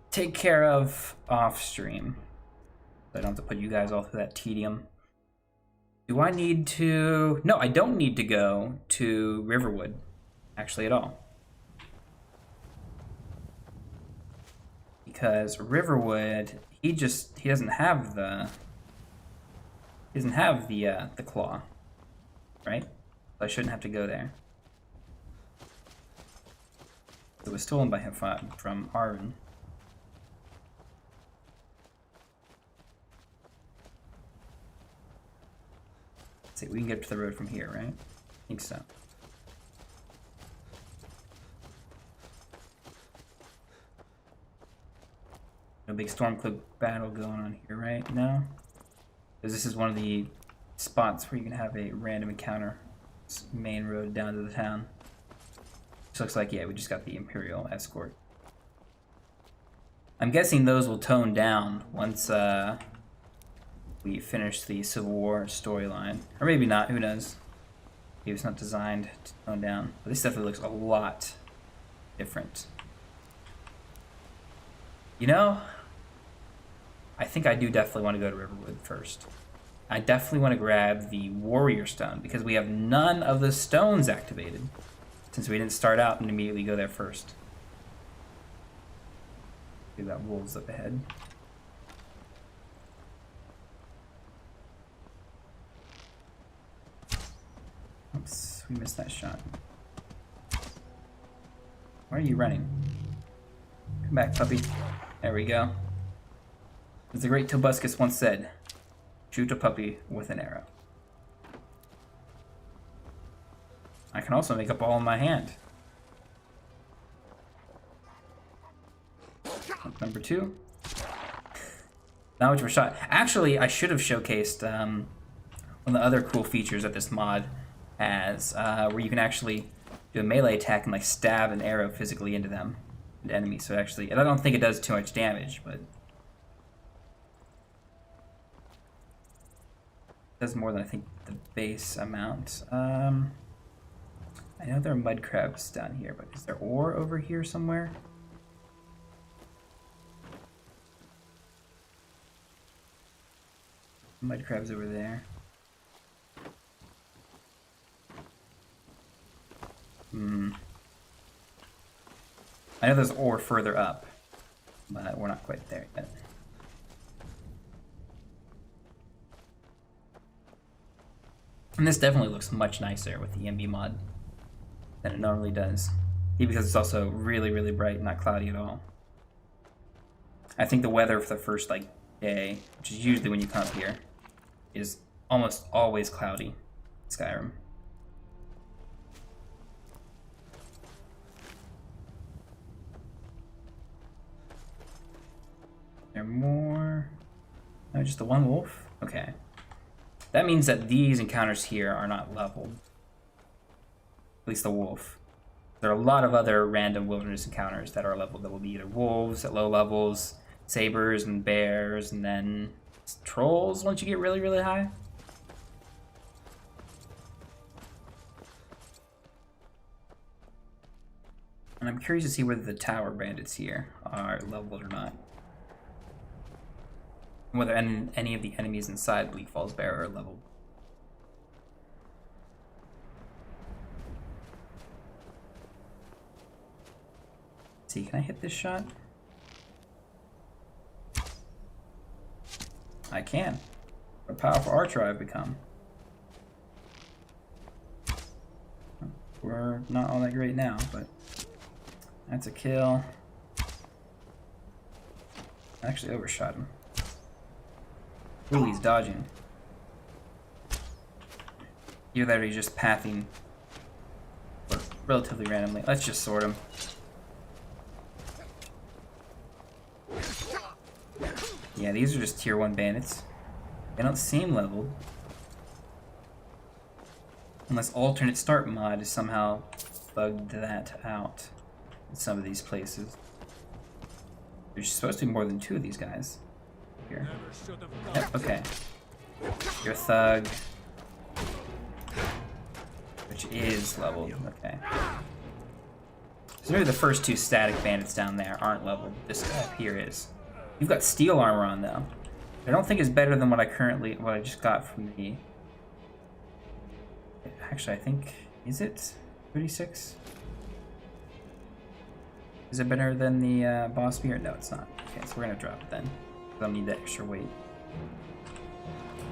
take care of off stream. So I don't have to put you guys all through that tedium. Do I need to... No, I don't need to go to Riverwood, actually, at all. Because Riverwood, he doesn't have the... He doesn't have the claw, right? So I shouldn't have to go there. It was stolen by him from Arvin. Let's see, we can get to the road from here, right? I think so. No big Stormcloak battle going on here, right? No? Because this is one of the spots where you can have a random encounter. This main road down to the town. This looks like, yeah, we just got the Imperial escort. I'm guessing those will tone down once we finish the Civil War storyline. Or maybe not, who knows. Maybe it's not designed to tone down. But this definitely looks a lot different. You know, I think I do definitely want to go to Riverwood first. I definitely want to grab the Warrior Stone because we have none of the stones activated since we didn't start out and immediately go there first. We got wolves up ahead. Oops, we missed that shot. Why are you running? Come back, puppy. There we go. As the great Tobuscus once said, shoot a puppy with an arrow. I can also make a ball in my hand. Number 2. Not much of a shot. Actually, I should have showcased one of the other cool features that this mod has, where you can actually do a melee attack and like stab an arrow physically into them, into enemies. So actually, and I don't think it does too much damage, but it does more than I think the base amount. I know there are mud crabs down here, but is there ore over here somewhere? Mud crabs over there. I know there's ore further up, but we're not quite there yet. And this definitely looks much nicer with the EMB mod than it normally does. Because it's also really, really bright, not cloudy at all. I think the weather for the first like day, which is usually when you come up here, is almost always cloudy in Skyrim. There more? No, just the one wolf? Okay. That means that these encounters here are not leveled. At least the wolf. There are a lot of other random wilderness encounters that are leveled that will be either wolves at low levels, sabers and bears, and then trolls once you get really, really high. And I'm curious to see whether the tower bandits here are leveled or not. Whether any of the enemies inside Bleak Falls Bear are leveled. Let's see, can I hit this shot? I can. What a powerful archer I've become. We're not all that great now, but that's a kill. I actually overshot him. Ooh, he's dodging. Either that or he's just pathing relatively randomly. Let's just sword him. Yeah, these are just tier 1 bandits. They don't seem leveled. Unless alternate start mod is somehow bugged that out in some of these places. There's supposed to be more than 2 of these guys. Here. Yep, okay. You're a thug. Which is leveled, okay. So maybe the first 2 static bandits down there aren't leveled. This guy up here is. You've got steel armor on though. I don't think it's better than what I just got from the... Actually, I think, is it 36? Is it better than the boss spear? No, it's not. Okay, so we're gonna drop it then. I don't need that extra weight.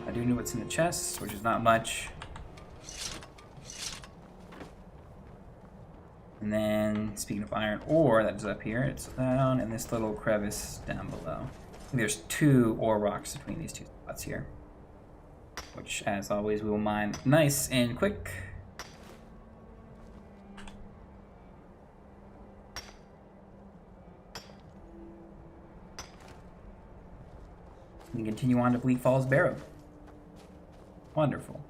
I do know what's in the chest, which is not much. And then, speaking of iron ore, that is up here. It's down in this little crevice down below. There's 2 ore rocks between these 2 spots here. Which, as always, we will mine nice and quick. And continue on to Bleak Falls Barrow. Wonderful.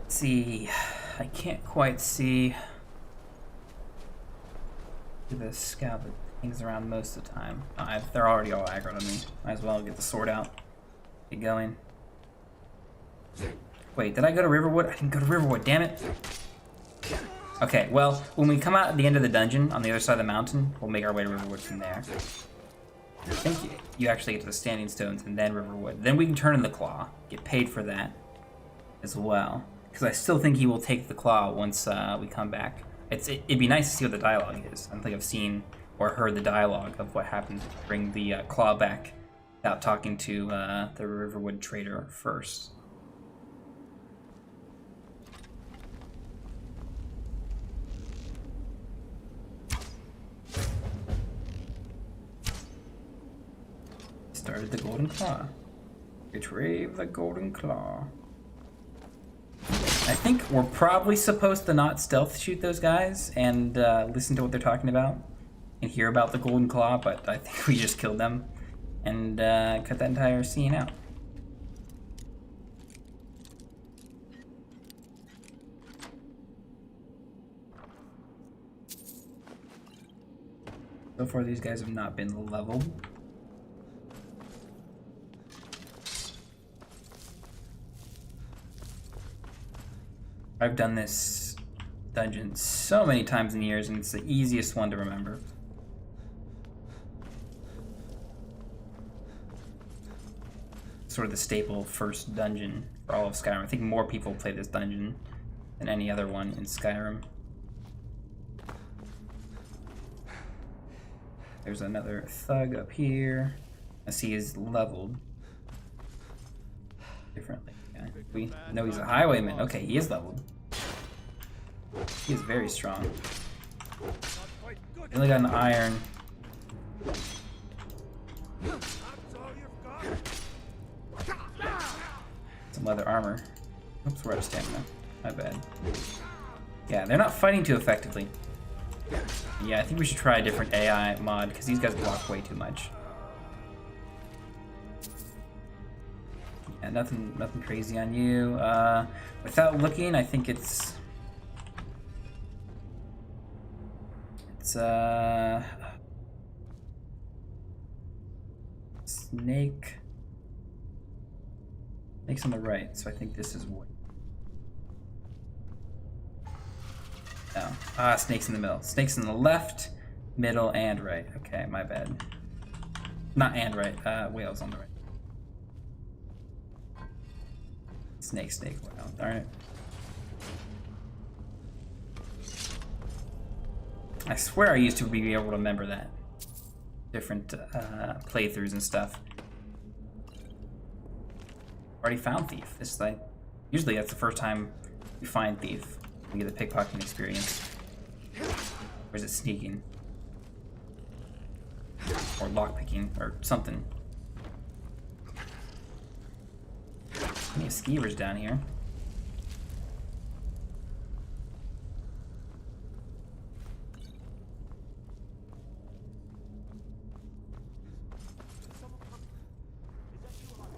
See, I can't quite see the scout that hangs around most of the time. They're already all aggroed on me. Might as well get the sword out. Get going. Wait, did I go to Riverwood? I didn't go to Riverwood, damn it. Okay, well, when we come out at the end of the dungeon on the other side of the mountain, we'll make our way to Riverwood from there. I think you actually get to the Standing Stones and then Riverwood. Then we can turn in the Claw, get paid for that as well. Because I still think he will take the Claw once we come back. It'd be nice to see what the dialogue is. I don't think I've seen or heard the dialogue of what happens to bring the Claw back without talking to the Riverwood trader first. Started the Golden Claw. Retrieve the Golden Claw. I think we're probably supposed to not stealth shoot those guys and listen to what they're talking about and hear about the Golden Claw, but I think we just killed them and cut that entire scene out. So far, these guys have not been leveled. I've done this dungeon so many times in years, and it's the easiest one to remember. Sort of the staple first dungeon for all of Skyrim. I think more people play this dungeon than any other one in Skyrim. There's another thug up here. I see he's leveled differently. Yeah, we know he's a highwayman. Okay, he is leveled. He is very strong. Only got an iron. Some leather armor. Oops, we're out of stamina. My bad. Yeah, they're not fighting too effectively. Yeah, I think we should try a different AI mod, because these guys block way too much. Yeah, nothing crazy on you. Without looking, I think it's snake. Snake's on the right, so I think this is what. No. Snake's in the middle. Snake's in the left, middle, and right. Okay, my bad. Not and right. Whale's on the right. Snake. Wow, darn it. I swear I used to be able to remember that. Different playthroughs and stuff. Already found Thief. It's like, usually that's the first time we find Thief. We get the pickpocketing experience. Or is it sneaking? Or lockpicking, or something. Many skeevers down here.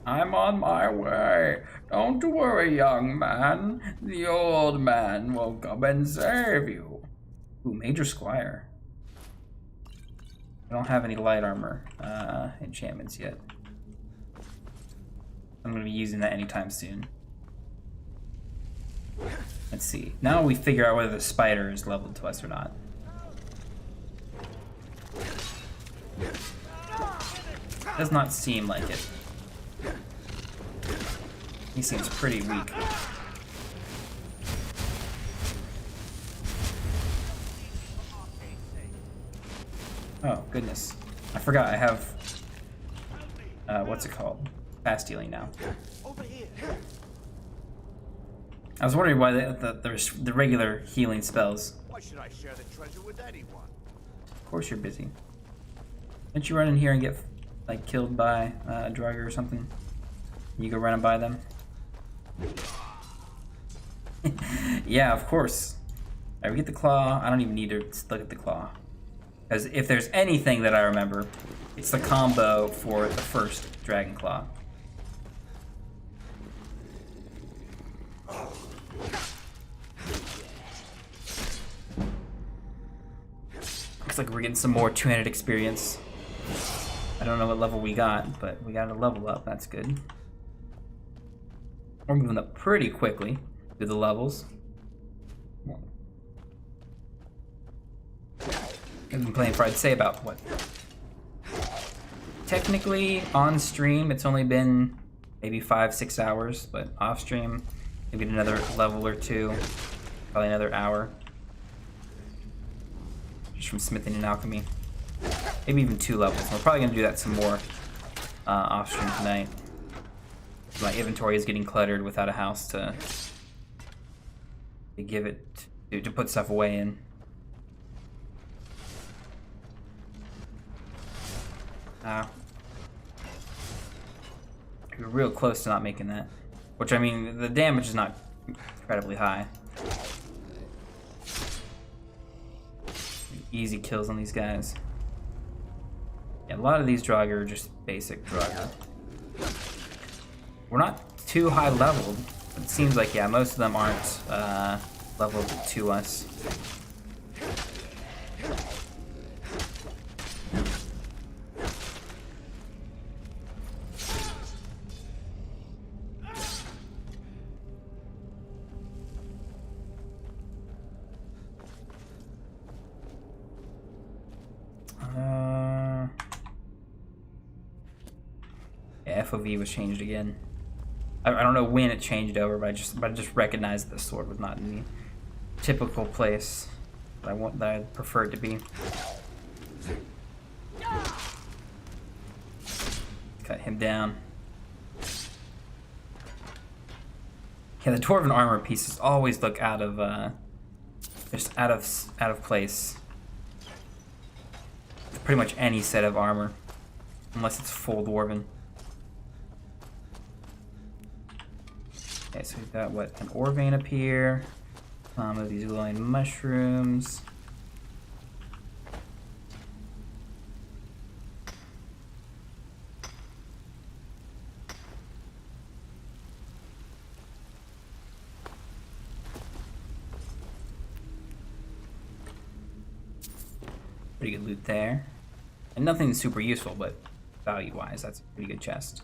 I'm on my way. Don't worry, young man. The old man will come and save you. Ooh, Major Squire. I don't have any light armor enchantments yet. I'm going to be using that anytime soon. Let's see. Now we figure out whether the spider is leveled to us or not. Does not seem like it. He seems pretty weak. Oh, goodness. I forgot I have... what's it called? Fast dealing now. I was wondering why the regular healing spells. Why should I share the treasure with anyone? Of course you're busy. Didn't you run in here and get like killed by a drugger or something? You go running by them? Yeah, of course. Alright, we get the claw. I don't even need to look at the claw. Because if there's anything that I remember, it's the combo for the first dragon claw. Looks like we're getting some more two-handed experience. I don't know what level we got, but we got a level up. That's good. We're moving up pretty quickly through the levels. I've been playing for, I'd say, about what? Technically, on stream, it's only been maybe 5-6 hours, but off stream, maybe another level or two, probably another hour. Just from smithing and alchemy. Maybe even 2 levels. We're probably going to do that some more off stream tonight. My inventory is getting cluttered without a house to give it, to put stuff away in. We're real close to not making that. Which, I mean, the damage is not incredibly high. Easy kills on these guys. Yeah, a lot of these Draugr are just basic Draugr. We're not too high leveled. It seems like, yeah, most of them aren't leveled to us. Yeah, FOV was changed again. I don't know when it changed over, but I just recognized the sword was not in the typical place that I prefer it to be. Cut him down. Yeah, the dwarven armor pieces always look out of Just out of place. Pretty much any set of armor, unless it's full dwarven. Okay, so we've got what, an ore vein up here. Some of these glowing mushrooms. Pretty good loot there. And nothing super useful, but value-wise, that's a pretty good chest.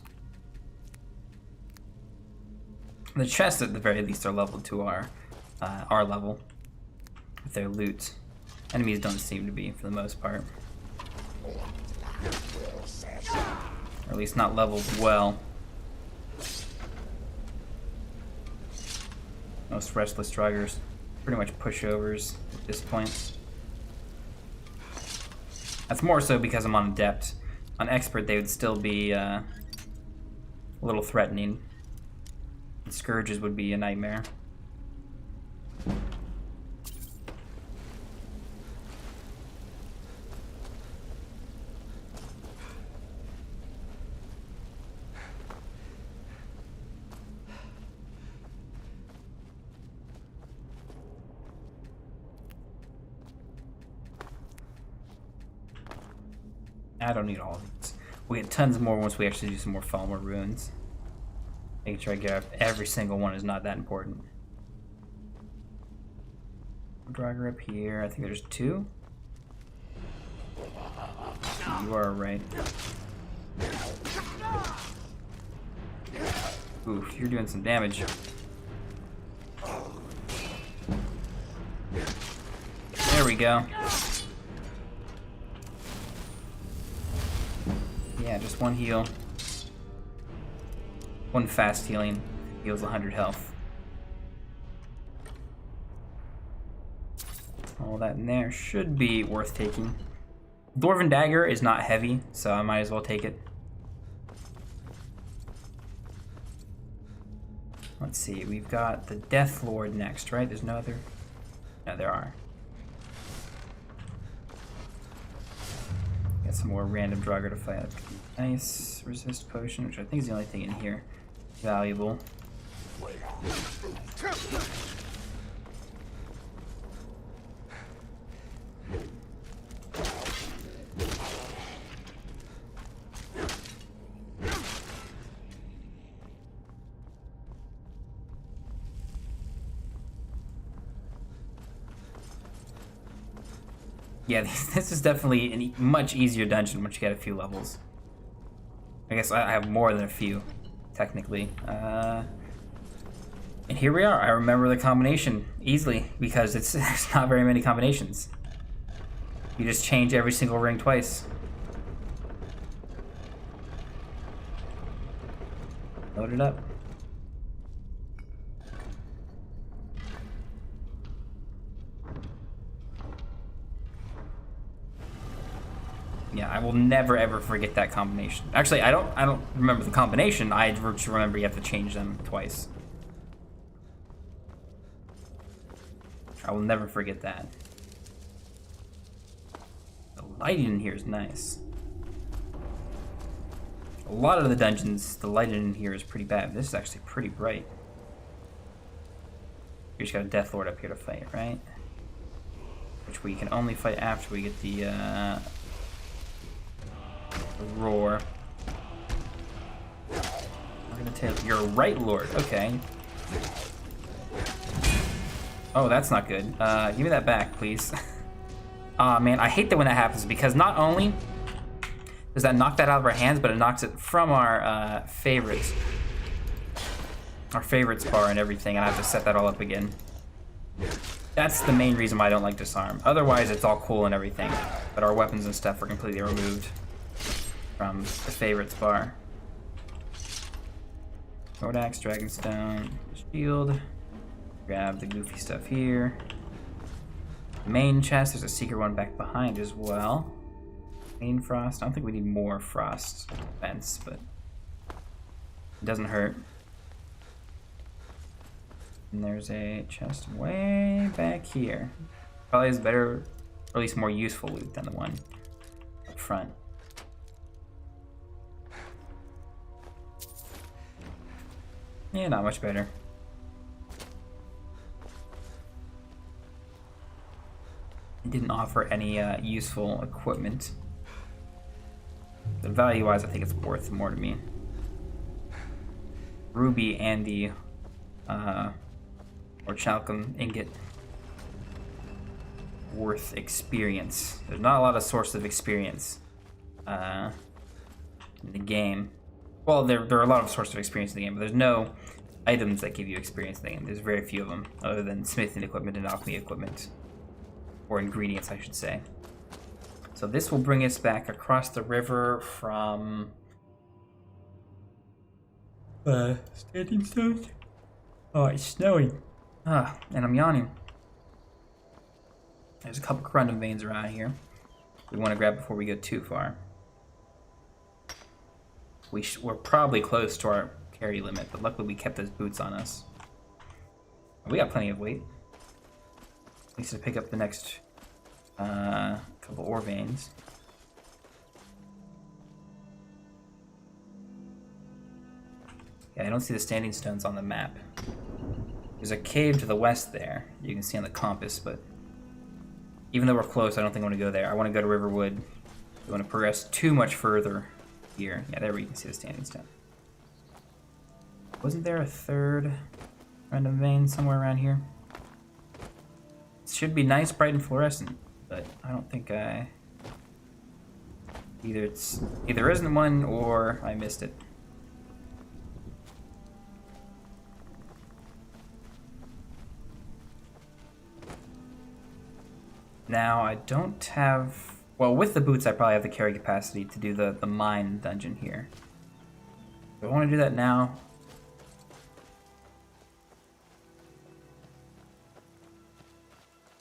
The chests, at the very least, are leveled to our level with their loot. Enemies don't seem to be, for the most part. Or at least not leveled well. Most restless druggers, pretty much pushovers at this point. That's more so because I'm on Adept. On Expert, they would still be a little threatening. Scourges would be a nightmare. I don't need all of these. We get tons more once we actually do some more Falmer runes. Making sure I get up every single one is not that important. Dragger up here. I think there's 2. You are right. Oof, you're doing some damage. There we go. Yeah, just one heal. One fast healing heals 100 health. All that in there should be worth taking. Dwarven Dagger is not heavy, so I might as well take it. Let's see, we've got the Death Lord next, right? There's no other? No, there are. Got some more random Draugr to fight. Nice resist potion, which I think is the only thing in here valuable. Yeah, this is definitely a much easier dungeon once you get a few levels. I guess I have more than a few, technically. And here we are. I remember the combination easily because there's not very many combinations. You just change every single ring twice. Load it up. Yeah, I will never ever forget that combination. Actually, I don't remember the combination. I just remember you have to change them twice. I will never forget that. The lighting in here is nice. A lot of the dungeons, the lighting in here is pretty bad. This is actually pretty bright. We just got a Death Lord up here to fight, right? Which we can only fight after we get the roar. We're gonna take. You're right, Lord. Okay. Oh, that's not good. Give me that back, please. Aw, man, I hate that when that happens because not only does that knock that out of our hands, but it knocks it from our favorites. Our favorites bar and everything, and I have to set that all up again. That's the main reason why I don't like disarm. Otherwise, it's all cool and everything, but our weapons and stuff are completely removed from the favorites bar. Sword Axe, Dragonstone, Shield. Grab the goofy stuff here. Main chest, there's a secret one back behind as well. Main frost, I don't think we need more frost defense, but it doesn't hurt. And there's a chest way back here. Probably is better, or at least more useful loot than the one up front. Yeah, not much better. It didn't offer any useful equipment. But value-wise, I think it's worth more to me. Ruby and the or Chalcum ingot worth experience. There's not a lot of sources of experience in the game. Well, there are a lot of sources of experience in the game, but there's no items that give you experience in the game. There's very few of them, other than smithing equipment and alchemy equipment. Or ingredients, I should say. So this will bring us back across the river from... Standing Stones? Oh, it's snowing. Ah, and I'm yawning. There's a couple corundum veins around here we want to grab before we go too far. We're probably close to our carry limit, but luckily we kept those boots on us. We got plenty of weight. At least to pick up the next couple ore veins. Yeah, I don't see the standing stones on the map. There's a cave to the west there, you can see on the compass, but even though we're close, I don't think I want to go there. I want to go to Riverwood. I want to progress too much further here. Yeah, there we can see the standing stone. Wasn't there a third random vein somewhere around here? It should be nice, bright, and fluorescent, but I don't think I... Either isn't one or I missed it. Now, I don't have... Well, with the boots, I probably have the carry capacity to do the mine dungeon here. Do I want to do that now?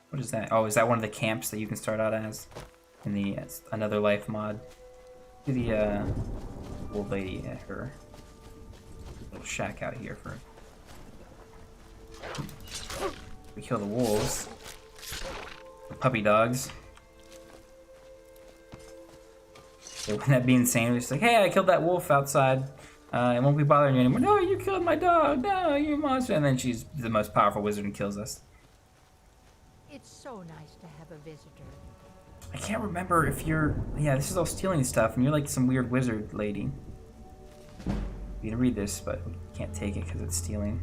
What is that? Oh, is that one of the camps that you can start out as? In the Another Life mod? Do the old lady at her little shack out here for... We kill the wolves. Puppy dogs. Yeah, wouldn't that be insane? It's like, hey, I killed that wolf outside. It won't be bothering you anymore. No, you killed my dog. No, you monster. And then she's the most powerful wizard and kills us. It's so nice to have a visitor. I can't remember if you're... Yeah, this is all stealing stuff, and you're like some weird wizard lady. You can read this, but we can't take it because it's stealing.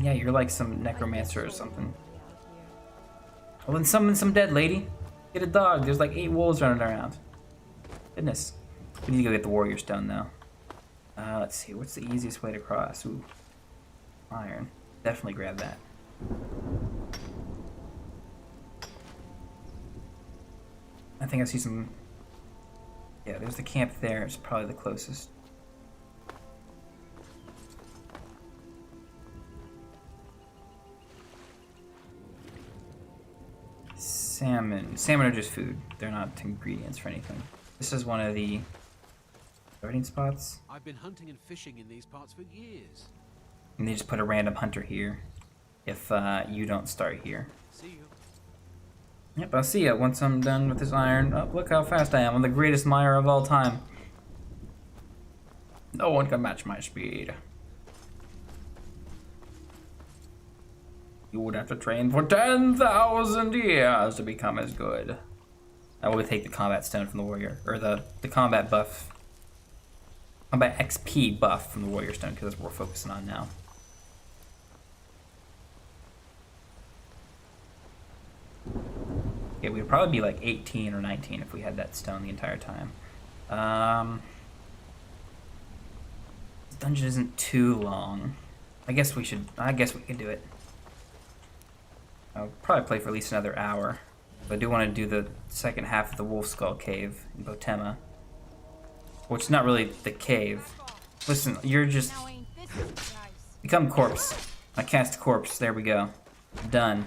Yeah, you're like some necromancer or something. Well, then summon some dead lady. Get a dog. There's like 8 wolves running around. Goodness. We need to go get the warrior stone, though. Let's see. What's the easiest way to cross? Ooh. Iron. Definitely grab that. I think I see some... Yeah, there's the camp there. It's probably the closest. Salmon. Salmon are just food. They're not ingredients for anything. This is one of the starting spots. I've been hunting and fishing in these parts for years. And they just put a random hunter here if you don't start here. See you. Yep, I'll see ya once I'm done with this iron. Oh, look how fast I am. I'm the greatest miner of all time. No one can match my speed. You would have to train for 10,000 years to become as good. I will take the combat stone from the warrior, or the combat buff. Combat XP buff from the warrior stone, because that's what we're focusing on now. Yeah, we'd probably be like 18 or 19 if we had that stone the entire time. This dungeon isn't too long. I guess we could do it. I'll probably play for at least another hour. But I do want to do the second half of the Wolf Skull Cave in Potemas. Which is not really the cave. Listen, you're just... Become corpse. I cast corpse. There we go. Done.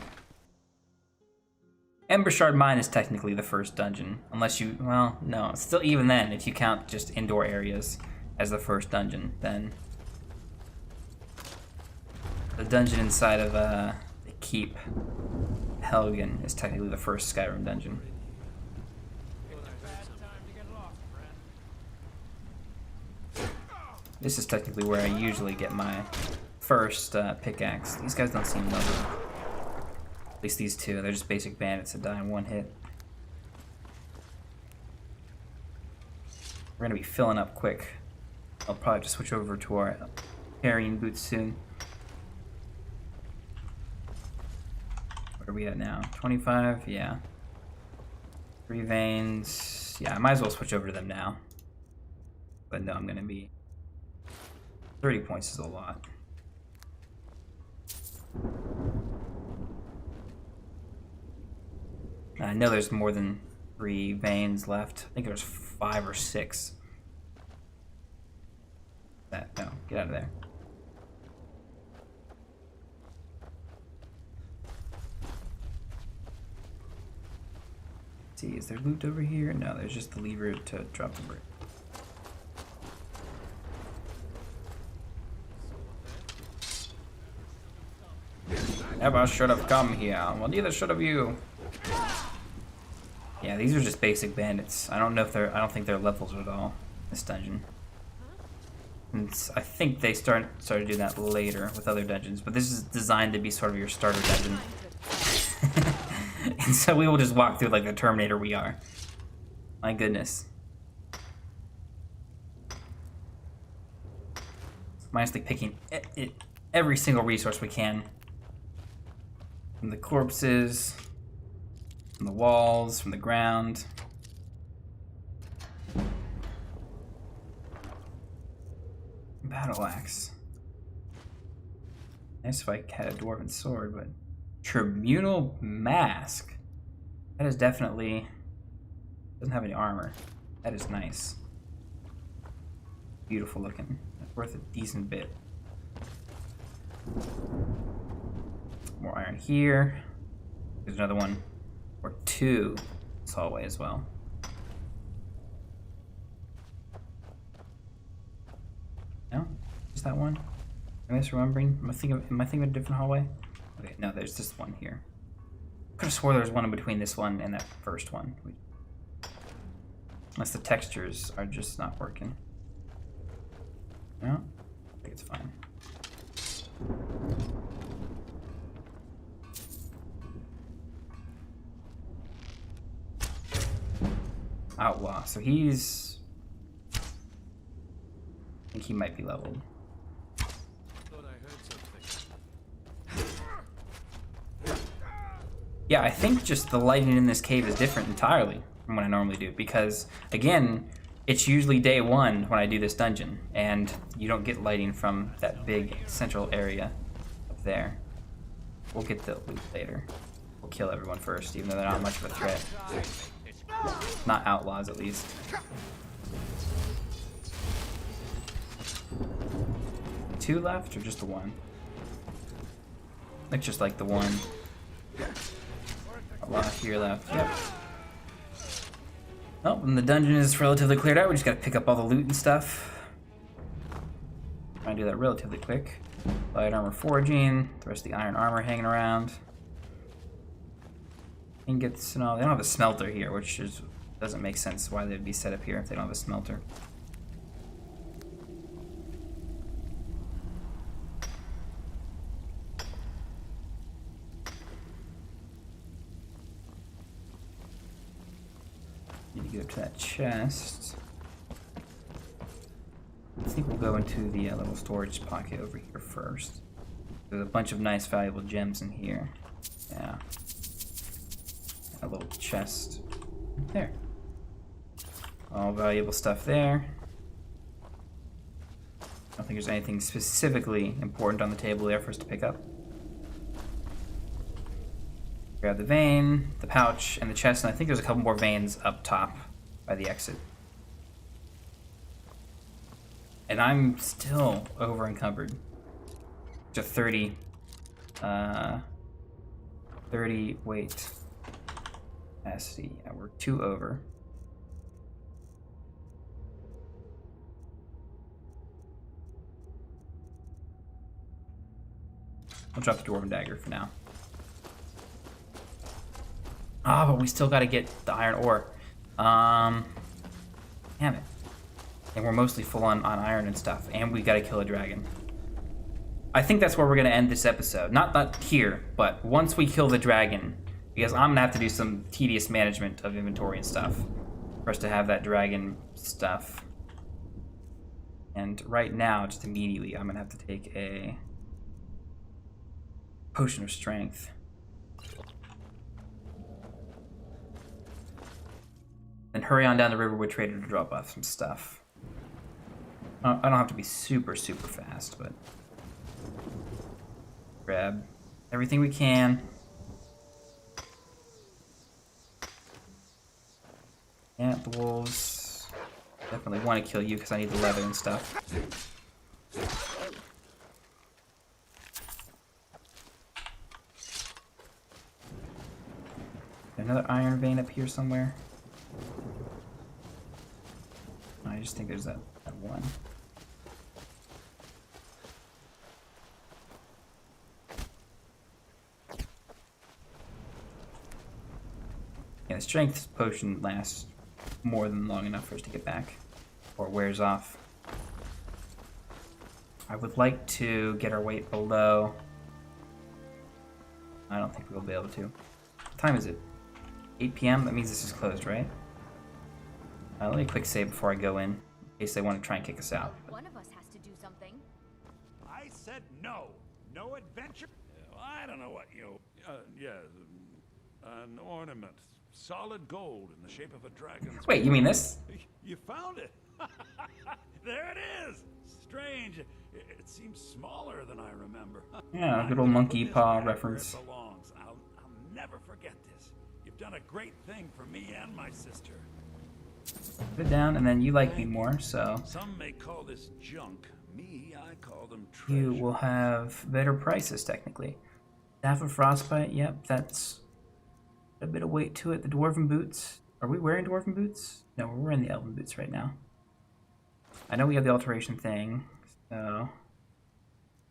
Ember Shard Mine is technically the first dungeon. Unless you... Well, no. Still, even then, if you count just indoor areas as the first dungeon, then... dungeon inside of the keep. Helgen is technically the first Skyrim dungeon. This is technically where I usually get my first pickaxe. These guys don't seem leveled. At least these two. They're just basic bandits that die in one hit. We're gonna be filling up quick. I'll probably just switch over to our carrying boots soon. Where are we at now? 25? Yeah. 3 veins. Yeah, I might as well switch over to them now. But no, I'm gonna be... 30 points is a lot. I know there's more than 3 veins left. I think there's 5 or 6. No, get out of there. Let's see, is there loot over here? No, there's just the lever to drop the brick. Never should have come here. Well, neither should have you. Yeah, these are just basic bandits. I don't know if they're. I don't think they're levels at all. This dungeon. I think they started doing that later with other dungeons, but this is designed to be sort of your starter dungeon. And so we will just walk through like the Terminator we are. My goodness. Mindlessly picking every single resource we can. From the corpses, from the walls, from the ground. Battle axe. Nice if I had a dwarven sword, but tribunal mask. That is definitely doesn't have any armor. That is nice. Beautiful looking. That's worth a decent bit. More iron here. There's another one or 2 this hallway as well. No? Just that one? Am I misremembering? Am I thinking of a different hallway? Okay, no, there's this one here. I could have swore there was one in between this one and that first one. Unless the textures are just not working. No? I think it's fine. Outlaw. So he's... I think he might be leveled. Yeah, I think just the lighting in this cave is different entirely from what I normally do, because, again, it's usually day 1 when I do this dungeon, and you don't get lighting from that big central area up there. We'll get the loot later. We'll kill everyone first, even though they're not much of a threat. Not outlaws, at least. Two left, or just the one? Looks just like the one. A lot here left. Yep. Oh, and the dungeon is relatively cleared out. We just gotta pick up all the loot and stuff. Try to do that relatively quick. Light armor forging. The rest of the iron armor hanging around. Ingots and all. They don't have a smelter here, which is doesn't make sense why they'd be set up here if they don't have a smelter. Need to get up to that chest. I think we'll go into the little storage pocket over here first. There's a bunch of nice valuable gems in here. Yeah. A little chest. There. All valuable stuff there. I don't think there's anything specifically important on the table there for us to pick up. Grab the vein, the pouch, and the chest, and I think there's a couple more veins up top by the exit. And I'm still over encumbered. To 30 weight capacity. Yeah, we're 2 over. We'll drop the Dwarven Dagger for now. Ah, but we still gotta get the iron ore. Damn it. And we're mostly full on iron and stuff, and we gotta kill a dragon. I think that's where we're gonna end this episode. Not here, but once we kill the dragon, because I'm gonna have to do some tedious management of inventory and stuff for us to have that dragon stuff. And right now, just immediately, I'm gonna have to take a potion of strength. And hurry on down the Riverwood Trader to drop off some stuff. I don't have to be super fast, but grab everything we can. Yeah, the wolves. Definitely want to kill you because I need the leather and stuff. Another iron vein up here somewhere. I just think there's that one. Yeah, the strength potion lasts more than long enough for us to get back, or wears off. I would like to get our weight below. I don't think we'll be able to. What time is it? 8 p.m.? That means this is closed, right? Let me quick save before I go in case they want to try and kick us out. One of us has to do something. I said no. No adventure. I don't know what you. An ornament. Solid gold in the shape of a dragon. Wait, you mean this? You found it. There it is. Strange. It seems smaller than I remember. Yeah, good old monkey paw reference. Where it belongs. I'll never forget this. You've done a great thing for me and my sister. Put it down, and then you like me more, so Some may call this junk. Me, I call them treasure. you will have better prices, technically. Staff of Frostbite, yep, that's a bit of weight to it. The Dwarven Boots. Are we wearing Dwarven Boots? No, we're wearing the Elven Boots right now. I know we have the alteration thing, so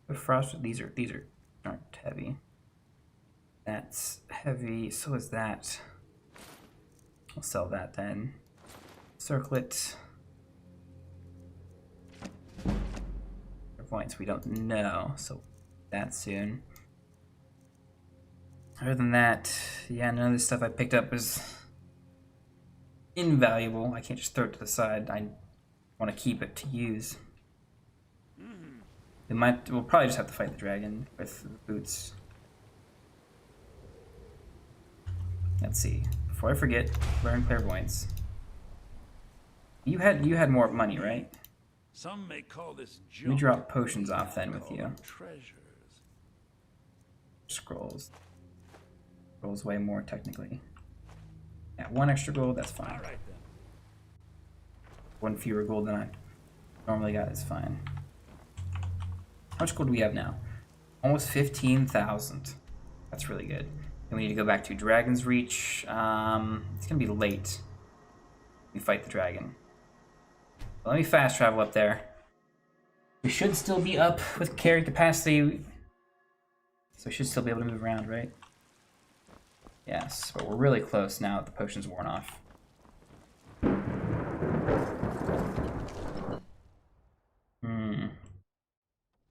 the frost. These aren't heavy. That's heavy. So is that. I'll sell that then. Circlet. Points we don't know, so that soon. Other than that, yeah, none of this stuff I picked up was invaluable. I can't just throw it to the side. I want to keep it to use. We'll probably just have to fight the dragon with the boots. Let's see. Before I forget, learn clairvoyance. You had more money, right? Some may call this junk. Let me drop potions off then with you. Treasures. Scrolls. Scrolls way more technically. Yeah, 1 extra gold, that's fine. All right then. 1 fewer gold than I normally got is fine. How much gold do we have now? Almost 15,000. That's really good. Then we need to go back to Dragon's Reach. It's gonna be late. We fight the dragon. But let me fast travel up there. We should still be up with carry capacity. So we should still be able to move around, right? Yes, but we're really close now that the potion's worn off. I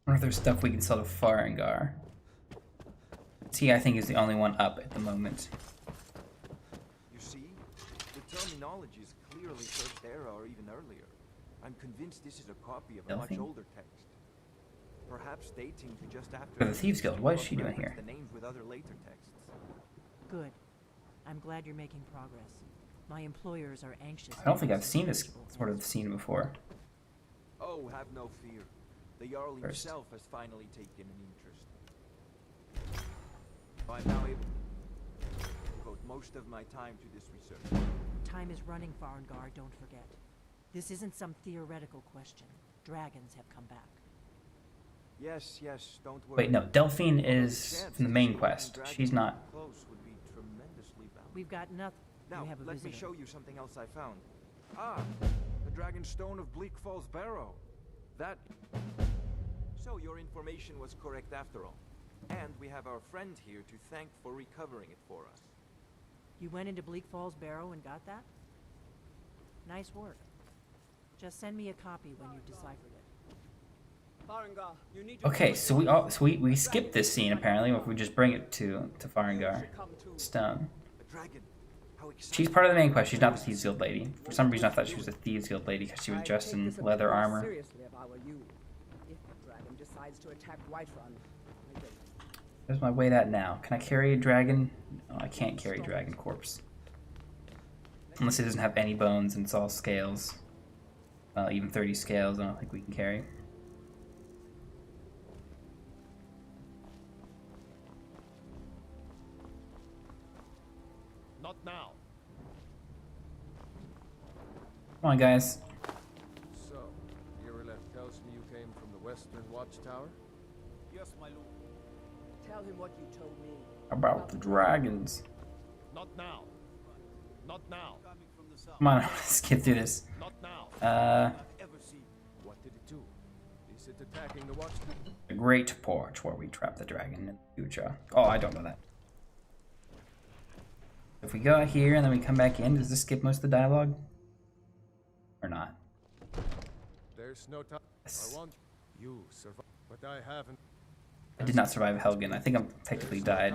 wonder if there's stuff we can sell to Farengar. He, I think, is the only one up at the moment. You see? The terminology is clearly First Era or even earlier. I'm convinced this is a copy of a much older text. Perhaps dating to just after For the Thieves Guild, what is she doing here? the names with other later texts. Good. I'm glad you're making progress. My employers are anxious. I don't think I've seen this sort of scene before. Oh, have no fear. The Jarl himself has finally taken an interest. I'm now able to devote most of my time to this research. Time is running, Farengar, don't forget. This isn't some theoretical question. Dragons have come back. Yes, don't worry. Wait, no, Delphine is from the main quest. She's not. We've got nothing. Now, let me show you something else I found. Ah, the Dragon Stone of Bleak Falls Barrow. That... So your information was correct after all. And we have our friend here to thank for recovering it for us. You went into Bleak Falls Barrow and got that? Nice work. Just send me a copy when you've deciphered it. Okay, so we skipped this scene apparently. If we just bring it to Farengar Stone. She's part of the main quest. She's not the Thieves Guild lady. For some reason, I thought she was a Thieves Guild lady because she was dressed in leather armor. Seriously, if I were you. If the dragon decides to attack Whiterun, I don't. Where's my weight at now? Can I carry a dragon? No, I can't carry a dragon corpse. Unless it doesn't have any bones and it's all scales. Well, even 30 scales, I don't think we can carry. Not now. Come on, guys. So, Irileth tells me you came from the Western Watchtower? Yes, my lord. Tell him what you told me. About the dragons. Not now. Not now. Come on, let's get through this. Not now. What did it do? Is it attacking the Watchtower? The Great Porch, where we trap the dragon in the future. Oh, I don't know that. If we go out here and then we come back in, does this skip most of the dialogue? Or not? There's no time. Yes. I want you survive, but I haven't. I did not survive Helgen. I think I'm technically died.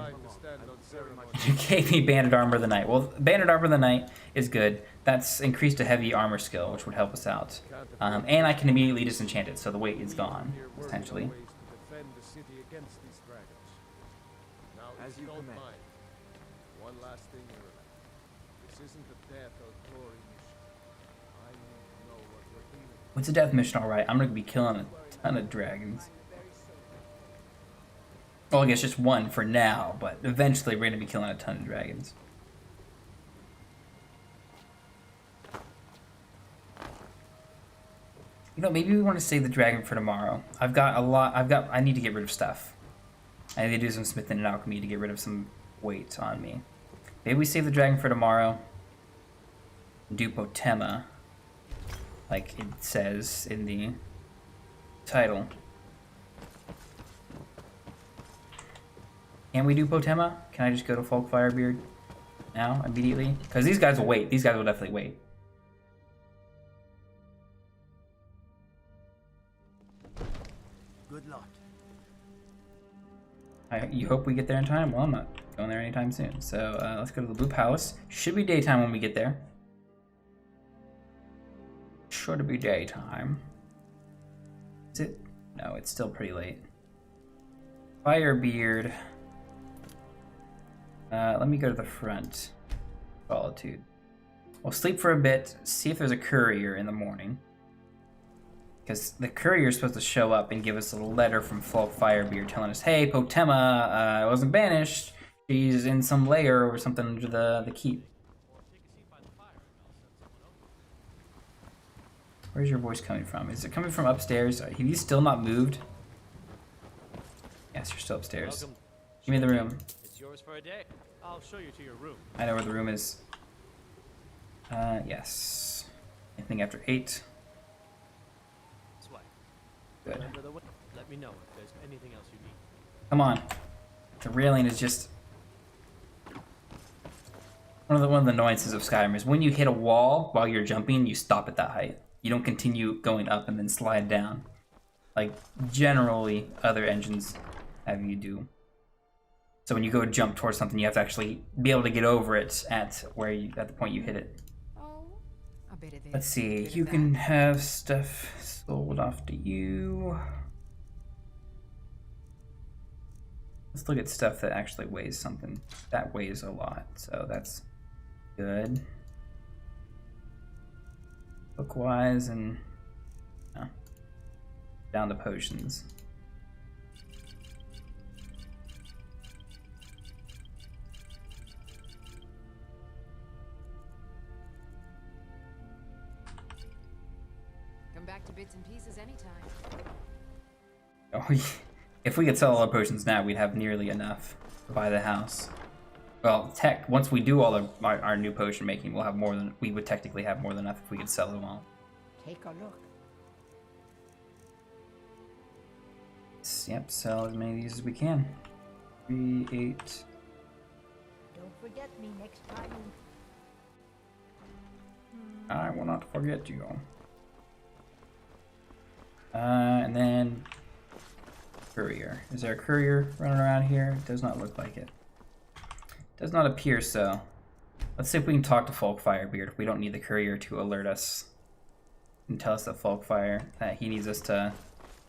You gave me Banded Armor of the Night. Well, Banded Armor of the Night is good. That's increased to heavy armor skill, which would help us out. And I can immediately disenchant it, so the weight is gone, essentially. As you command. One last thing, Irileth. This isn't a death or glory mission. I need to know what we're doing. What's a death mission, alright? I'm gonna be killing a ton of dragons. Well, I guess just one for now, but eventually we're gonna be killing a ton of dragons. You know, maybe we want to save the dragon for tomorrow. I need to get rid of stuff. I need to do some smithing and alchemy to get rid of some weight on me. Maybe we save the dragon for tomorrow. Do Potema, like it says in the title. Can we do Potema? Can I just go to Folk Firebeard now, immediately? Because these guys will wait. These guys will definitely wait. Good luck. You hope we get there in time? Well, I'm not going there anytime soon. So let's go to the Blue Palace. Should be daytime when we get there. Should be daytime. Is it? No, it's still pretty late. Firebeard. Let me go to the front. Solitude. We'll sleep for a bit, see if there's a courier in the morning. Because the courier is supposed to show up and give us a letter from Folk Firebeard telling us, hey, Potema wasn't banished. She's in some lair or something under the keep. Where's your voice coming from? Is it coming from upstairs? Have you still not moved? Yes, you're still upstairs. Welcome. Give me the room. It's yours for a day. I'll show you to your room. I know where the room is. Yes. Anything after 8? Swipe. Good. Remember the way. Let me know if there's anything else you need. Come on. The railing is just... One of the annoyances of Skyrim is when you hit a wall while you're jumping, you stop at that height. You don't continue going up and then slide down. Like, generally, other engines have you do. So when you go jump towards something, you have to actually be able to get over it at the point you hit it. A bit of this. Let's see. You can have stuff sold off to you. Let's look at stuff that actually weighs something. That weighs a lot, so that's good. Book-wise and down to potions. Come back to bits and pieces anytime. Oh, if we could sell all our potions now, we'd have nearly enough to buy the house. Well, once we do all of our new potion making, we'll have more than we would technically have more than enough if we could sell them all. Take a look. Yep, sell as many of these as we can. 3, 8. Don't forget me next time. I will not forget you. And then courier. Is there a courier running around here? Does not look like it. Does not appear so. Let's see if we can talk to Folkfirebeard. We don't need the courier to alert us and tell us that Folkfire, that he needs us to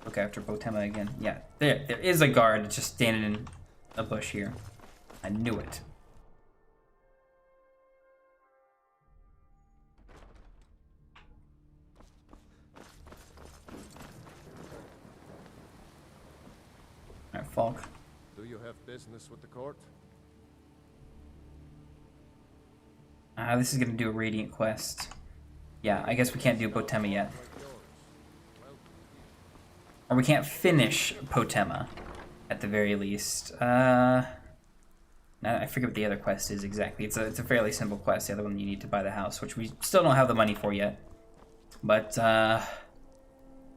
look after Potema again. Yeah, there is a guard just standing in a bush here. I knew it. Alright, Falk. Do you have business with the court? This is gonna do a Radiant quest. Yeah, I guess we can't do Potema yet. Or we can't finish Potema, at the very least. I forget what the other quest is exactly. It's a fairly simple quest, the other one you need to buy the house, which we still don't have the money for yet. But,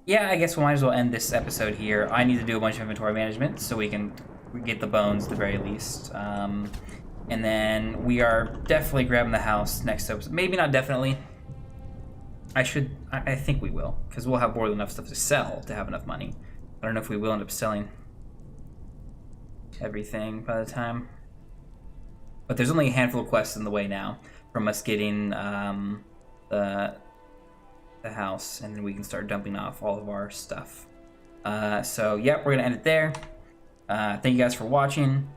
yeah, I guess we might as well end this episode here. I need to do a bunch of inventory management so we get the bones at the very least. And then we are definitely grabbing the house next episode. Maybe not definitely. I think we will, because we'll have more than enough stuff to sell to have enough money. I don't know if we will end up selling everything by the time. But there's only a handful of quests in the way now from us getting the house, and then we can start dumping off all of our stuff. So, yeah, we're going to end it there. Thank you guys for watching.